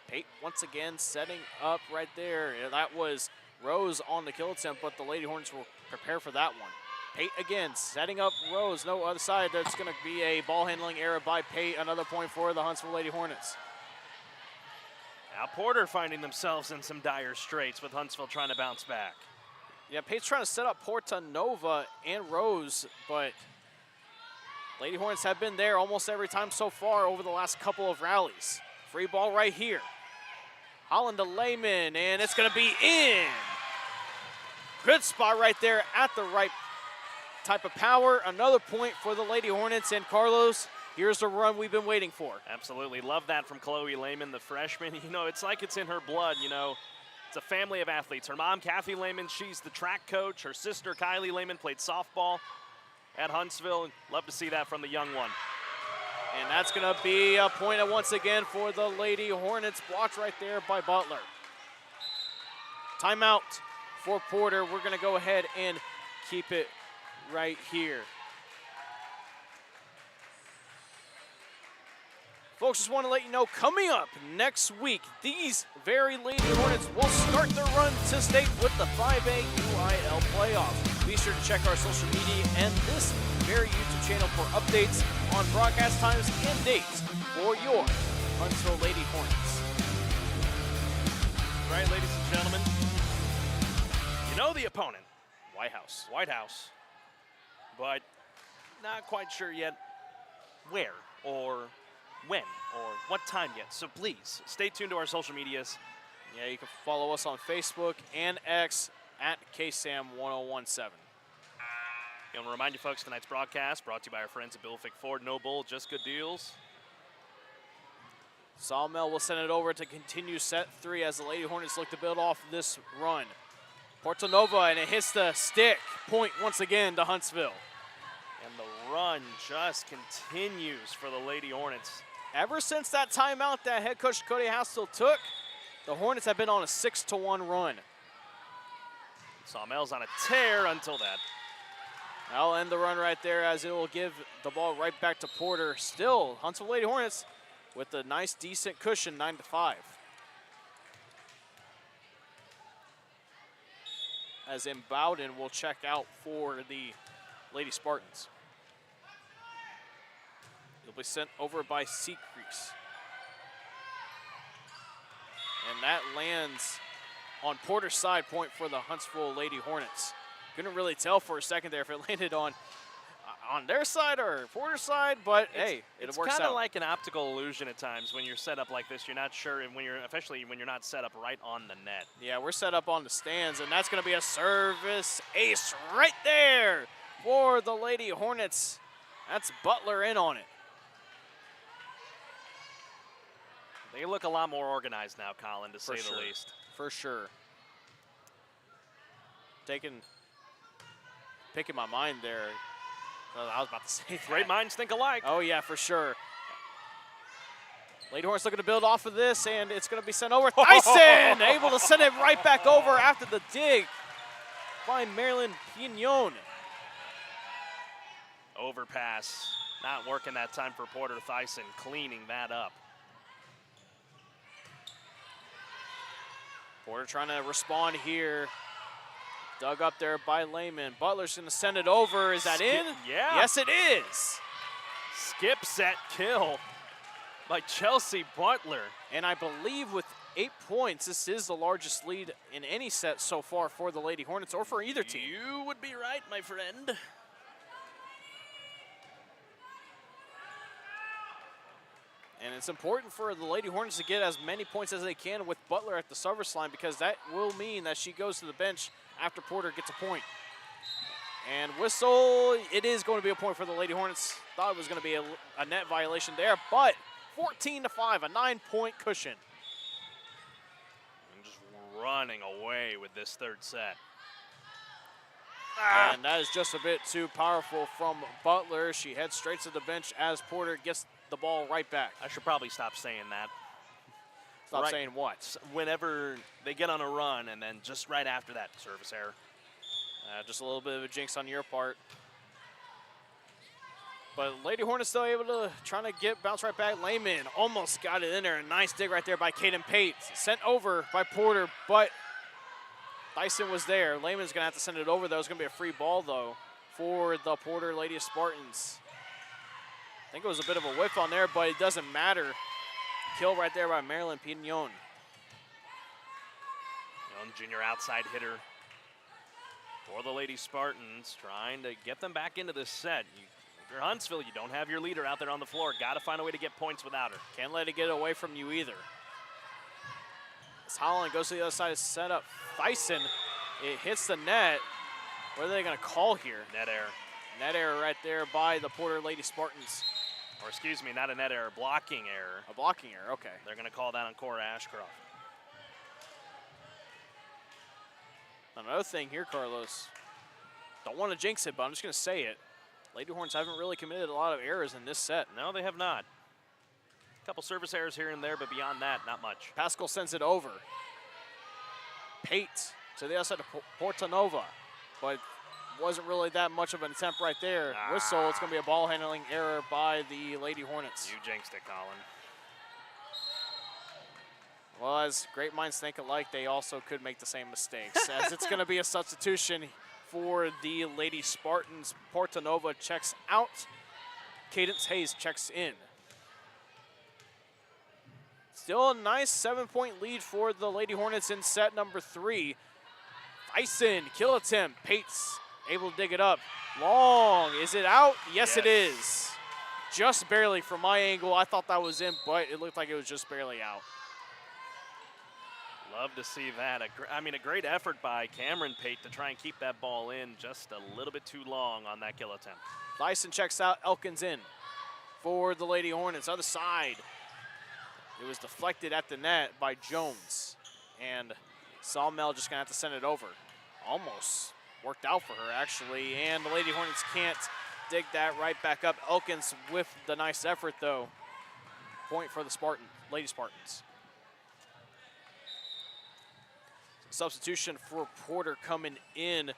Pate once again setting up right there. That was Rose on the kill attempt, but the Lady Hornets will prepare for that one. Pate again setting up Rose. No, other side. That's going to be a ball handling error by Pate. Another point for the Huntsville Lady Hornets. Now Porter finding themselves in some dire straits with Huntsville trying to bounce back. Yeah, Pate's trying to set up Porta Nova and Rose, but Lady Hornets have been there almost every time so far over the last couple of rallies. Free ball right here. Holland to Lehman, and it's going to be in. Good spot right there at the right type of power. Another point for the Lady Hornets, and Carlos, here's the run we've been waiting for. Absolutely. Love that from Chloe Lehman, the freshman. You know, it's like it's in her blood, you know. It's a family of athletes. Her mom, Kathy Lehman, she's the track coach. Her sister, Kylie Lehman, played softball at Huntsville, and love to see that from the young one. And that's going to be a point once again for the Lady Hornets. Blocked right there by Butler. Timeout for Porter. We're going to go ahead and keep it right here. Folks, just want to let you know, coming up next week, these very Lady Hornets will start their run to state with the 5A UIL playoffs. Be sure to check our social media and this very YouTube channel for updates on broadcast times and dates for your Huntsville Lady Hornets. Right, ladies and gentlemen, you know the opponent. White House. White House. But not quite sure yet where or when or what time yet. So please stay tuned to our social medias. Yeah, you can follow us on Facebook and X at KSAM-1017. I want to remind you folks, tonight's broadcast brought to you by our friends at Bill Fick Ford. No bull, just good deals. Sawmell will send it over to continue set 3 as the Lady Hornets look to build off this run. Porta Nova, and it hits the stick. Point once again to Huntsville. And the run just continues for the Lady Hornets. Ever since that timeout that head coach Cody Hassel took, the Hornets have been on a 6-1 run. Sawmell's on a tear until that. I'll end the run right there as it will give the ball right back to Porter. Still, Huntsville Lady Hornets with a nice, decent cushion, 9-5. as in Bowden will check out for the Lady Spartans. He'll be sent over by Seacrease. And that lands on Porter's side, point for the Huntsville Lady Hornets. Couldn't really tell for a second there if it landed on their side or Porter's side, but hey, it works out. It's kind of like an optical illusion at times when you're set up like this. You're not sure, and especially when you're not set up right on the net. Yeah, we're set up on the stands, and that's going to be a service ace right there for the Lady Hornets. That's Butler in on it. They look a lot more organized now, Collin, to say the least. For sure. Picking my mind there. I was about to say that. Great minds think alike. Oh, yeah, for sure. Lady Hornets looking to build off of this, and it's going to be sent over. Tyson able to send it right back over after the dig by Marilyn Pignon. Overpass. Not working that time for Porter. Tyson cleaning that up. Porter trying to respond here. Dug up there by Lehman. Butler's going to send it over. Is that in? Yeah. Yes, it is. Skip set kill by Chelsea Butler. And I believe with 8 points, this is the largest lead in any set so far for the Lady Hornets or for either team. You would be right, my friend. And it's important for the Lady Hornets to get as many points as they can with Butler at the service line, because that will mean that she goes to the bench after Porter gets a point. And whistle, it is going to be a point for the Lady Hornets. Thought it was going to be a net violation there, but 14-5, a 9-point cushion. And just running away with this third set. And that is just a bit too powerful from Butler. She heads straight to the bench as Porter gets the ball right back. I should probably stop saying that. Stop saying what? Whenever they get on a run and then just right after that, service error. Just a little bit of a jinx on your part. But Lady Hornets still able to try to bounce right back. Lehman almost got it in there. A nice dig right there by Kaden Pate. Sent over by Porter, but Dyson was there. Lehman's going to have to send it over, though. It's going to be a free ball, though, for the Porter Lady Spartans. I think it was a bit of a whiff on there, but it doesn't matter. Kill right there by Marilyn Pignon. Young junior outside hitter for the Lady Spartans, trying to get them back into this set. If you're Huntsville, you don't have your leader out there on the floor. Got to find a way to get points without her. Can't let it get away from you either. As Holland goes to the other side of setup, Dyson, it hits the net. What are they going to call here? Net error. Net error right there by the Porter Lady Spartans. Or excuse me, not a net error, blocking error. A blocking error, okay. They're going to call that on Cora Ashcroft. Another thing here, Carlos. Don't want to jinx it, but I'm just going to say it. Lady Hornets haven't really committed a lot of errors in this set. No, they have not. A couple service errors here and there, but beyond that, not much. Pascal sends it over. Pate to the outside of Portanova, but wasn't really that much of an attempt right there. Whistle, it's going to be a ball handling error by the Lady Hornets. You jinxed it, Collin. Well, as great minds think alike, they also could make the same mistakes. As it's going to be a substitution for the Lady Spartans. Portanova checks out. Cadence Hayes checks in. Still a nice 7-point lead for the Lady Hornets in set number 3. Dyson, kill attempt. Pates able to dig it up. Long, is it out? Yes, it is. Just barely from my angle. I thought that was in, but it looked like it was just barely out. Love to see that. A great effort by Cameron Pate to try and keep that ball in, just a little bit too long on that kill attempt. Dyson checks out, Elkins in for the Lady Hornets. Other side, it was deflected at the net by Jones. And Sawmill just gonna have to send it over. Almost worked out for her, actually, and the Lady Hornets can't dig that right back up. Elkins with the nice effort, though. Point for the Lady Spartans. Substitution for Porter coming in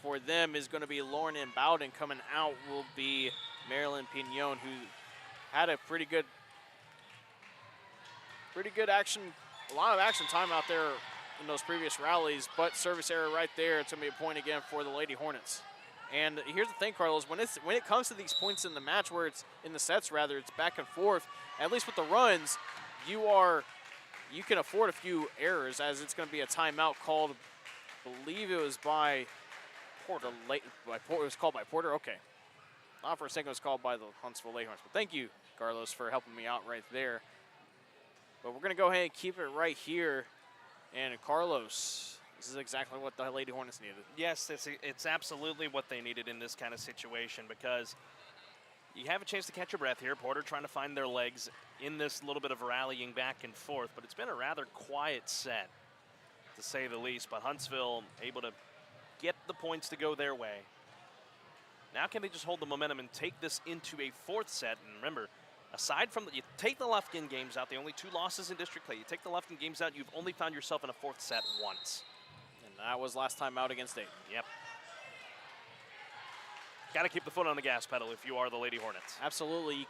for them is going to be Lauren and Bowden. Coming out will be Marilyn Pignon, who had a pretty good action, a lot of action time out there in those previous rallies, but service error right there. It's going to be a point again for the Lady Hornets. And here's the thing, Carlos, when it comes to these points in the match where it's in the sets rather, it's back and forth, at least with the runs, you can afford a few errors as it's going to be a timeout called, I believe it was by Porter. It was called by Porter? Okay. Not for a second it was called by the Huntsville Lady Hornets. But thank you, Carlos, for helping me out right there. But we're going to go ahead and keep it right here. And Carlos, this is exactly what the Lady Hornets needed. Yes, it's absolutely what they needed in this kind of situation because you have a chance to catch your breath here. Porter trying to find their legs in this little bit of rallying back and forth, but it's been a rather quiet set, to say the least. But Huntsville able to get the points to go their way. Now can they just hold the momentum and take this into a fourth set? And remember, aside from you take the Lufkin games out, the only 2 losses in district play. You take the Lufkin games out, you've only found yourself in a fourth set once. And that was last time out against Dayton. Yep. Got to keep the foot on the gas pedal if you are the Lady Hornets. Absolutely, you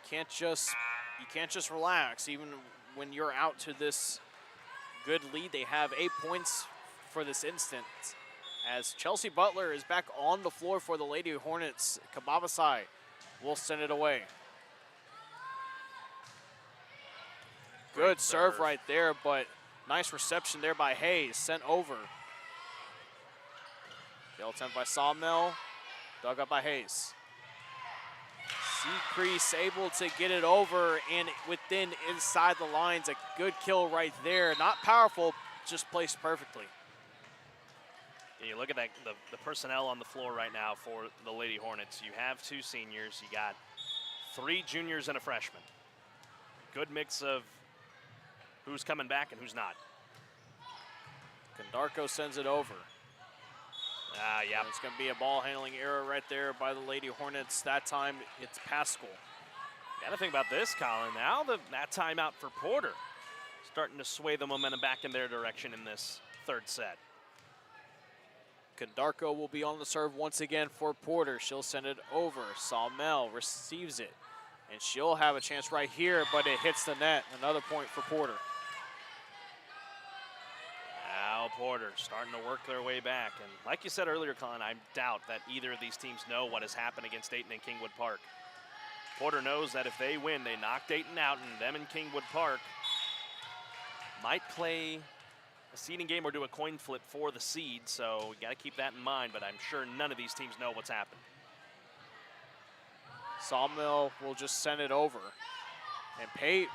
can't just relax even when you're out to this good lead. They have 8 points for this instance. As Chelsea Butler is back on the floor for the Lady Hornets, Kababasai will send it away. Good serve right there, but nice reception there by Hayes, sent over. Kill attempt by Sawmill, dug up by Hayes. Seacrease able to get it over and within inside the lines. A good kill right there. Not powerful, just placed perfectly. Yeah, you look at that, the personnel on the floor right now for the Lady Hornets. You have 2 seniors, you got 3 juniors and a freshman. Good mix of who's coming back and who's not. Condarco sends it over. Yeah. It's going to be a ball handling error right there by the Lady Hornets. That time it's Pascal. Got to think about this, Collin. Now that timeout for Porter starting to sway the momentum back in their direction in this third set. Condarco will be on the serve once again for Porter. She'll send it over. Sawmill receives it. And she'll have a chance right here, but it hits the net. Another point for Porter. Now Porter starting to work their way back. And like you said earlier, Collin, I doubt that either of these teams know what has happened against Dayton and Kingwood Park. Porter knows that if they win, they knock Dayton out, and them and Kingwood Park might play a seeding game or do a coin flip for the seed, so we got to keep that in mind, but I'm sure none of these teams know what's happened. Sawmill will just send it over. And Pate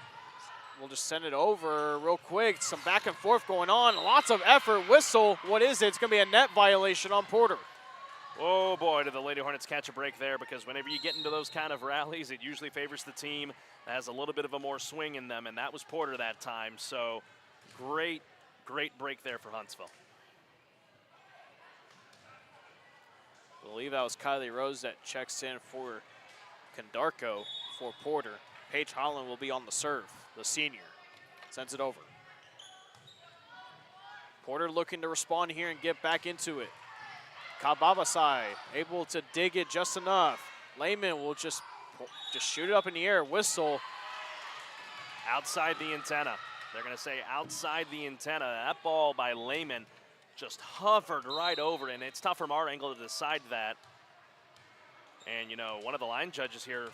will just send it over real quick. Some back and forth going on. Lots of effort. Whistle. What is it? It's going to be a net violation on Porter. Oh boy, did the Lady Hornets catch a break there, because whenever you get into those kind of rallies, it usually favors the team that has a little bit of a more swing in them, and that was Porter that time. So great break there for Huntsville. I believe that was Kylie Rose that checks in for Condarco for Porter. Paige Holland will be on the serve, the senior. Sends it over. Porter looking to respond here and get back into it. Kababasai able to dig it just enough. Lehman will just shoot it up in the air. Whistle. Outside the antenna. They're going to say outside the antenna. That ball by Lehman just hovered right over, and it's tough from our angle to decide that. And, you know, one of the line judges here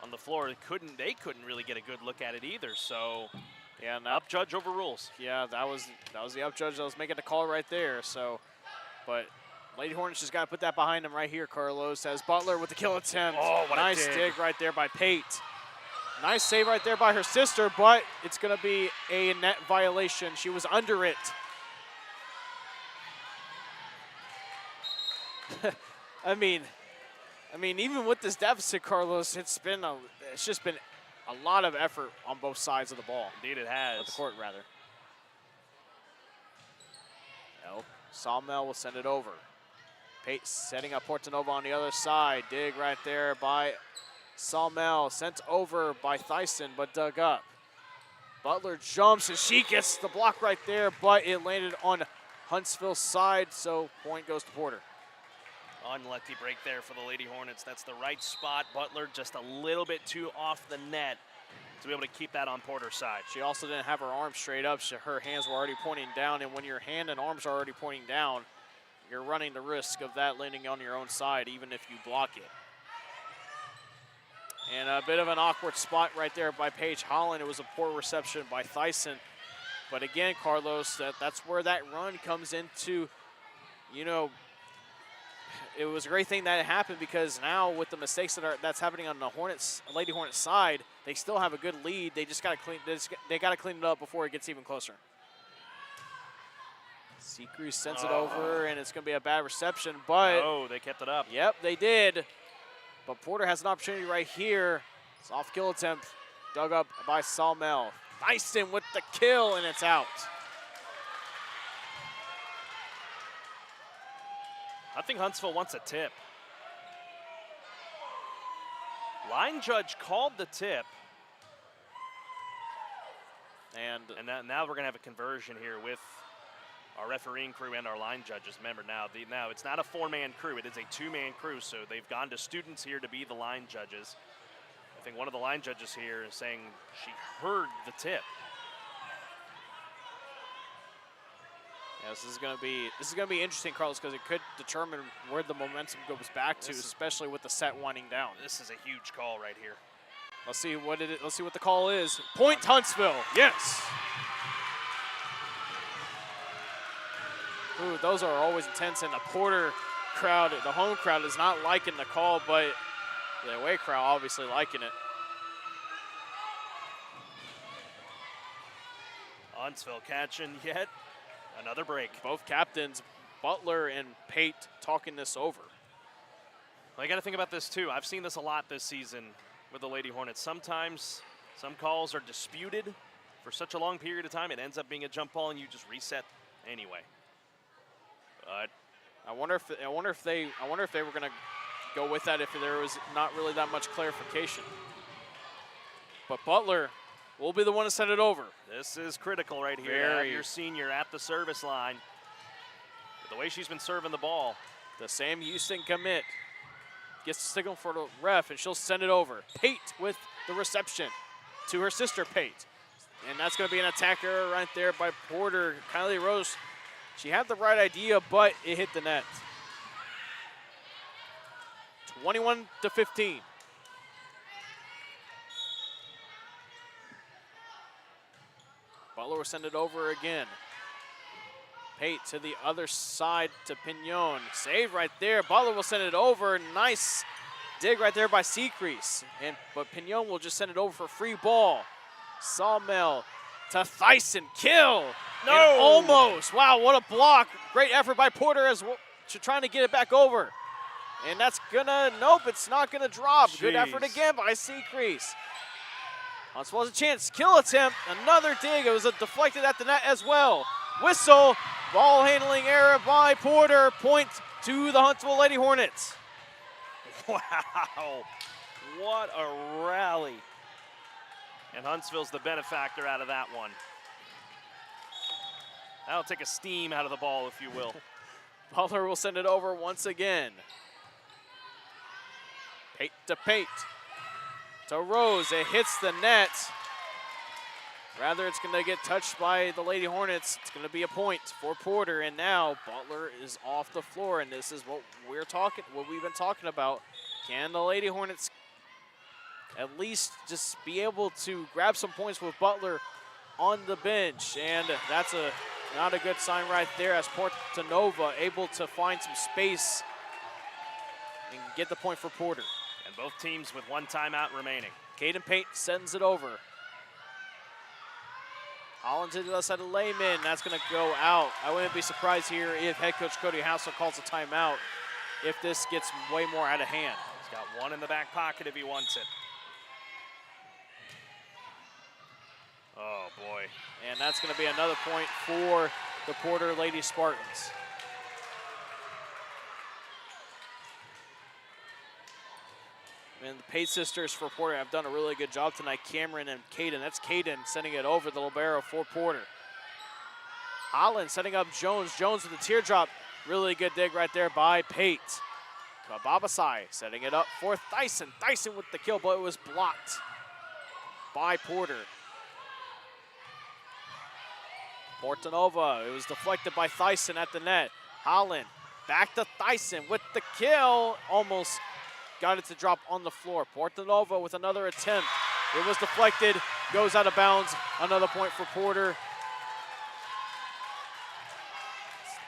on the floor, they couldn't really get a good look at it either. So, yeah, up judge overrules. Yeah, that was the up judge that was making the call right there. So, but Lady Hornets just got to put that behind them right here, Carlos, as Butler with the kill attempt. Oh, what nice a dig right there by Pate. Nice save right there by her sister, but it's going to be a net violation. She was under it. I mean, even with this deficit, Carlos, it's just been a lot of effort on both sides of the ball. Indeed it has. Of the court, rather. Sawmill will send it over. Pate setting up Portanova on the other side. Dig right there by Sawmill. Sent over by Thyssen, but dug up. Butler jumps, and she gets the block right there, but it landed on Huntsville's side, so point goes to Porter. Unlucky break there for the Lady Hornets. That's the right spot. Butler just a little bit too off the net to be able to keep that on Porter's side. She also didn't have her arms straight up. Her hands were already pointing down, and when your hand and arms are already pointing down, you're running the risk of that landing on your own side, even if you block it. And a bit of an awkward spot right there by Paige Holland. It was a poor reception by Thyssen. But again, Carlos, that's where that run comes into, you know, it was a great thing that it happened, because now with the mistakes that's happening on the Lady Hornets side, they still have a good lead. They just got to clean it up before it gets even closer. Seacrest sends it over, and it's going to be a bad reception, but oh, they kept it up. Yep, they did. But Porter has an opportunity right here. Soft kill attempt dug up by Salmel. Thyssen with the kill, and it's out. I think Huntsville wants a tip. Line judge called the tip. And now we're going to have a conversion here with our refereeing crew and our line judges. Remember now it's not a 4-man crew, it is a 2-man crew, so they've gone to students here to be the line judges. I think one of the line judges here is saying she heard the tip. Yeah, this is going to be interesting, Carlos, because it could determine where the momentum goes back to, especially with the set winding down. This is a huge call right here. Let's see what the call is. Point Huntsville. Yes. Ooh, those are always intense, and the Porter crowd, the home crowd, is not liking the call, but the away crowd obviously liking it. Huntsville catching yet another break. Both captains, Butler and Pate, talking this over. Well, you got to think about this too. I've seen this a lot this season with the Lady Hornets. Sometimes some calls are disputed for such a long period of time, it ends up being a jump ball, and you just reset anyway. But I wonder if they were going to go with that if there was not really that much clarification. But Butler will be the one to send it over. This is critical right here. To have your senior at the service line. The way she's been serving the ball. The Sam Houston commit gets the signal for the ref, and she'll send it over. Pate with the reception to her sister Pate. And that's going to be an attack error right there by Porter. Kylie Rose, she had the right idea, but it hit the net. 21-15. Butler will send it over again. Pate to the other side to Pignon. Save right there. Butler will send it over. Nice dig right there by Seacrest. But Pignon will just send it over for free ball. Sawmill to Thyssen. Kill. No. And almost. Wow, what a block. Great effort by Porter as well, trying to get it back over. And that's gonna, nope, it's not gonna drop. Jeez. Good effort again by Seacrest. Huntsville has a chance. Kill attempt. Another dig. It was a deflected at the net as well. Whistle. Ball handling error by Porter. Point to the Huntsville Lady Hornets. Wow. What a rally. And Huntsville's the benefactor out of that one. That'll take a steam out of the ball, if you will. Butler will send it over once again. Pate to Pate. To Rose. It hits the net. Rather, it's going to get touched by the Lady Hornets. It's going to be a point for Porter. And now Butler is off the floor. And this is what we've been talking about. Can the Lady Hornets at least just be able to grab some points with Butler on the bench? And that's not a good sign right there, as Portanova able to find some space and get the point for Porter. And both teams with one timeout remaining. Caden Pate sends it over. Collin to the other side of Lehman. That's going to go out. I wouldn't be surprised here if head coach Cody Hassel calls a timeout if this gets way more out of hand. He's got one in the back pocket if he wants it. Oh, boy. And that's going to be another point for the Porter Lady Spartans. And the Pate sisters for Porter have done a really good job tonight. Cameron and Caden. That's Caden sending it over the libero for Porter. Collin setting up Jones. Jones with the teardrop. Really good dig right there by Pate. Babasai setting it up for Thyssen. Thyssen with the kill, but it was blocked. by Porter. Portanova, it was deflected by Thyssen at the net. Collin, back to Thyssen with the kill. Almost got it to drop on the floor. Portanova with another attempt. It was deflected, goes out of bounds. Another point for Porter.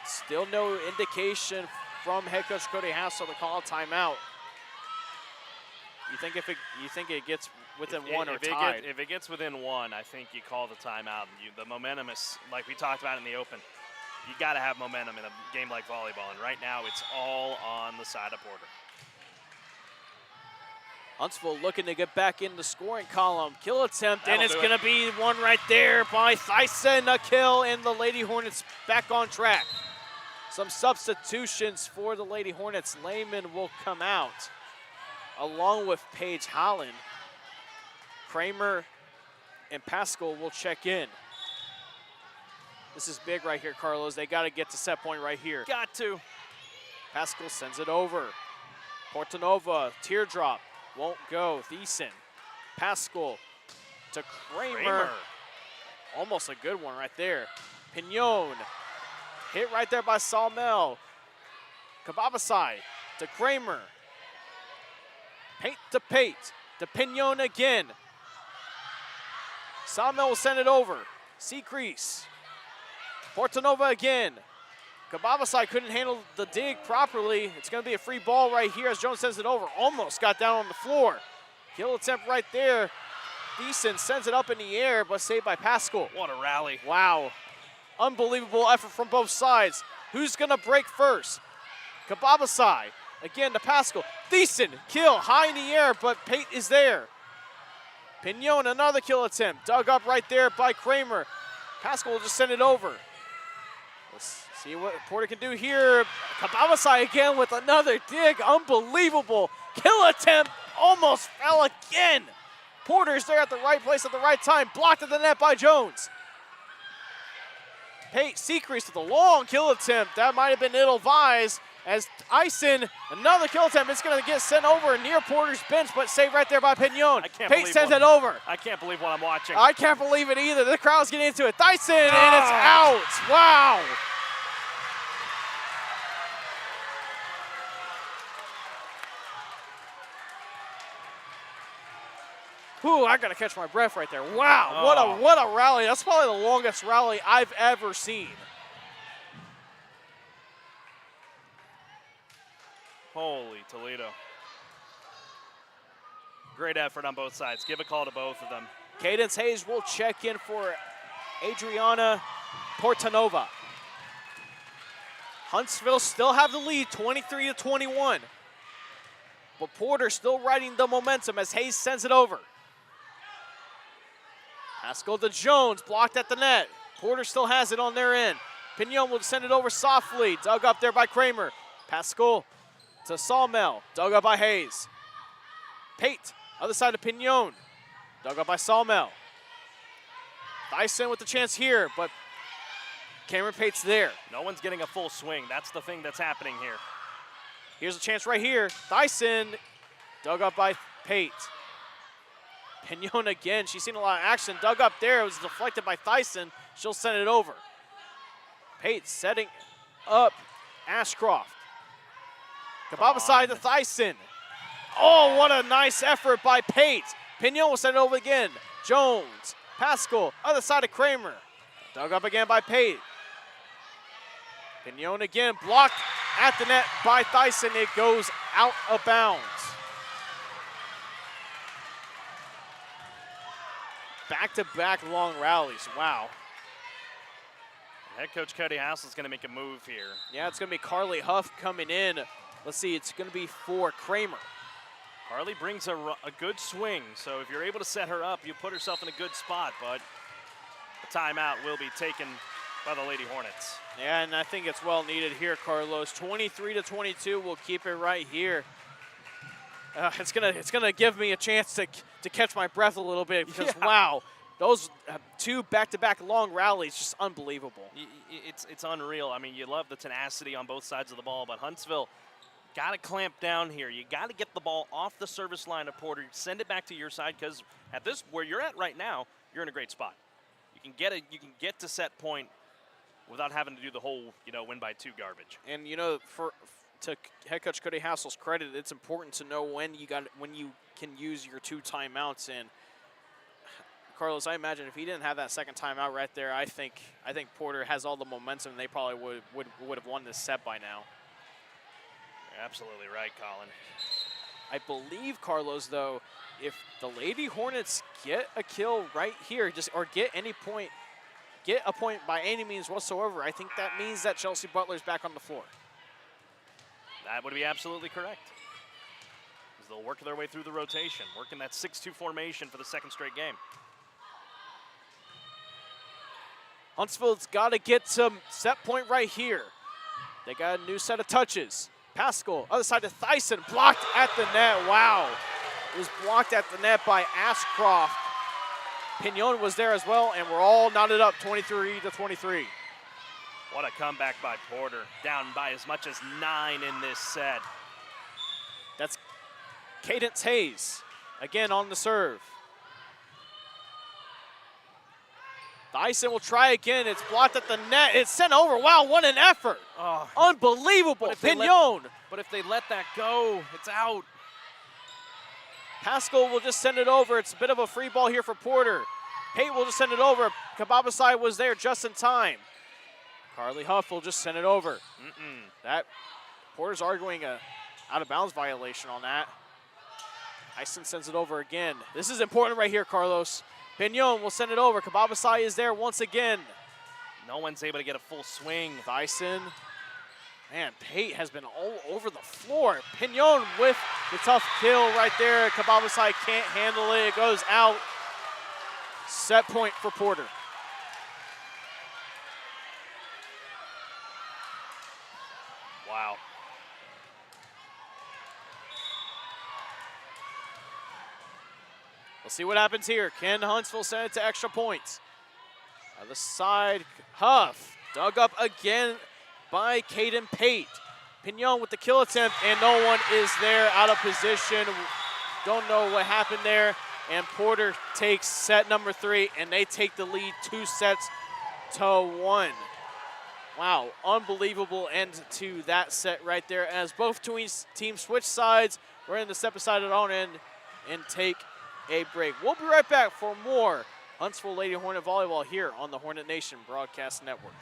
Still no indication from head coach Cody Hassel to call a timeout. You think it gets within one or tied? If it gets within one, I think you call the timeout. The momentum is, like we talked about in the open, you got to have momentum in a game like volleyball, and right now it's all on the side of Porter. Huntsville looking to get back in the scoring column. Kill attempt, and it's going to be one right there by Thyssen. A kill, and the Lady Hornets back on track. Some substitutions for the Lady Hornets. Lehman will come out, along with Paige Holland. Kramer and Pascal will check in. This is big right here, Carlos. They got to get to set point right here. Got to. Pascal sends it over. Portanova, teardrop, won't go. Thiessen, Pascal to Kramer. Almost a good one right there. Pignon, hit right there by Salmel. Kababasai to Kramer. Pate to Pate, to Pignon again. Salmel will send it over. Seacrease. Portanova again. Kababasai couldn't handle the dig properly. It's going to be a free ball right here as Jones sends it over. Almost got down on the floor. Kill attempt right there. Thiessen sends it up in the air, but saved by Pascal. What a rally. Wow. Unbelievable effort from both sides. Who's going to break first? Kababasai. Again to Pascal. Thiessen, kill, high in the air, but Pate is there. Pignon, another kill attempt. Dug up right there by Kramer. Pascal will just send it over. Let's see what Porter can do here. Kababasai again with another dig. Unbelievable. Kill attempt. Almost fell again. Porter's there at the right place at the right time. Blocked at the net by Jones. Pate Seacrease with a long kill attempt. That might have been ill-advised. As Ison, another kill attempt. It's going to get sent over near Porter's bench, but saved right there by Pignon. Pate sends it over. I can't believe what I'm watching. I can't believe it either. The crowd's getting into it. Thyssen, and it's out. Wow. Ooh, I got to catch my breath right there. Wow, what a rally. That's probably the longest rally I've ever seen. Holy Toledo. Great effort on both sides. Give a call to both of them. Cadence Hayes will check in for Adriana Portanova. Huntsville still have the lead, 23-21. But Porter still riding the momentum as Hayes sends it over. Pascal to Jones, blocked at the net. Porter still has it on their end. Pignon will send it over softly. Dug up there by Kramer. Pascal to Salmel, dug up by Hayes. Pate, other side of Pignon, dug up by Salmel. Thyssen with the chance here, but Cameron Pate's there. No one's getting a full swing. That's the thing that's happening here. Here's a chance right here. Thyssen, dug up by Pate. Pignon again, she's seen a lot of action. Dug up there, it was deflected by Thyssen. She'll send it over. Pate setting up Ashcroft. Kababasai to Thyssen. Oh, what a nice effort by Pate. Pignon will send it over again. Jones, Pascal, other side of Kramer. Dug up again by Pate. Pignon again, blocked at the net by Thyssen. It goes out of bounds. Back-to-back long rallies, wow. Head coach Cody Hassel is going to make a move here. Yeah, it's going to be Carly Huff coming in. Let's see, it's going to be for Kramer. Carly brings a good swing, so if you're able to set her up, you put herself in a good spot, but the timeout will be taken by the Lady Hornets. Yeah, and I think it's well needed here, Carlos. 23-22, we'll keep it right here. It's gonna give me a chance to catch my breath a little bit because wow, those two back-to-back long rallies, just unbelievable. It's unreal. I mean, you love the tenacity on both sides of the ball, but Huntsville, got to clamp down here. You got to get the ball off the service line of Porter, send it back to your side, because at this, where you're at right now, you're in a great spot. You can get to set point without having to do the whole, win by 2 garbage. And to head coach Cody Hassel's credit, it's important to know when you can use your 2 timeouts. And Carlos, I imagine if he didn't have that second timeout right there, I think Porter has all the momentum. And they probably would have won this set by now. You're absolutely right, Collin. I believe, Carlos, though, if the Lady Hornets get a kill right here, or get a point by any means whatsoever, I think that means that Chelsea Butler's back on the floor. That would be absolutely correct. As they'll work their way through the rotation, working that 6-2 formation for the second straight game. Huntsville's got to get some set point right here. They got a new set of touches. Pascal, other side to Thyssen, blocked at the net. Wow. It was blocked at the net by Ashcroft. Pignon was there as well, and we're all knotted up 23-23. What a comeback by Porter, down by as much as 9 in this set. That's Cadence Hayes, again on the serve. Dyson will try again. It's blocked at the net. It's sent over. Wow, what an effort. Oh. Unbelievable. Pignon. But if they let that go, it's out. Pascal will just send it over. It's a bit of a free ball here for Porter. Pate will just send it over. Kababasai was there just in time. Carly Huff will just send it over. That Porter's arguing a out-of-bounds violation on that. Dyson sends it over again. This is important right here, Carlos. Pignon will send it over. Kababasai is there once again. No one's able to get a full swing. Dyson. Man, Pate has been all over the floor. Pignon with the tough kill right there. Kababasai can't handle it. It goes out. Set point for Porter. Wow. We'll see what happens here. Can Huntsville send it to extra points? Other side, Huff dug up again by Caden Pate. Pignon with the kill attempt, and no one is there, out of position. Don't know what happened there. And Porter takes set number 3, and they take the lead 2-1. Wow, unbelievable end to that set right there, as both teams switch sides. We're in the step aside at our own end and take a break. We'll be right back for more Huntsville Lady Hornet Volleyball here on the Hornet Nation Broadcast Network.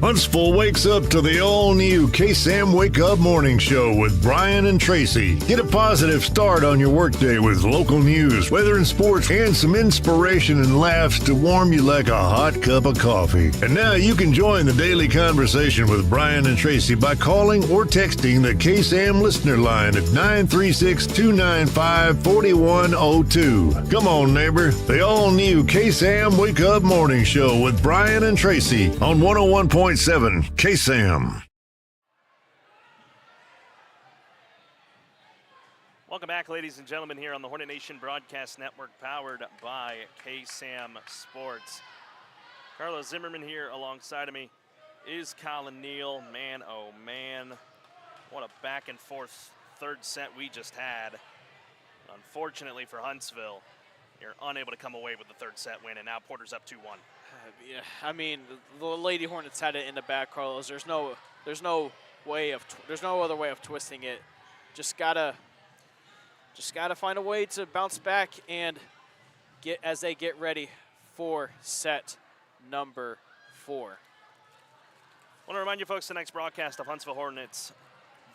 Huntsville wakes up to the all-new KSAM Wake Up Morning Show with Brian and Tracy. Get a positive start on your workday with local news, weather and sports, and some inspiration and laughs to warm you like a hot cup of coffee. And now you can join the daily conversation with Brian and Tracy by calling or texting the KSAM listener line at 936-295-4102. Come on, neighbor. The all-new KSAM Wake Up Morning Show with Brian and Tracy on 101.7 KSAM. Welcome back, ladies and gentlemen, here on the Hornet Nation Broadcast Network, powered by KSAM Sports. Carlos Zimmermann here alongside of me is Collin Neill. Man, oh man, what a back and forth third set we just had. Unfortunately for Huntsville, you're unable to come away with the third set win, and now Porter's up 2-1. Yeah, I mean, the Lady Hornets had it in the back, Carlos. There's no other way of twisting it. Just gotta find a way to bounce back and as they get ready for set number 4. I want to remind you folks, the next broadcast of Huntsville Hornets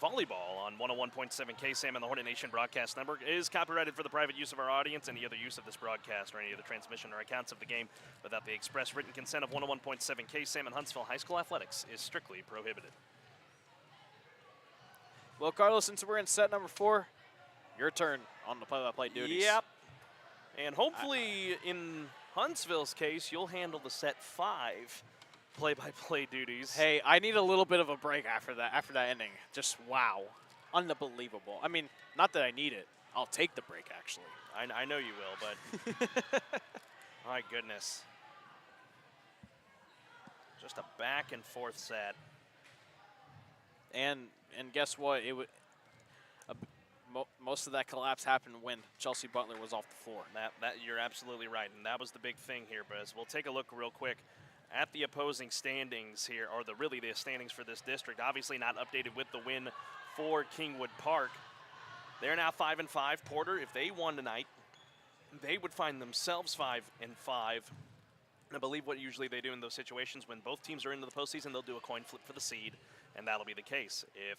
Volleyball on 101.7 KSAM and the Hornet Nation Broadcast Network is copyrighted for the private use of our audience. Any other use of this broadcast or any other transmission or accounts of the game without the express written consent of 101.7 KSAM and Huntsville High School Athletics is strictly prohibited. Well, Carlos, since we're in set number 4, your turn on the play-by-play duties. Yep. And hopefully, in Huntsville's case, you'll handle the set 5 play-by-play duties. Hey, I need a little bit of a break after that ending. Just wow, unbelievable. I mean, not that I need it. I'll take the break, actually. I know you will, but my goodness. Just a back and forth set. And guess what? Most of that collapse happened when Chelsea Butler was off the floor. That you're absolutely right, and that was the big thing here. But as we'll take a look real quick at the opposing standings here, or the standings for this district. Obviously not updated with the win for Kingwood Park. They're now 5-5. Porter, if they won tonight, they would find themselves 5-5. And I believe what usually they do in those situations when both teams are into the postseason, they'll do a coin flip for the seed, and that'll be the case. If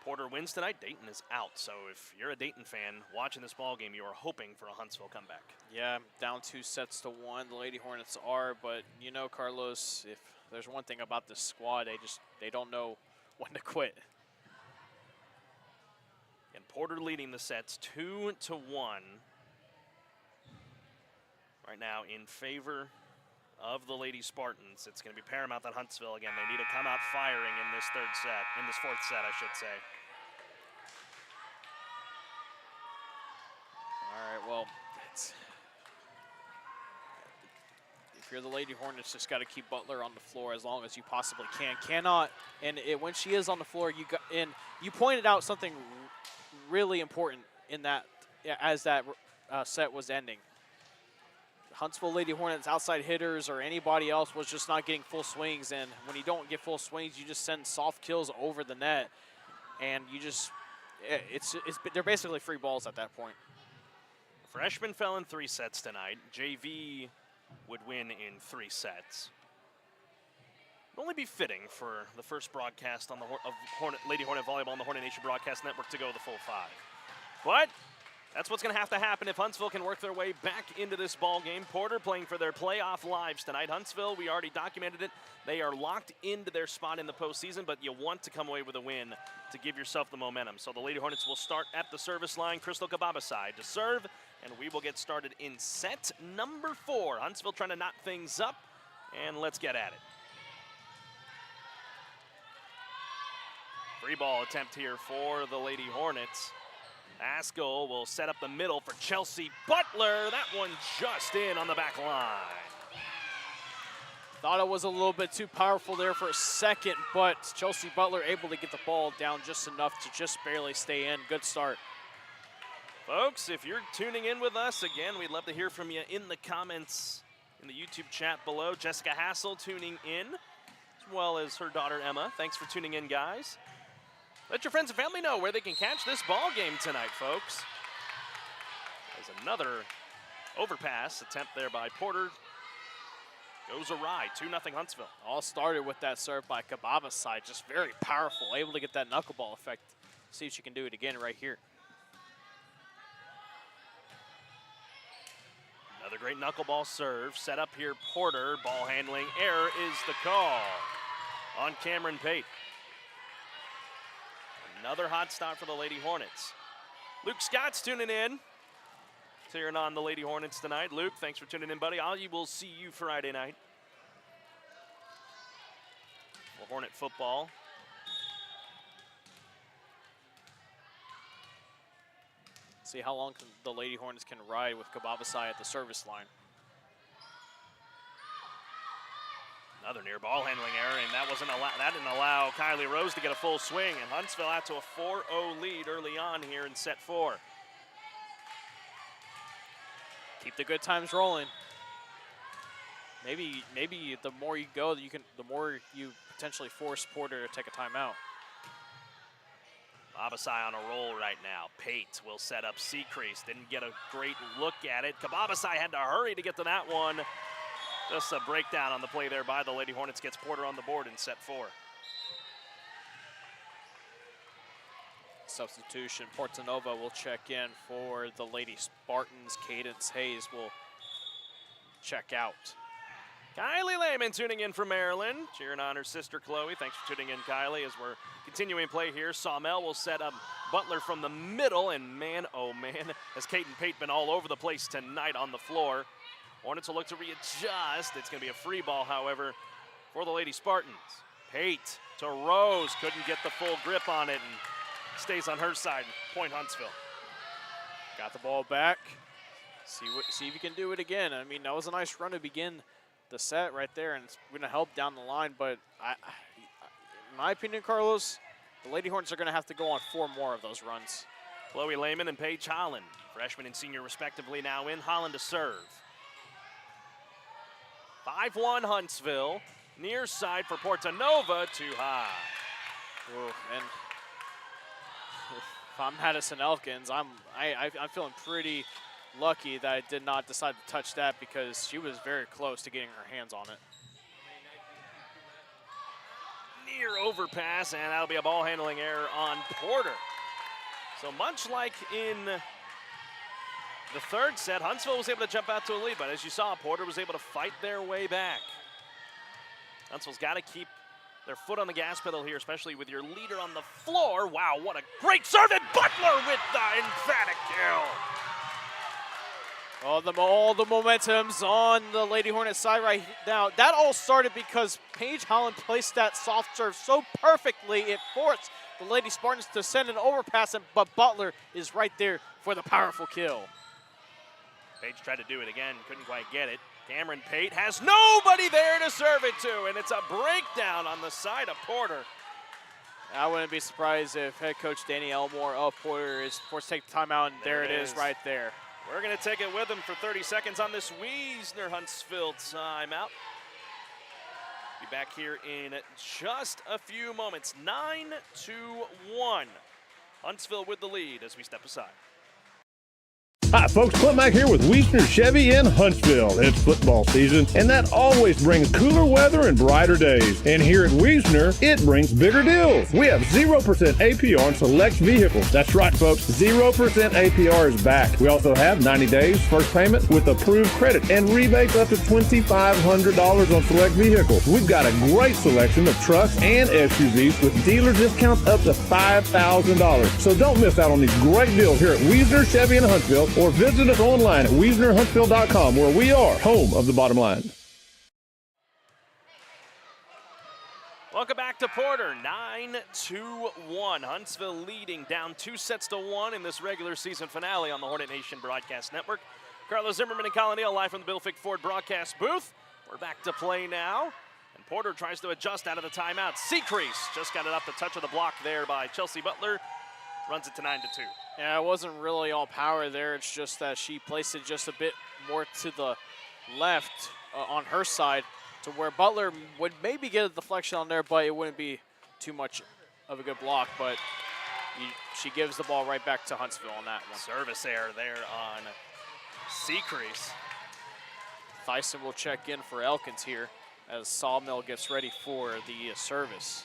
Porter wins tonight, Dayton is out. So if you're a Dayton fan watching this ball game, you are hoping for a Huntsville comeback. Yeah, down 2-1. The Lady Hornets are, but you know, Carlos, if there's one thing about this squad, they don't know when to quit. And Porter leading the sets 2-1. Right now in favor of the Lady Spartans. It's going to be paramount that Huntsville, again, they need to come out firing in this fourth set, I should say. All right, well, if you're the Lady Hornets, just got to keep Butler on the floor as long as you possibly can. When she is on the floor, you pointed out something really important in that, as that set was ending. Huntsville Lady Hornets outside hitters or anybody else was just not getting full swings, and when you don't get full swings, you just send soft kills over the net, and they're basically free balls at that point. Freshman fell in 3 sets tonight. JV would win in 3 sets. It'd only be fitting for the first broadcast of Lady Hornet Volleyball on the Hornet Nation Broadcast Network to go the full 5. But that's what's going to have to happen if Huntsville can work their way back into this ball game. Porter playing for their playoff lives tonight. Huntsville, we already documented it. They are locked into their spot in the postseason, but you want to come away with a win to give yourself the momentum. So the Lady Hornets will start at the service line. Crystal Kababasai to serve, and we will get started in set number 4. Huntsville trying to knot things up, and let's get at it. Free ball attempt here for the Lady Hornets. Hassel will set up the middle for Chelsea Butler. That one just in on the back line. Thought it was a little bit too powerful there for a second, but Chelsea Butler able to get the ball down just enough to just barely stay in. Good start. Folks, if you're tuning in with us, again, we'd love to hear from you in the comments in the YouTube chat below. Jessica Hassel tuning in, as well as her daughter Emma. Thanks for tuning in, guys. Let your friends and family know where they can catch this ball game tonight, folks. There's another overpass attempt there by Porter. Goes awry, 2-0 Huntsville. All started with that serve by Kababasai, just very powerful, able to get that knuckleball effect. See if she can do it again right here. Another great knuckleball serve, set up here Porter, ball handling error is the call on Cameron Pate. Another hot start for the Lady Hornets. Luke Scott's tuning in. Cheering on the Lady Hornets tonight. Luke, thanks for tuning in, buddy. I will see you Friday night. Well, Hornet football. See how long the Lady Hornets can ride with Kababasai at the service line. Another near ball handling error, and that didn't allow Kylie Rose to get a full swing, and Huntsville out to a 4-0 lead early on here in set 4. Keep the good times rolling. Maybe the more you go, the more you potentially force Porter to take a timeout. Kababasai on a roll right now. Pate will set up Seacrease. Didn't get a great look at it. Kababasai had to hurry to get to that one. Just a breakdown on the play there by the Lady Hornets. Gets Porter on the board in set 4. Substitution, Portanova will check in for the Lady Spartans. Cadence Hayes will check out. Kylie Lehman tuning in from Maryland, cheering on her sister Chloe. Thanks for tuning in, Kylie, as we're continuing play here. Sawmell will set up Butler from the middle, and man, oh man, has Caden Pate been all over the place tonight on the floor. Hornets will look to readjust. It's going to be a free ball, however, for the Lady Spartans. Pate to Rose, couldn't get the full grip on it, and stays on her side. Point Huntsville. Got the ball back. See if you can do it again. I mean, that was a nice run to begin the set right there, and it's going to help down the line. But in my opinion, Carlos, the Lady Hornets are going to have to go on 4 more of those runs. Chloe Lehman and Paige Holland, freshman and senior respectively, now in. Holland to serve. 5-1 Huntsville. Near side for Portanova, too high. Ooh, and if I'm Madison Elkins, I'm feeling pretty lucky that I did not decide to touch that, because she was very close to getting her hands on it. Near overpass, and that'll be a ball handling error on Porter. So much like in the third set, Huntsville was able to jump out to a lead, but as you saw, Porter was able to fight their way back. Huntsville's got to keep their foot on the gas pedal here, especially with your leader on the floor. Wow, what a great serve, and Butler with the emphatic kill. All the momentum's on the Lady Hornet side right now. That all started because Paige Holland placed that soft serve so perfectly, it forced the Lady Spartans to send an overpass, but Butler is right there for the powerful kill. Paige tried to do it again, couldn't quite get it. Cameron Pate has nobody there to serve it to, and it's a breakdown on the side of Porter. I wouldn't be surprised if head coach Danny Elmore of Porter is forced to take the timeout, and there it is right there. We're going to take it with him for 30 seconds on this Wiesner-Huntsville timeout. Be back here in just a few moments. 9-1. Huntsville with the lead as we step aside. Hi, folks. Clint Mack here with Wiesner Chevy in Huntsville. It's football season, and that always brings cooler weather and brighter days. And here at Wiesner, it brings bigger deals. We have 0% APR on select vehicles. That's right, folks. 0% APR is back. We also have 90 days first payment with approved credit and rebates up to $2,500 on select vehicles. We've got a great selection of trucks and SUVs with dealer discounts up to $5,000. So don't miss out on these great deals here at Wiesner Chevy in Huntsville, or visit us online at WiesnerHuntsville.com, where we are home of the bottom line. Welcome back to Porter. 9-1. Huntsville leading down 2-1 in this regular season finale on the Hornet Nation Broadcast Network. Carlos Zimmermann and Collin Neill live from the Bill Fick Ford broadcast booth. We're back to play now. And Porter tries to adjust out of the timeout. Secrease just got it off the touch of the block there by Chelsea Butler. Runs it to 9-2. Yeah, it wasn't really all power there. It's just that she placed it just a bit more to the left on her side, to where Butler would maybe get a deflection on there, but it wouldn't be too much of a good block. But she gives the ball right back to Huntsville on that one. Service error there on Secrease. Thyssen will check in for Elkins here as Sawmill gets ready for the service.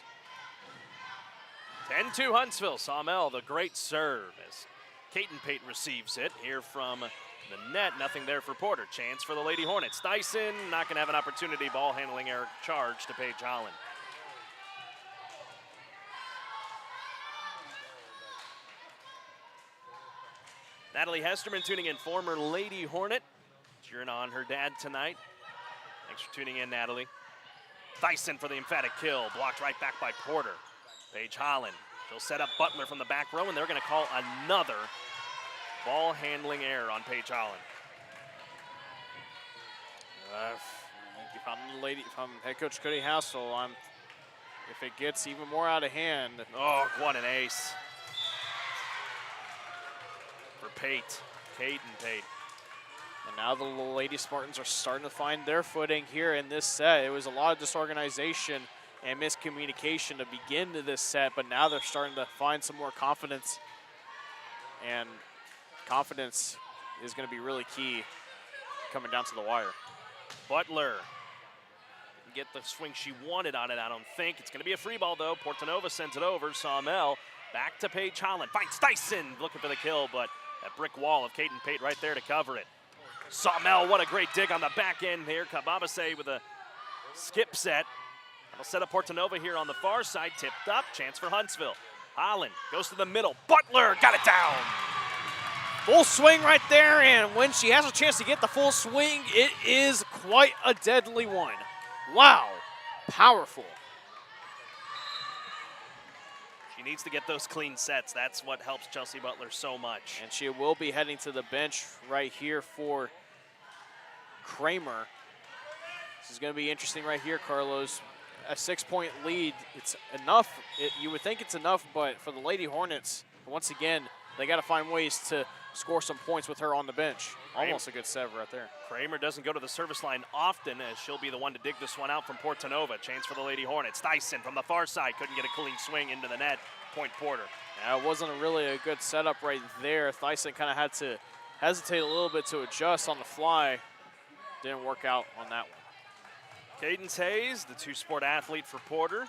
10-2 Huntsville. Sawmill, the great serve as Caton Pate receives it here from the net. Nothing there for Porter. Chance for the Lady Hornets. Thyssen not going to have an opportunity. Ball handling error charge to Paige Holland. Natalie Hesterman tuning in, former Lady Hornet. Cheering on her dad tonight. Thanks for tuning in, Natalie. Thyssen for the emphatic kill. Blocked right back by Porter. Paige Holland, she'll set up Butler from the back row, and they're going to call another ball handling error on Paige Holland. If I'm head coach Cody Hassel, if it gets even more out of hand. Oh, what an ace for Pate, Caton Pate. And now the Lady Spartans are starting to find their footing here in this set. It was a lot of disorganization and miscommunication to begin to this set, but now they're starting to find some more confidence, and confidence is going to be really key coming down to the wire. Butler didn't get the swing she wanted on it, I don't think. It's going to be a free ball, though. Portanova sends it over. Sawmill back to Paige Holland. Finds Thyssen looking for the kill, but that brick wall of Caton Pate right there to cover it. Sawmill, what a great dig on the back end here. Kababase with a skip set. They'll set up Portanova here on the far side. Tipped up. Chance for Huntsville. Holland goes to the middle. Butler got it down. Full swing right there, and when she has a chance to get the full swing, it is quite a deadly one. Wow. Powerful. She needs to get those clean sets. That's what helps Chelsea Butler so much. And she will be heading to the bench right here for Kramer. This is going to be interesting right here, Carlos. A 6-point lead, it's enough. You would think it's enough, but for the Lady Hornets, once again, they got to find ways to score some points with her on the bench. Almost a good serve right there. Kramer doesn't go to the service line often, as she'll be the one to dig this one out from Portanova. Chains for the Lady Hornets. Thyssen from the far side couldn't get a clean swing into the net. Point Porter. Yeah, it wasn't really a good setup right there. Thyssen kind of had to hesitate a little bit to adjust on the fly. Didn't work out on that one. Cadence Hayes, the two-sport athlete for Porter.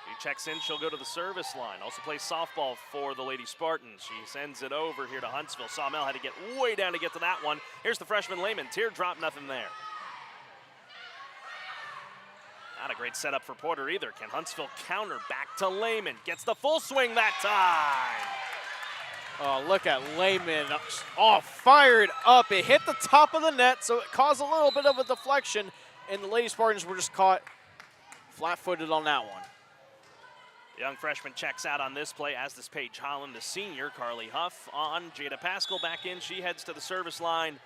She checks in, she'll go to the service line. Also plays softball for the Lady Spartans. She sends it over here to Huntsville. Sawmill had to get way down to get to that one. Here's the freshman Lehman. Teardrop, nothing there. Not a great setup for Porter either. Can Huntsville counter back to Lehman? Gets the full swing that time. Oh, look at Lehman. Oh, fired up. It hit the top of the net, so it caused a little bit of a deflection, and the Lady Spartans were just caught flat-footed on that one. The young freshman checks out on this play, as does Paige Holland, the senior. Carly Huff on. Jada Pascal back in. She heads to the service line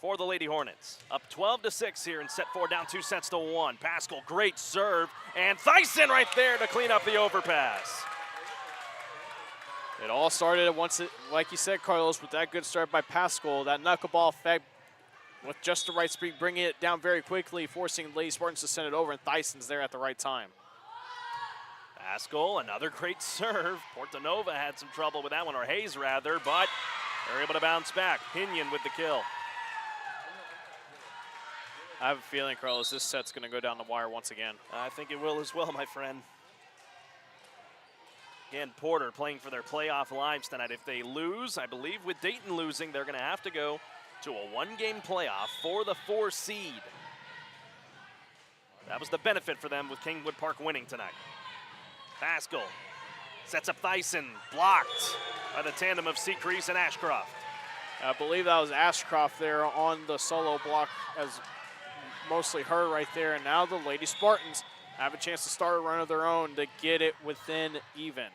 for the Lady Hornets. Up 12-6 here in set 4, down 2-1. Pascal, great serve, and Thyssen right there to clean up the overpass. It all started once, like you said, Carlos, with that good start by Pascal. That knuckleball effect with just the right speed, bringing it down very quickly, forcing the Lady Spartans to send it over, and Thyssen's there at the right time. Pascal, another great serve. Portanova had some trouble with that one, or Hayes rather, but they're able to bounce back. Pinion with the kill. I have a feeling, Carlos, this set's going to go down the wire once again. I think it will as well, my friend. Again, Porter playing for their playoff lives tonight. If they lose, I believe with Dayton losing, they're going to have to go to a one-game playoff for the 4 seed. That was the benefit for them with Kingwood Park winning tonight. Pascal sets up Thyssen, blocked by the tandem of Seacrease and Ashcroft. I believe that was Ashcroft there on the solo block, as mostly her right there. And now the Lady Spartans have a chance to start a run of their own to get it within even.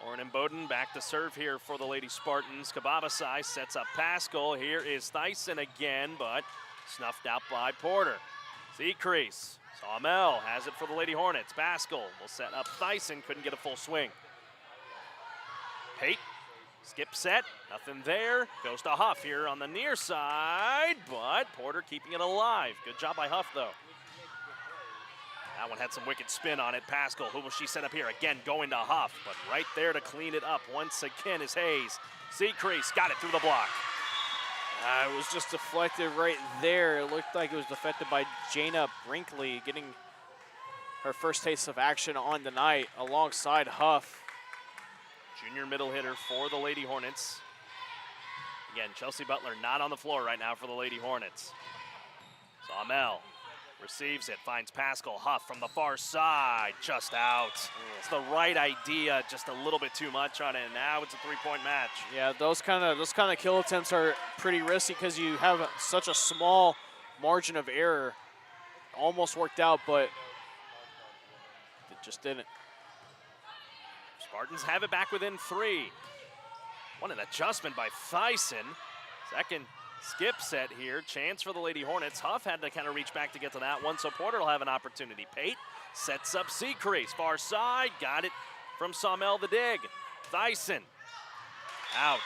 Lauren and Bowden back to serve here for the Lady Spartans. Kababasai sets up Pascal. Here is Thyssen again, but snuffed out by Porter. Seacrease. Sawmill has it for the Lady Hornets. Pascal will set up Thyssen, couldn't get a full swing. Pate, skip set, nothing there. Goes to Huff here on the near side, but Porter keeping it alive. Good job by Huff, though. That one had some wicked spin on it. Pascal, who will she set up here? Again, going to Huff, but right there to clean it up once again is Hayes. Seacrease got it through the block. It was just deflected right there. It looked like it was deflected by Jana Brinkley, getting her first taste of action on the night alongside Huff. Junior middle hitter for the Lady Hornets. Again, Chelsea Butler not on the floor right now for the Lady Hornets. Sawmill receives it, finds Pascal. Huff from the far side, just out. It's the right idea, just a little bit too much on it, and now it's a three-point match. Yeah, those kind of kill attempts are pretty risky because you have such a small margin of error. Almost worked out, but it just didn't. Spartans have it back within 3. What an adjustment by Thyssen. Second skip set here. Chance for the Lady Hornets. Huff had to kind of reach back to get to that one, so Porter will have an opportunity. Pate sets up Seacrease. Far side. Got it from Sawmill the dig. Thyssen out.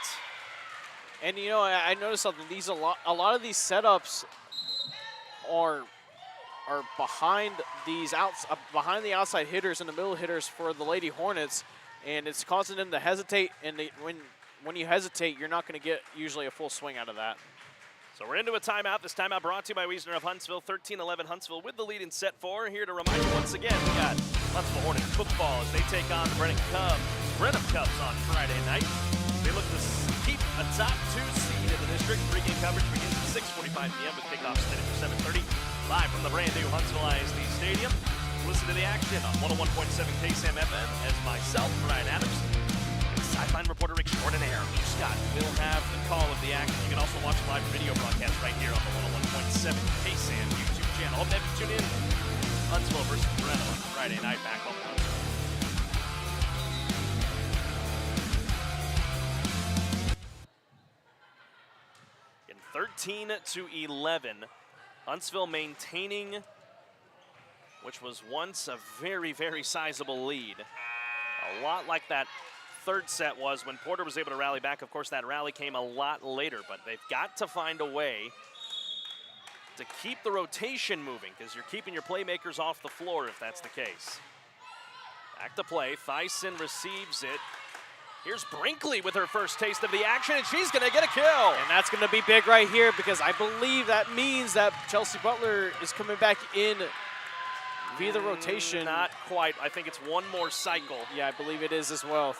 And, you know, I noticed something. A lot of these setups are behind behind the outside hitters and the middle hitters for the Lady Hornets, and it's causing them to hesitate. And when you hesitate, you're not going to get usually a full swing out of that. So we're into a timeout. This timeout brought to you by Wiesner of Huntsville. 13-11 Huntsville with the lead in set 4. Here to remind you once again, we got Huntsville Hornets football as they take on the Brenham Cubs on Friday night. They look to keep a top 2 seed in the district. Pregame coverage begins at 6:45 p.m. with kickoff slated for 7:30. Live from the brand new Huntsville ISD Stadium. Listen to the action on 101.7 KSAM-FM as myself, Brian Adams, and sideline reporter extraordinaire Lou Scott will have the call of the action. You can also watch a live video broadcast right here on the 101.7 KSAM YouTube channel. Hope to have you tune in. Huntsville versus Brenham on Friday night back home in Huntsville. In 13-11. Huntsville maintaining, which was once a very, very sizable lead. A lot like that third set was when Porter was able to rally back. Of course, that rally came a lot later, but they've got to find a way to keep the rotation moving because you're keeping your playmakers off the floor if that's the case. Back to play. Thyssen receives it. Here's Brinkley with her first taste of the action, and she's going to get a kill. And that's going to be big right here because I believe that means that Chelsea Butler is coming back in via the rotation. Not quite. I think it's one more cycle. Yeah, I believe it is as well.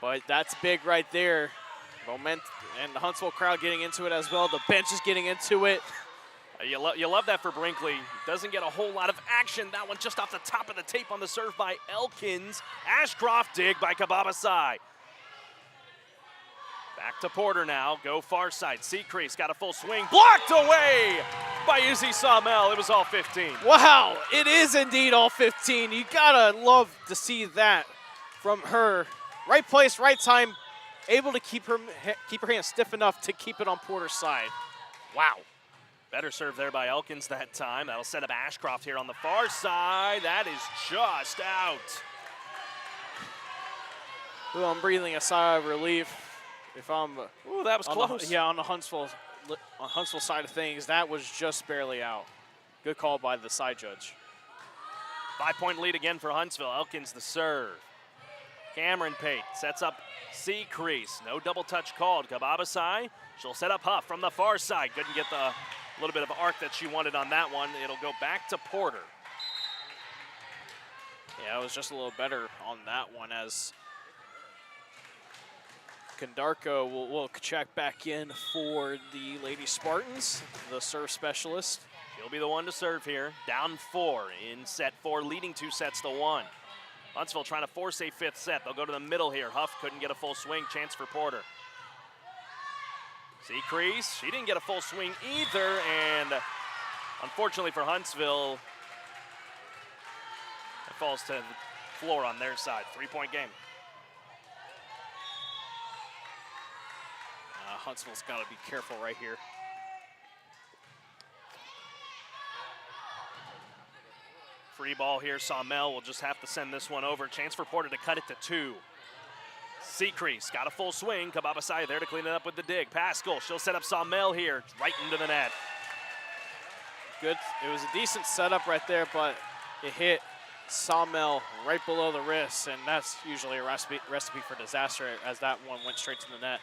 But that's big right there. Moment and the Huntsville crowd getting into it as well. The bench is getting into it. You love that for Brinkley. Doesn't get a whole lot of action. That one just off the top of the tape on the serve by Elkins. Ashcroft dig by Kababasai. Back to Porter now. Go far side. Seacrease got a full swing. Blocked away by Izzy Sawmell. It was all 15. Wow, it is indeed all 15. You gotta love to see that from her. Right place, right time. Able to keep her hand stiff enough to keep it on Porter's side. Wow. Better serve there by Elkins that time. That'll set up Ashcroft here on the far side. That is just out. Ooh, I'm breathing a sigh of relief. If I'm ooh, that was close. On the Huntsville side of things, that was just barely out. Good call by the side judge. 5-point lead again for Huntsville. Elkins the serve. Cameron Pate sets up Seacrease. No double touch called. Kababasai, she'll set up Huff from the far side. Couldn't get the little bit of arc that she wanted on that one. It'll go back to Porter. Yeah, it was just a little better on that one as Kondarko will check back in for the Lady Spartans, the serve specialist. She'll be the one to serve here. Down 4 in set 4, leading 2 sets to 1. Huntsville trying to force a 5th set. They'll go to the middle here. Huff couldn't get a full swing. Chance for Porter. Seacrease, she didn't get a full swing either, and unfortunately for Huntsville, it falls to the floor on their side. 3-point game. Huntsville's got to be careful right here. Free ball here. Sawmell will just have to send this one over. Chance for Porter to cut it to 2. Seacrease got a full swing. Kababasai there to clean it up with the dig. Pascal, she'll set up Sawmell here, right into the net. Good. It was a decent setup right there, but it hit Sawmell right below the wrist, and that's usually a recipe for disaster as that one went straight to the net.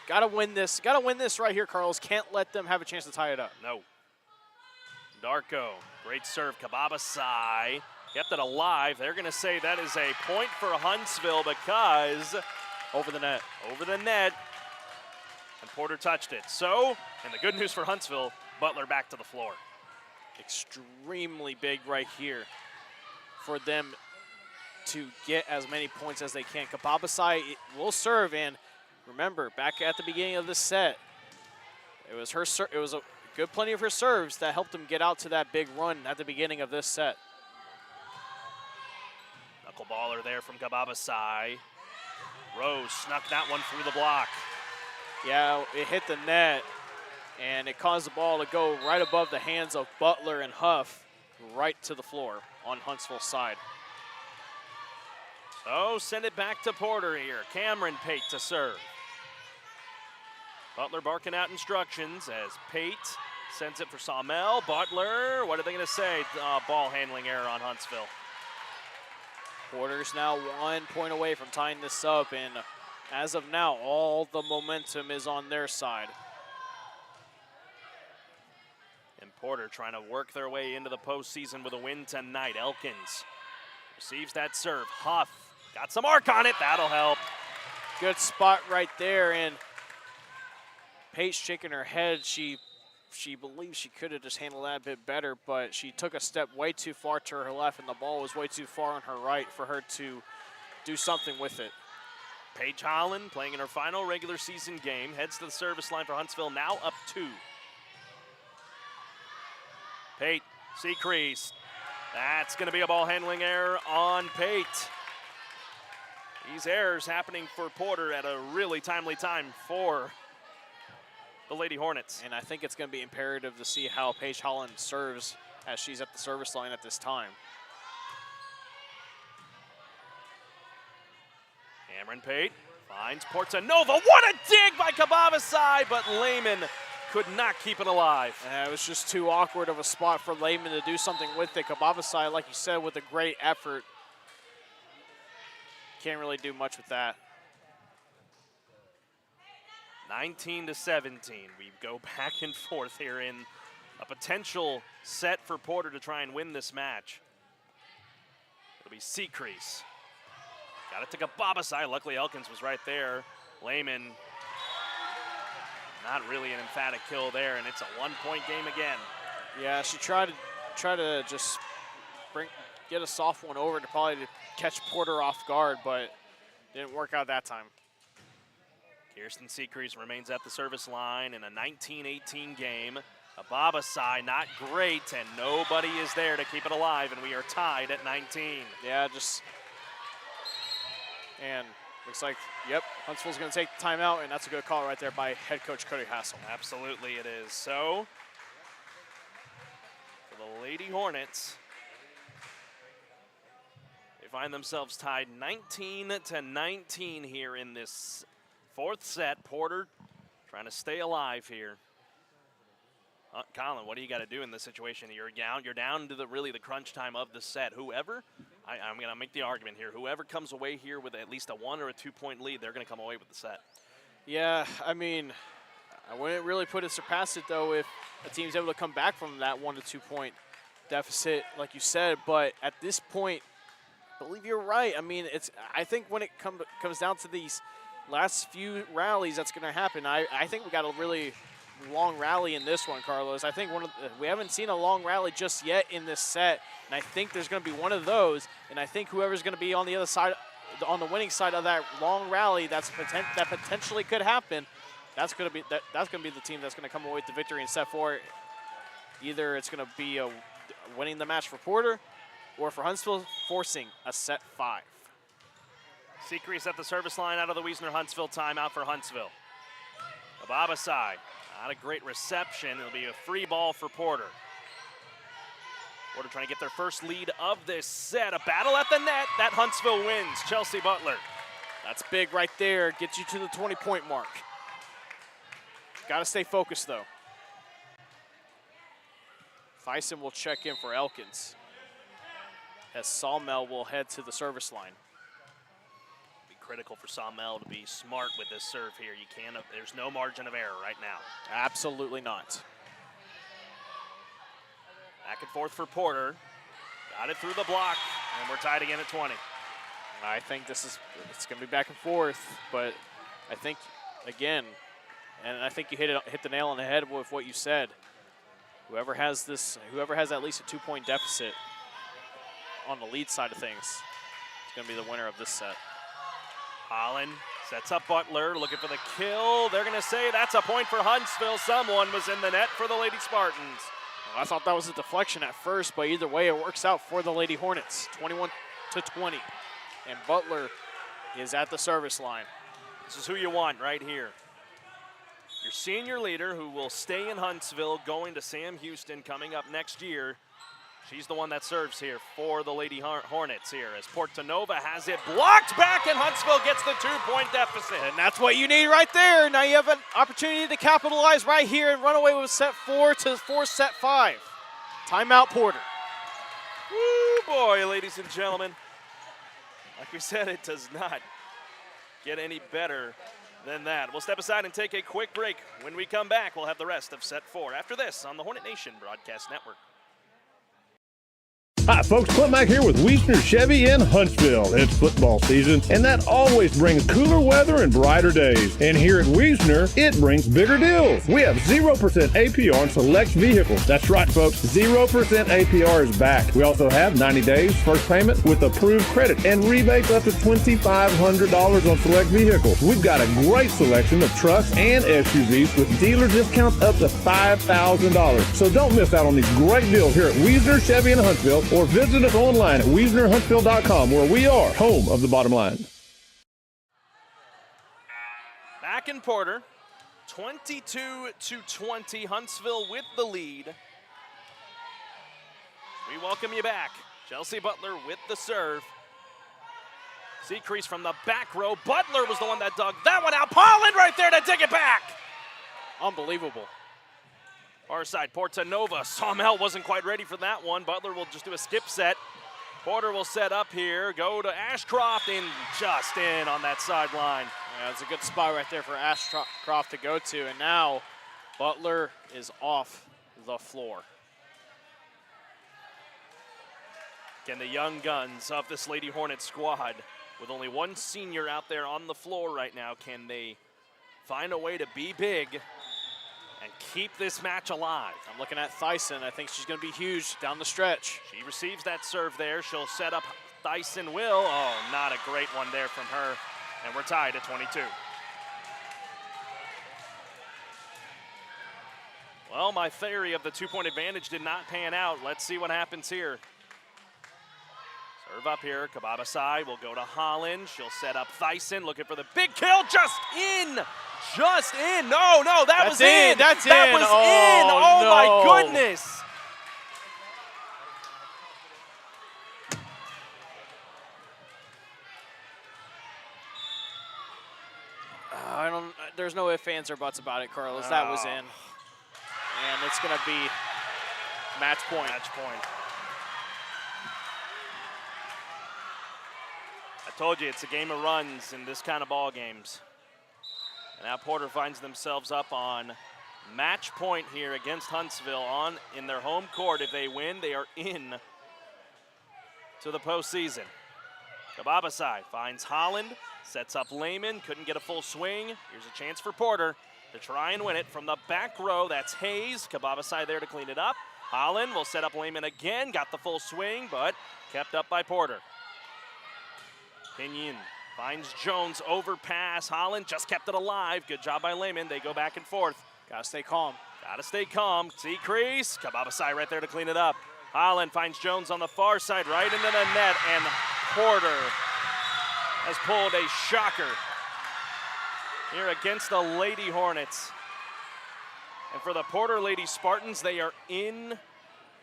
Gotta win this. Gotta win this right here, Carlos. Can't let them have a chance to tie it up. No. Darko, great serve. Kababasai kept it alive. They're going to say that is a point for Huntsville because over the net. Over the net. And Porter touched it. So, and the good news for Huntsville, Butler back to the floor. Extremely big right here for them to get as many points as they can. Kababasai will serve, and remember, back at the beginning of this set, it was a good plenty of her serves that helped them get out to that big run at the beginning of this set. Knuckleballer there from Kababasai. Rose snuck that one through the block. Yeah, it hit the net, and it caused the ball to go right above the hands of Butler and Huff, right to the floor on Huntsville's side. So send it back to Porter here. Cameron Pate to serve. Butler barking out instructions as Pate sends it for Sawmell. Butler, what are they going to say? Ball handling error on Huntsville. Porter's now 1 point away from tying this up, and as of now, all the momentum is on their side. And Porter trying to work their way into the postseason with a win tonight. Elkins receives that serve. Huff got some arc on it. That'll help. Good spot right there, and Pate shaking her head. She believes she could have just handled that a bit better, but she took a step way too far to her left, and the ball was way too far on her right for her to do something with it. Paige Holland playing in her final regular season game, heads to the service line for Huntsville, now up 2. Pate, Seacrease. That's going to be a ball handling error on Pate. These errors happening for Porter at a really timely time for the Lady Hornets. And I think it's going to be imperative to see how Paige Holland serves as she's at the service line at this time. Cameron Pate finds Portanova. What a dig by Kabavasai, but Lehman could not keep it alive. It was just too awkward of a spot for Lehman to do something with it. Kabavasai, like you said, with a great effort. Can't really do much with that. 19-17. We go back and forth here in a potential set for Porter to try and win this match. It'll be Seacrease. Got it to Kababasai. Luckily, Elkins was right there. Lehman, not really an emphatic kill there, and it's a one-point game again. Yeah, she tried to just get a soft one over to probably catch Porter off guard, but didn't work out that time. Kirsten Seacrease remains at the service line in a 19-18 game. Kababasai not great, and nobody is there to keep it alive, and we are tied at 19. Yeah, and looks like, yep, Huntsville's going to take the timeout, and that's a good call right there by head coach Cody Hassel. Absolutely it is. So, for the Lady Hornets, they find themselves tied 19-19 here in this fourth set. Porter trying to stay alive here. Collin, what do you got to do in this situation? You're down to the crunch time of the set. I'm going to make the argument here. Whoever comes away here with at least a 1 or a 2 point lead, they're going to come away with the set. Yeah, I mean, I wouldn't really put it past it though if a team's able to come back from that 1 to 2 point deficit, like you said. But at this point, I believe you're right. I mean, I think when it comes down to these last few rallies, that's going to happen. I think we got a really long rally in this one, Carlos. I think we haven't seen a long rally just yet in this set, and I think there's going to be one of those. And I think whoever's going to be on the other side, on the winning side of that long rally, that potentially could happen. That's going to be the team that's going to come away with the victory in set 4. Either it's going to be winning the match for Porter, or for Huntsville forcing a set 5. Seacrease at the service line out of the Wiesner-Huntsville timeout for Huntsville. Kababasai, not a great reception. It'll be a free ball for Porter. Porter trying to get their first lead of this set. A battle at the net. That Huntsville wins. Chelsea Butler. That's big right there. Gets you to the 20-point mark. Got to stay focused, though. Thyssen will check in for Elkins, as Sawmel will head to the service line. Be critical for Sawmel to be smart with this serve here. There's no margin of error right now. Absolutely not. Back and forth for Porter. Got it through the block, and we're tied again at 20. I think it's going to be back and forth, but I think, again, and I think you hit the nail on the head with what you said. Whoever has at least a 2-point deficit on the lead side of things is going to be the winner of this set. Collin sets up Butler, looking for the kill. They're going to say that's a point for Huntsville. Someone was in the net for the Lady Spartans. Well, I thought that was a deflection at first, but either way, it works out for the Lady Hornets, 21-20. And Butler is at the service line. This is who you want right here. Your senior leader, who will stay in Huntsville, going to Sam Houston coming up next year. She's the one that serves here for the Lady Hornets here, as Portanova has it blocked back, and Huntsville gets the 2-point deficit. And that's what you need right there. Now you have an opportunity to capitalize right here and run away with set 4 to force set 5. Timeout, Porter. Woo, boy, ladies and gentlemen. Like we said, it does not get any better than that. We'll step aside and take a quick break. When we come back, we'll have the rest of set 4 after this on the Hornet Nation Broadcast Network. Hi, folks. Clint Mack here with Wiesner Chevy in Huntsville. It's football season, and that always brings cooler weather and brighter days. And here at Wiesner, it brings bigger deals. We have 0% APR on select vehicles. That's right, folks. 0% APR is back. We also have 90 days first payment with approved credit and rebates up to $2,500 on select vehicles. We've got a great selection of trucks and SUVs with dealer discounts up to $5,000. So don't miss out on these great deals here at Wiesner Chevy in Huntsville, or visit us online at WiesnerHuntsville.com, where we are home of the bottom line. Back in Porter. 22-20, Huntsville with the lead. We welcome you back. Chelsea Butler with the serve. Seacrease from the back row. Butler was the one that dug that one out. Collin right there to dig it back. Unbelievable. Far side, Portanova. Sawmell wasn't quite ready for that one. Butler will just do a skip set. Porter will set up here, go to Ashcroft, and just in on that sideline. Yeah, it's a good spot right there for Ashcroft to go to, and now Butler is off the floor. Again, the young guns of this Lady Hornet squad, with only one senior out there on the floor right now, can they find a way to be big and keep this match alive? I'm looking at Thyssen. I think she's going to be huge down the stretch. She receives that serve there. She'll set up. Thyssen will. Oh, not a great one there from her. And we're tied at 22. Well, my theory of the two-point advantage did not pan out. Let's see what happens here. Serve up here. Kababasai will go to Holland. She'll set up Thyssen, looking for the big kill. Just in. Just in. No, that was in. That was in. Oh, no. my goodness. There's no ifs, ands, or buts about it, Carlos. That was in. And it's going to be match point. Match point. I told you, it's a game of runs in this kind of ball games. And now Porter finds themselves up on match point here against Huntsville in their home court. If they win, they are in to the postseason. Kababasai finds Holland, sets up Lehman, couldn't get a full swing. Here's a chance for Porter to try and win it from the back row. That's Hayes. Kababasai there to clean it up. Holland will set up Lehman again, got the full swing, but kept up by Porter. Pinion finds Jones, overpass. Holland just kept it alive. Good job by Lehman. They go back and forth. Gotta stay calm. Gotta stay calm. Seacrease. Kababasai right there to clean it up. Holland finds Jones on the far side, right into the net, and Porter has pulled a shocker here against the Lady Hornets. And for the Porter Lady Spartans, they are in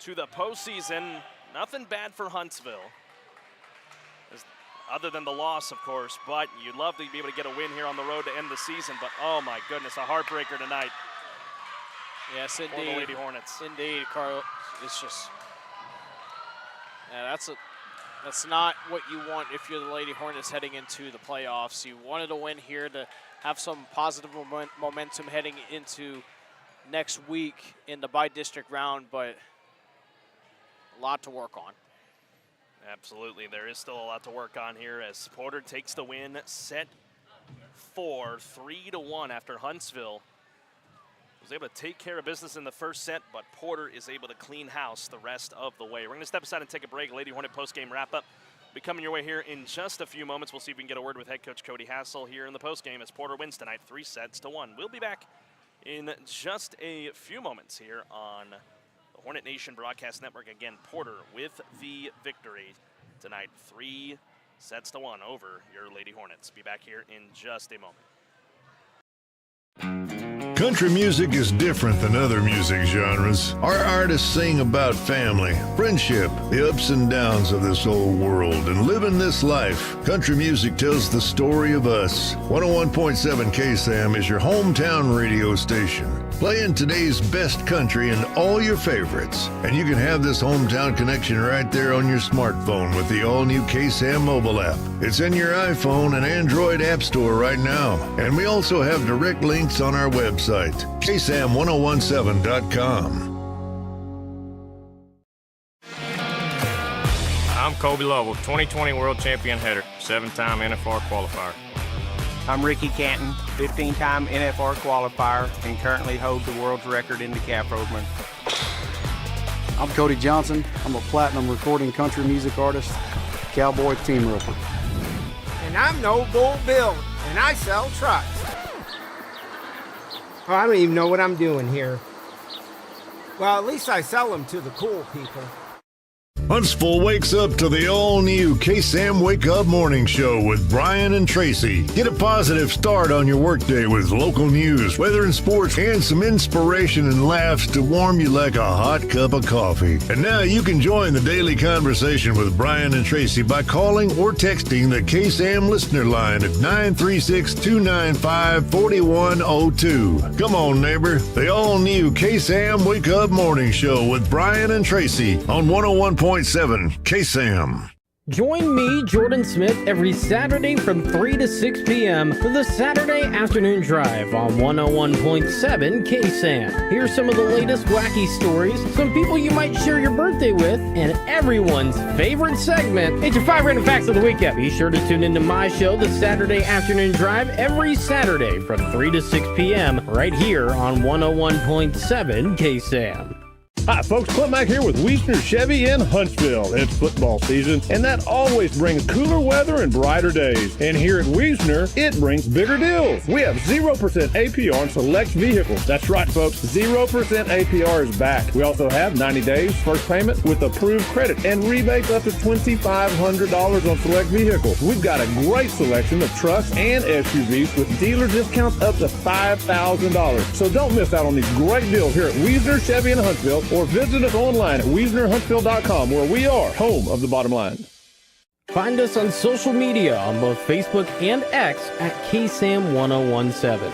to the postseason. Nothing bad for Huntsville, other than the loss, of course, but you'd love to be able to get a win here on the road to end the season, but oh my goodness, a heartbreaker tonight. Yes, indeed. For the Lady Hornets. Indeed, Carl. It's just, yeah, that's not what you want if you're the Lady Hornets heading into the playoffs. You wanted to win here to have some positive momentum heading into next week in the by-district round, but a lot to work on. Absolutely, there is still a lot to work on here as Porter takes the win, set 4, 3-1 after Huntsville was able to take care of business in the first set, but Porter is able to clean house the rest of the way. We're going to step aside and take a break. Lady Hornet postgame wrap-up will be coming your way here in just a few moments. We'll see if we can get a word with head coach Cody Hassel here in the postgame as Porter wins tonight 3-1. We'll be back in just a few moments here on the Hornet Nation Broadcast Network. Again, Porter with the victory tonight, 3-1 over your Lady Hornets. Be back here in just a moment. Country music is different than other music genres. Our artists sing about family, friendship, the ups and downs of this old world, and living this life. Country music tells the story of us. 101.7 KSAM is your hometown radio station, playing today's best country and all your favorites. And you can have this hometown connection right there on your smartphone with the all-new KSAM mobile app. It's in your iPhone and Android app store right now. And we also have direct links on our website, KSAM1017.com. I'm Kobe Lovell, 2020 World Champion header, 7-time NFR qualifier. I'm Ricky Canton, 15-time NFR qualifier, and currently hold the world's record in decaf roadman. I'm Cody Johnson. I'm a platinum recording country music artist, cowboy team roper. And I'm No Bull Bill, and I sell trucks. Oh, I don't even know what I'm doing here. Well, at least I sell them to the cool people. Huntsville wakes up to the all-new KSAM Wake Up Morning Show with Brian and Tracy. Get a positive start on your workday with local news, weather and sports, and some inspiration and laughs to warm you like a hot cup of coffee. And now you can join the daily conversation with Brian and Tracy by calling or texting the KSAM listener line at 936-295-4102. Come on, neighbor. The all-new KSAM Wake Up Morning Show with Brian and Tracy on 101.7 KSAM. Join me, Jordan Smith, every Saturday from 3 to 6 p.m. for the Saturday Afternoon Drive on 101.7 KSAM. Here's some of the latest wacky stories, some people you might share your birthday with, and everyone's favorite segment. It's your 5 random facts of the week. Be sure to tune into my show, the Saturday Afternoon Drive, every Saturday from 3 to 6 p.m. right here on 101.7 KSAM. Hi, folks. Clint Mack here with Wiesner Chevy in Huntsville. It's football season, and that always brings cooler weather and brighter days. And here at Wiesner, it brings bigger deals. We have 0% APR on select vehicles. That's right, folks. 0% APR is back. We also have 90 days first payment with approved credit and rebates up to $2,500 on select vehicles. We've got a great selection of trucks and SUVs with dealer discounts up to $5,000. So don't miss out on these great deals here at Wiesner Chevy in Huntsville, or visit us online at WiesnerHuntsville.com, where we are home of the bottom line. Find us on social media on both Facebook and X at KSAM-1017.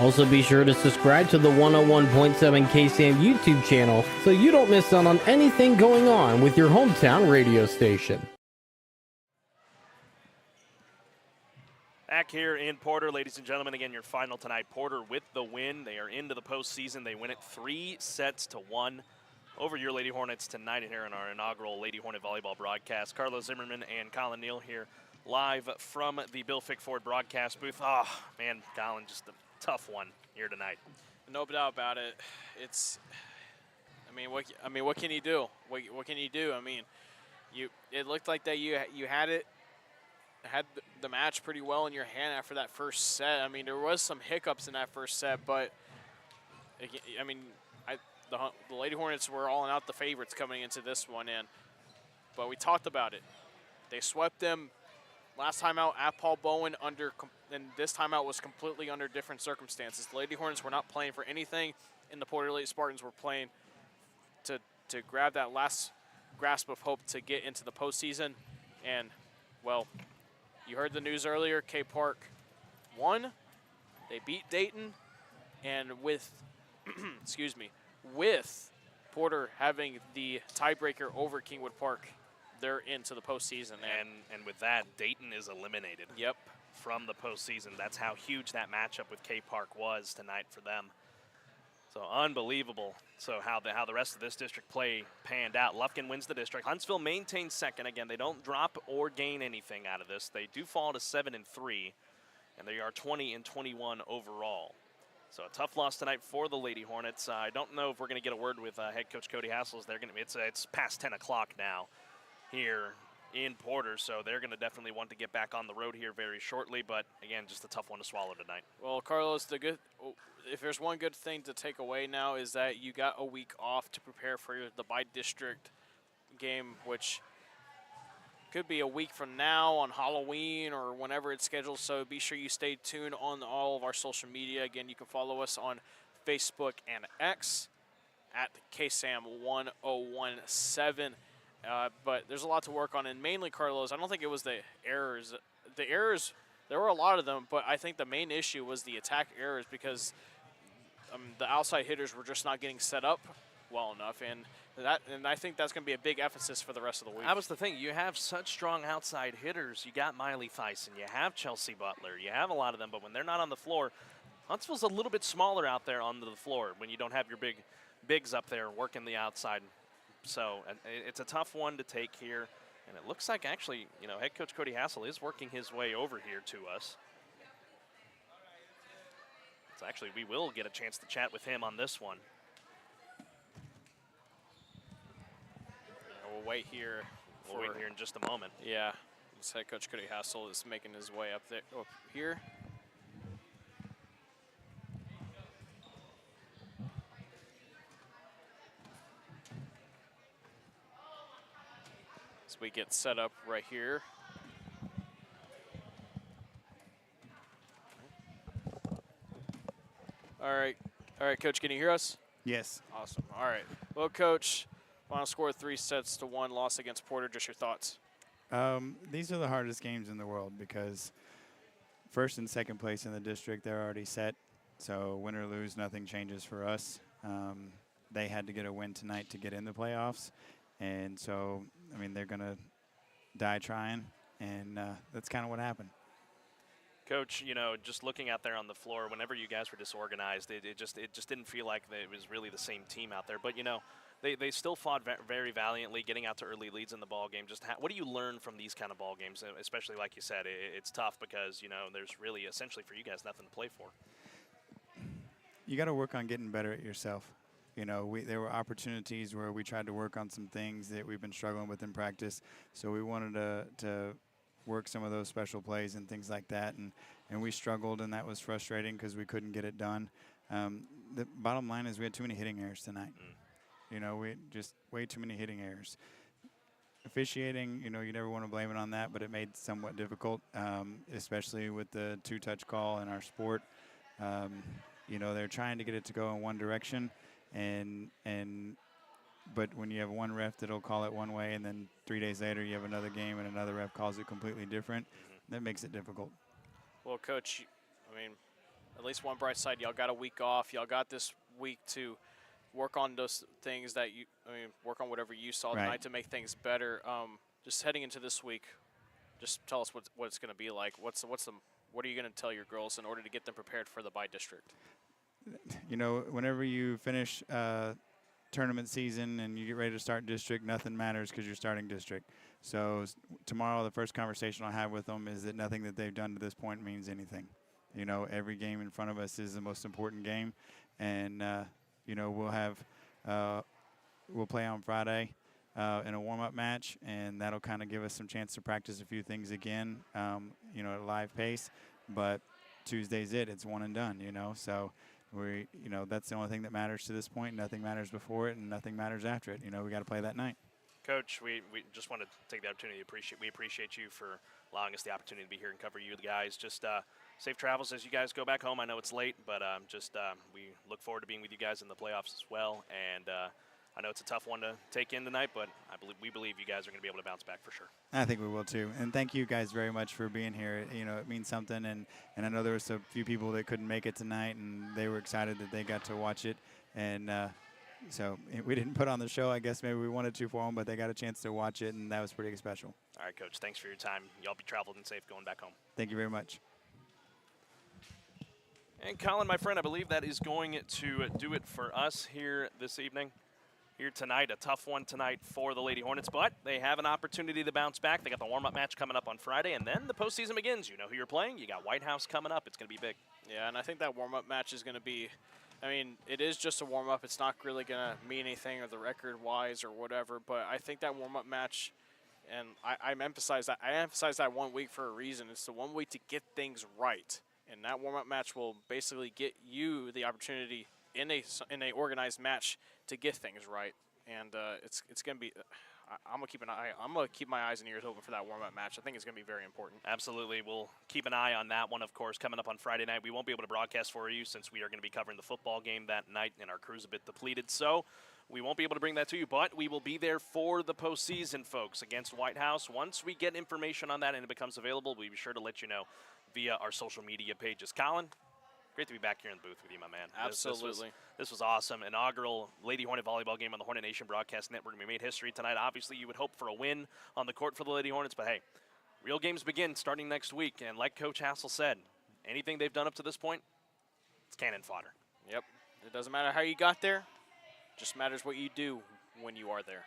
Also be sure to subscribe to the 101.7 KSAM YouTube channel so you don't miss out on anything going on with your hometown radio station. Back here in Porter, ladies and gentlemen, again, your final tonight. Porter with the win. They are into the postseason. They win it 3-1 over your Lady Hornets tonight here in our inaugural Lady Hornet volleyball broadcast. Carlos Zimmermann and Collin Neill here live from the Bill Fick Ford broadcast booth. Oh, man, Collin, just a tough one here tonight. No doubt about it. What can you do? What can you do? I mean, it looked like that you had the match pretty well in your hand after that first set. I mean, there was some hiccups in that first set, but the Lady Hornets were all out the favorites coming into this one, but we talked about it. They swept them last time out at Paul Bowen and this time out was completely under different circumstances. The Lady Hornets were not playing for anything, and the Porter Lady Spartans were playing to grab that last grasp of hope to get into the postseason. And, well, you heard the news earlier. K Park won. They beat Dayton, and with Porter having the tiebreaker over Kingwood Park, they're into the postseason. And with that, Dayton is eliminated. Yep. From the postseason. That's how huge that matchup with K Park was tonight for them. So unbelievable. So how the rest of this district play panned out. Lufkin wins the district. Huntsville maintains second. Again, they don't drop or gain anything out of this. They do fall to 7-3, and they are 20-21 overall. So a tough loss tonight for the Lady Hornets. I don't know if we're going to get a word with head coach Cody Hassel. It's past 10 o'clock now here in Porter, so they're going to definitely want to get back on the road here very shortly. But again, just a tough one to swallow tonight. Well, Carlos, if there's one good thing to take away now is that you got a week off to prepare for the by-district game, which could be a week from now on Halloween or whenever it's scheduled. So be sure you stay tuned on all of our social media. Again, you can follow us on Facebook and X at KSAM-1017. But there's a lot to work on, and mainly, Carlos, I don't think it was the errors. The errors, there were a lot of them, but I think the main issue was the attack errors because the outside hitters were just not getting set up well enough, and I think that's going to be a big emphasis for the rest of the week. That was the thing. You have such strong outside hitters. You got Miley Theisen. You have Chelsea Butler. You have a lot of them, but when they're not on the floor, Huntsville's a little bit smaller out there on the floor when you don't have your bigs up there working the outside. So it's a tough one to take here, and it looks like actually, head coach Cody Hassel is working his way over here to us. So actually, we will get a chance to chat with him on this one. We'll wait here. We'll wait here in just a moment. Yeah, head coach Cody Hassel is making his way up here. as we get set up right here. All right, Coach, can you hear us? Yes. Awesome. All right. Well, Coach, final score 3-1 loss against Porter. Just your thoughts. These are the hardest games in the world because first and second place in the district, they're already set. So win or lose, nothing changes for us. They had to get a win tonight to get in the playoffs. And so, I mean, they're going to die trying, and that's kind of what happened. Coach, you know, just looking out there on the floor, whenever you guys were disorganized, it just didn't feel like it was really the same team out there. But, you know, they still fought very valiantly, getting out to early leads in the ball game. Just what do you learn from these kind of ball games, especially like you said, it's tough because, you know, there's really essentially for you guys nothing to play for. You got to work on getting better at yourself. You know, there were opportunities where we tried to work on some things that we've been struggling with in practice. So we wanted to work some of those special plays and things like that. And we struggled, and that was frustrating because we couldn't get it done. The bottom line is we had too many hitting errors tonight. You know, we just way too many hitting errors. Officiating, you know, you never want to blame it on that, but it made it somewhat difficult, especially with the two-touch call in our sport. You know, they're trying to get it to go in one direction. But when you have one ref that'll call it one way, and then 3 days later you have another game and another ref calls it completely different, that makes it difficult. Well, Coach, I mean, at least one bright side, y'all got a week off. Y'all got this week to work on those things that work on whatever you saw tonight to make things better. Just heading into this week, just tell us what it's going to be like. What are you going to tell your girls in order to get them prepared for the bi-district? You know, whenever you finish tournament season and you get ready to start district, nothing matters because you're starting district. So tomorrow the first conversation I'll have with them is that nothing that they've done to this point means anything. You know, every game in front of us is the most important game. And, you know, we'll play on Friday in a warm-up match, and that'll kind of give us some chance to practice a few things again, you know, at a live pace. But Tuesday's it's one and done, you know. So you know, that's the only thing that matters to this point. Nothing matters before it, and nothing matters after it. You know, we got to play that night. Coach, we just want to take the opportunity to we appreciate you for allowing us the opportunity to be here and cover you guys. Just safe travels as you guys go back home. I know it's late, but we look forward to being with you guys in the playoffs as well. And I know it's a tough one to take in tonight, but we believe you guys are going to be able to bounce back for sure. I think we will too. And thank you guys very much for being here. You know, it means something. And I know there was a few people that couldn't make it tonight, and they were excited that they got to watch it. And so we didn't put on the show. I guess maybe we wanted to for them, but they got a chance to watch it, and that was pretty special. All right, Coach. Thanks for your time. Y'all be traveled and safe going back home. Thank you very much. And Collin, my friend, I believe that is going to do it for us here this evening. Here tonight, a tough one tonight for the Lady Hornets, but they have an opportunity to bounce back. They got the warm-up match coming up on Friday, and then the postseason begins. You know who you're playing. You got White House coming up. It's going to be big. Yeah, and I think that warm-up match is going to be, I mean, it is just a warm-up. It's not really going to mean anything or the record-wise or whatever, but I think that warm-up match, and I emphasize that 1 week for a reason. It's the 1 week to get things right, and that warm-up match will basically get you the opportunity in a organized match to get things right. And it's going to be I'm going to keep my eyes and ears open for that warm-up match. I think it's going to be very important. Absolutely. We'll keep an eye on that one, of course, coming up on Friday night. We won't be able to broadcast for you since we are going to be covering the football game that night, and our crew's a bit depleted. So we won't be able to bring that to you, but we will be there for the postseason, folks, against White House. Once we get information on that and it becomes available, we'll be sure to let you know via our social media pages. Collin, great to be back here in the booth with you, my man. Absolutely. This was awesome. Inaugural Lady Hornet volleyball game on the Hornet Nation Broadcast Network. We made history tonight. Obviously, you would hope for a win on the court for the Lady Hornets, but hey, real games begin starting next week. And like Coach Hassel said, anything they've done up to this point, it's cannon fodder. Yep. It doesn't matter how you got there. It just matters what you do when you are there.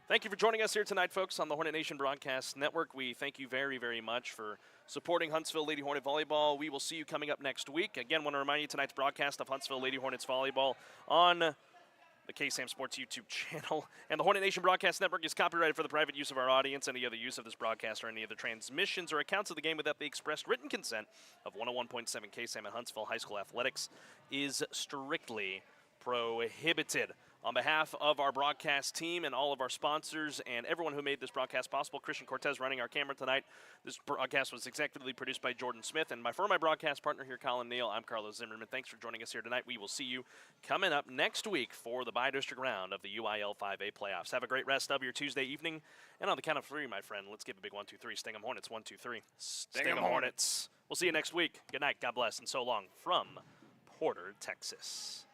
Thank you for joining us here tonight, folks, on the Hornet Nation Broadcast Network. We thank you very, very much for supporting Huntsville Lady Hornet Volleyball. We will see you coming up next week. Again, want to remind you tonight's broadcast of Huntsville Lady Hornets Volleyball on the KSAM Sports YouTube channel. And the Hornet Nation Broadcast Network is copyrighted for the private use of our audience. Any other use of this broadcast or any other transmissions or accounts of the game without the expressed written consent of 101.7 KSAM and Huntsville High School Athletics is strictly prohibited. On behalf of our broadcast team and all of our sponsors and everyone who made this broadcast possible, Christian Cortez running our camera tonight. This broadcast was executively produced by Jordan Smith. And for my broadcast partner here, Collin, Neill, I'm Carlos Zimmermann. Thanks for joining us here tonight. We will see you coming up next week for the bi-district round of the UIL 5A playoffs. Have a great rest of your Tuesday evening. And on the count of 3, my friend, let's give a big 1, 2, 3. Sting 'em Hornets, 1, 2, 3. Sting 'em Hornets. We'll see you next week. Good night. God bless. And so long from Porter, Texas.